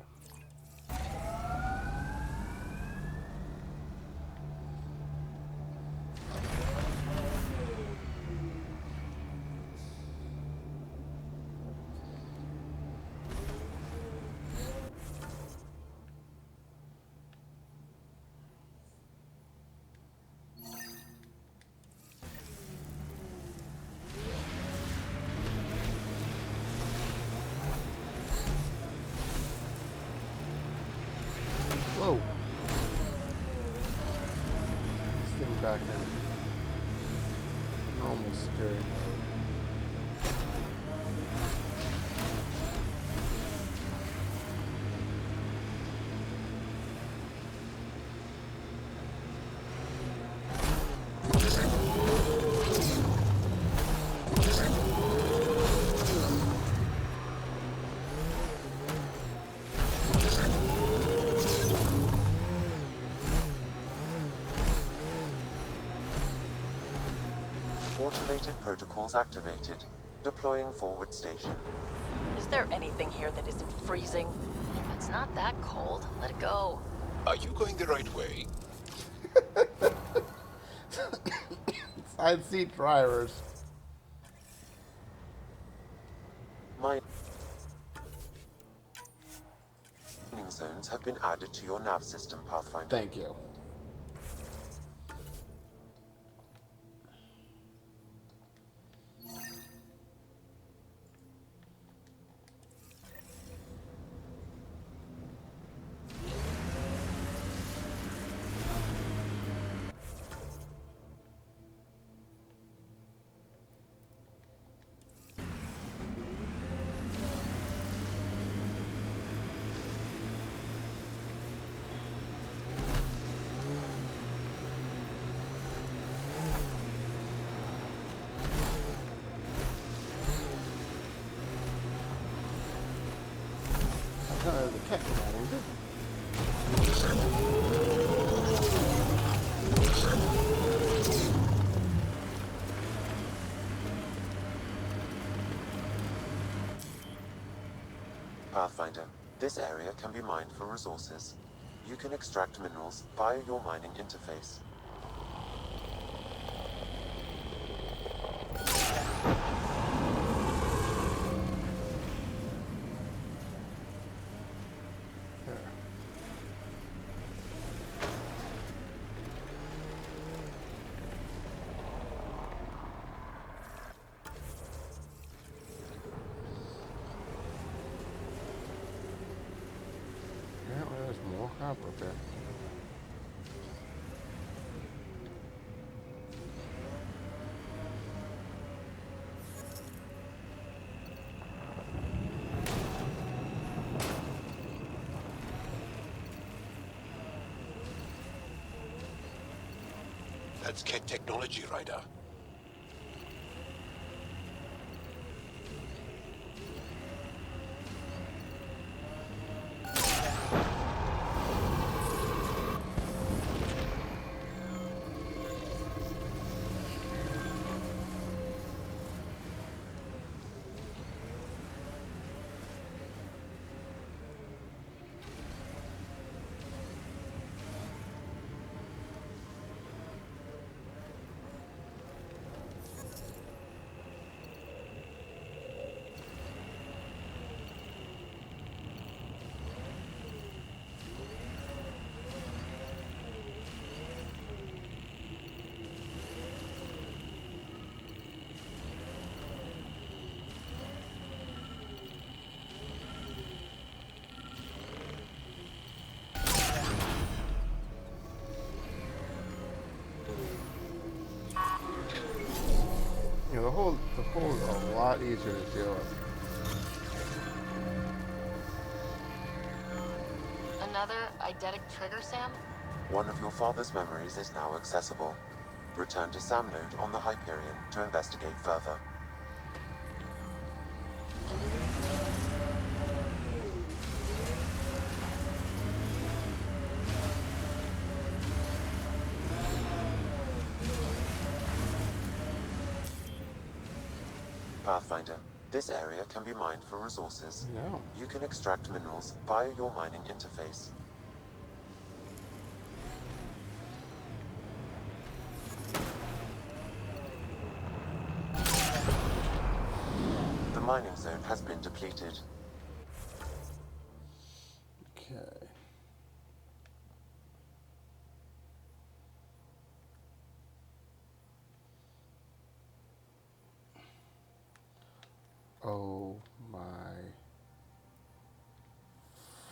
Whoa. This thing back in normal scary mode. Automated protocols activated. Deploying forward station. Is there anything here that isn't freezing? It's not that cold. Let it go. Are you going the right way? Side seat drivers. Mining zones have been added to your nav system, Pathfinder. Thank you. The cat command, Pathfinder, this area can be mined for resources. You can extract minerals via your mining interface. there's more copper there. That's Ket technology, Ryder. You know, the hole is a lot easier to deal with. Another eidetic trigger, Sam? One of your father's memories is now accessible. Return to Sam Node on the Hyperion to investigate further. Pathfinder, this area can be mined for resources. No. You can extract minerals via your mining interface. The mining zone has been depleted. Okay. Oh my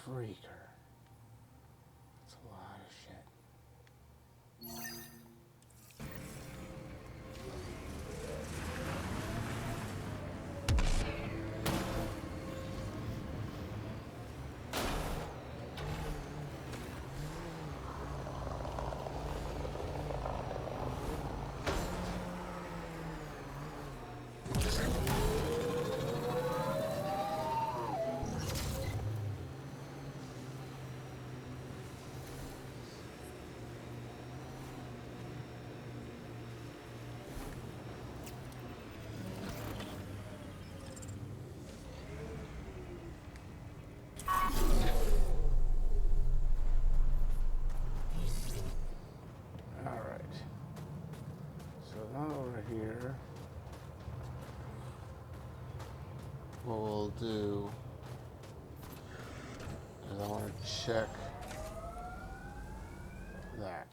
freaker. That's a lot of shit. Alright. So now over here, what we'll do is I want to check that.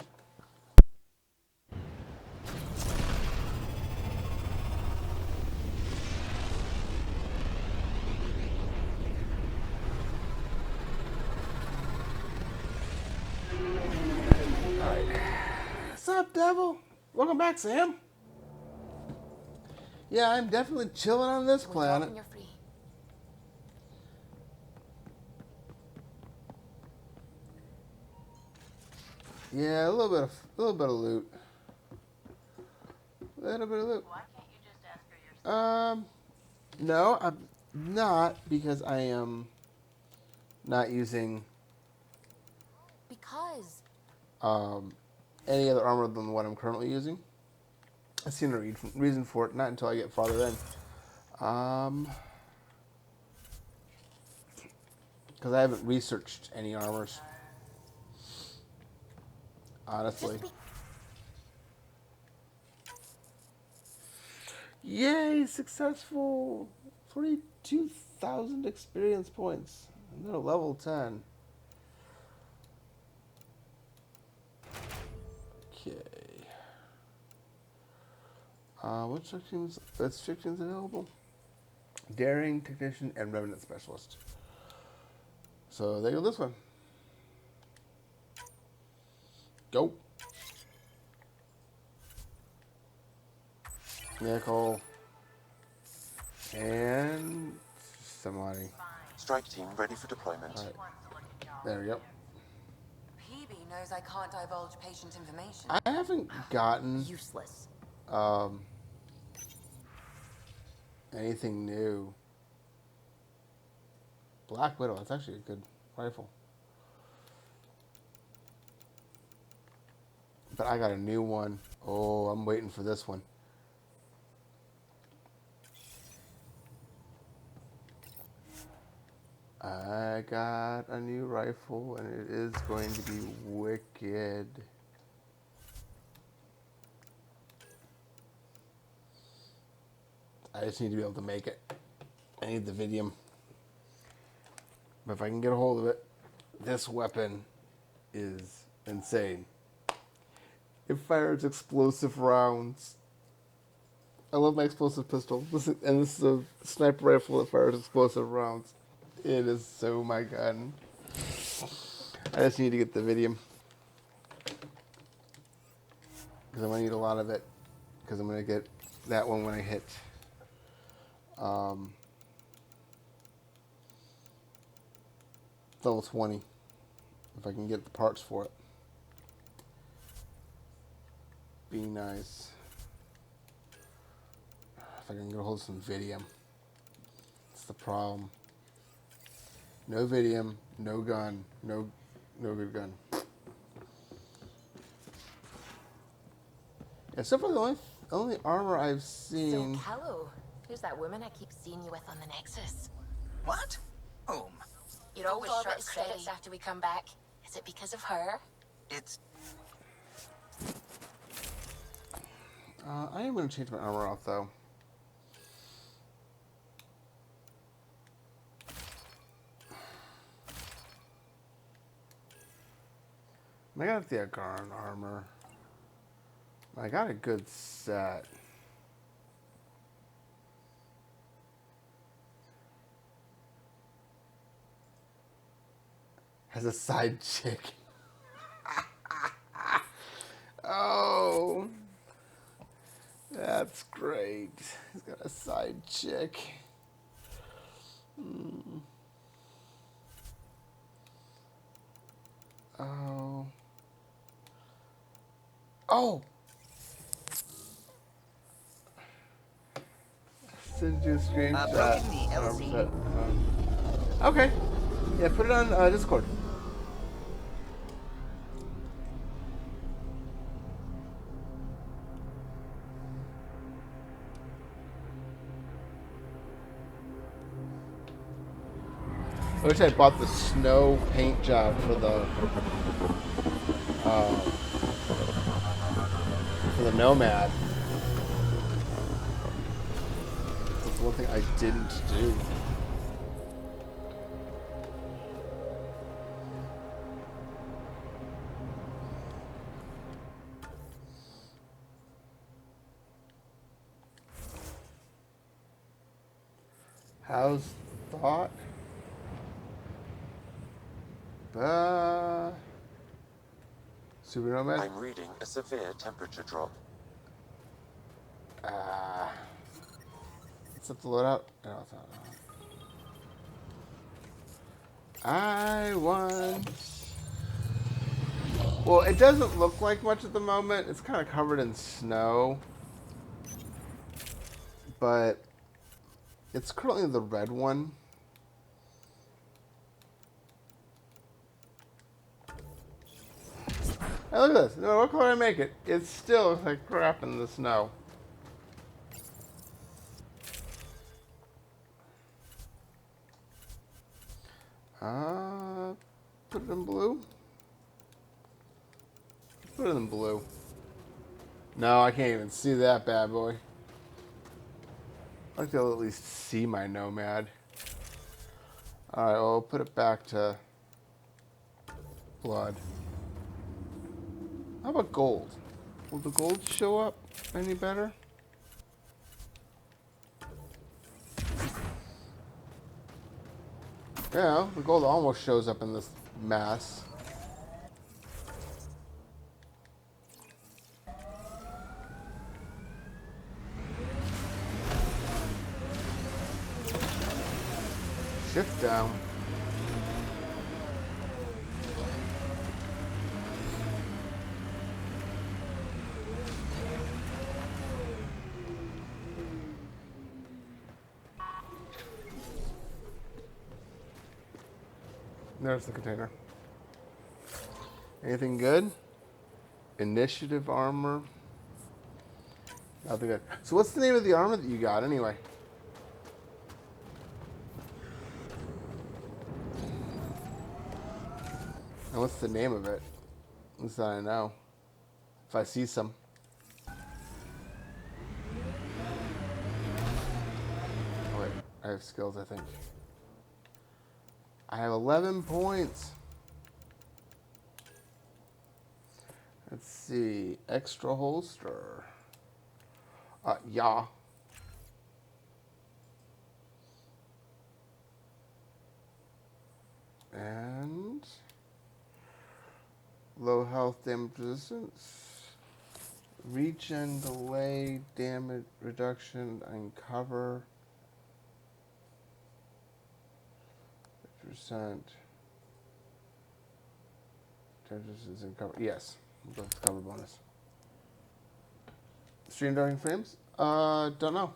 Alright. What's up, Devil? Welcome back, Sam. Yeah, I'm definitely chilling on this planet. You're free. Yeah, a little bit of loot. A little bit of loot. Why can't you just ask her yourself? No, I'm not, because I am not using Because. any other armor than what I'm currently using. I see no reason for it, not until I get farther in. Because I haven't researched any armors. Honestly. Yay, successful! 42,000 experience points. Another level 10. Okay. What restrictions available? Daring, Technician, and Revenant Specialist. So there you go, this one. Go. Nickel. And somebody. Strike team ready for deployment. All right. There we go. PB knows I can't divulge patient information. I haven't gotten Useless. Anything new. Black Widow, that's actually a good rifle. But I got a new one. Oh, I'm waiting for this one. I got a new rifle, and it is going to be wicked. I just need to be able to make it. I need the Vidium. But if I can get a hold of it, this weapon is insane. It fires explosive rounds. I love my explosive pistol. And this is a sniper rifle that fires explosive rounds. It is so my gun. I just need to get the Vidium. Because I'm going to need a lot of it. Because I'm going to get that one when I hit level 20. If I can get the parts for it. Be nice. If I can get a hold of some Vidium. That's the problem. No Vidium, no gun, no good gun. And so far the only armor I've seen. So, Callow, Who's that woman I keep seeing you with on the Nexus? What? Whom? You're always short of credits after we come back. Is it because of her? It's... I am going to change my armor off, though. I got the Agaran armor. I got a good set. Has a side chick. Oh, that's great. He's got a side chick. Oh. Oh. Send you a screenshot. Broken the LC. Okay. Yeah, put it on Discord. I wish I bought the snow paint job for the Nomad. That's one thing I didn't do. How's thought? Super Nomad? I'm reading a severe temperature drop. It's up to load out. No, it's not. I want... Well, it doesn't look like much at the moment. It's kind of covered in snow. But it's currently the red one. Hey, look at this. No, what color I make it? It still looks like crap in the snow. Put it in blue. Put it in blue. No, I can't even see that bad boy. I'd like to at least see my Nomad. Alright, well, we'll put it back to blood. How about gold? Will the gold show up any better? Yeah, the gold almost shows up in this mass. Shift down. There's the container. Anything good? Initiative armor. Nothing good. So what's the name of the armor that you got anyway? And what's the name of it? At least I know. If I see some. Oh wait, I have skills, I think. I have 11 points. Let's see. Extra holster. Yeah. And low health damage resistance. Reach and delay damage reduction and cover. 50%. Is in cover. Yes. We'll go with cover bonus. Stream during frames? Don't know.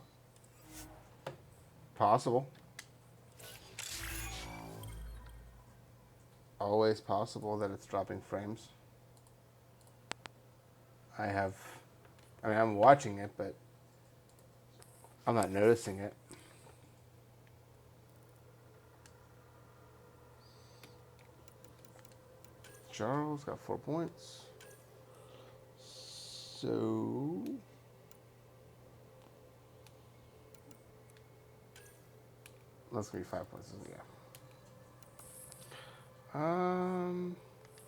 Possible. Always possible that it's dropping frames. I'm watching it, but I'm not noticing it. Charles got 4 points. So that's gonna be 5 points. Yeah.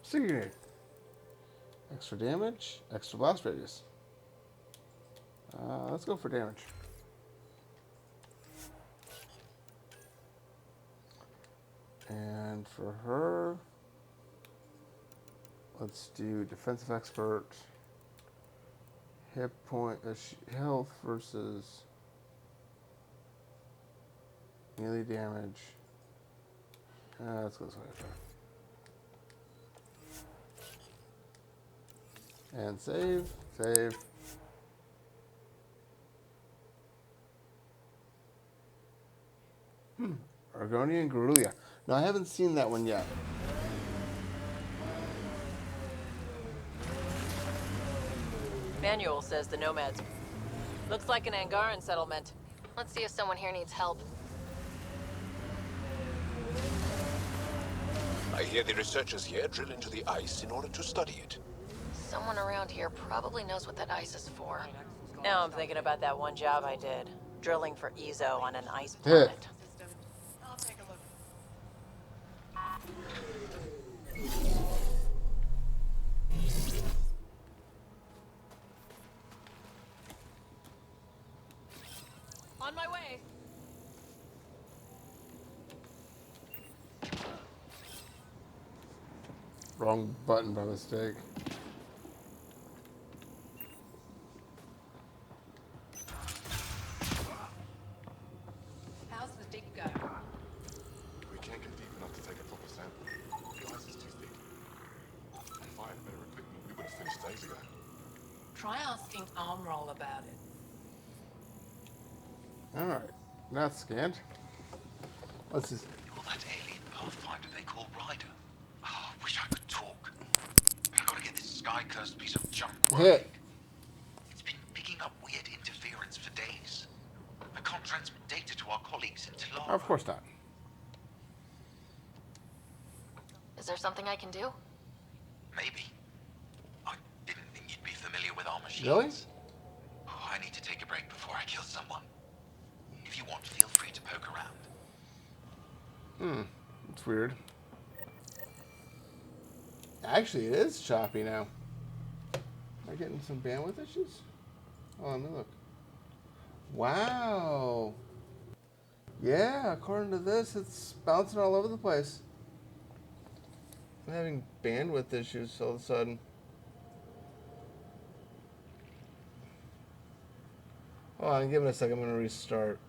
Sticky grenade. Extra damage. Extra blast radius. Let's go for damage. And for her, let's do defensive expert. Hit point, health versus melee damage. Let's go this way. And save. Argonian Guerrilla. No, I haven't seen that one yet. Manual says the Nomads. Looks like an Angaran settlement. Let's see if someone here needs help. I hear the researchers here drill into the ice in order to study it. Someone around here probably knows what that ice is for. Now I'm thinking about that one job I did. Drilling for Ezo on an ice planet. On my way. Wrong button by mistake. How's the dig go? We can't get deep enough to take a proper sample. The ice is too thick. If I had better equipment, we would have finished days ago. Try asking Armroll about it. Alright. That's scanned. What's this? You're that alien pathfinder they call Ryder. Oh, I wish I could talk. I've got to get this sky-cursed piece of junk working. It's been picking up weird interference for days. I can't transmit data to our colleagues in Talara. Of course not. Is there something I can do? Maybe. I didn't think you'd be familiar with our machines. Really? Oh, I need to take a break before I kill someone. If you want, feel free to poke around. That's weird. Actually, it is choppy now. Am I getting some bandwidth issues? Oh, let me look. Wow. Yeah, according to this, it's bouncing all over the place. I'm having bandwidth issues all of a sudden. Hold on, give it a second. I'm going to restart.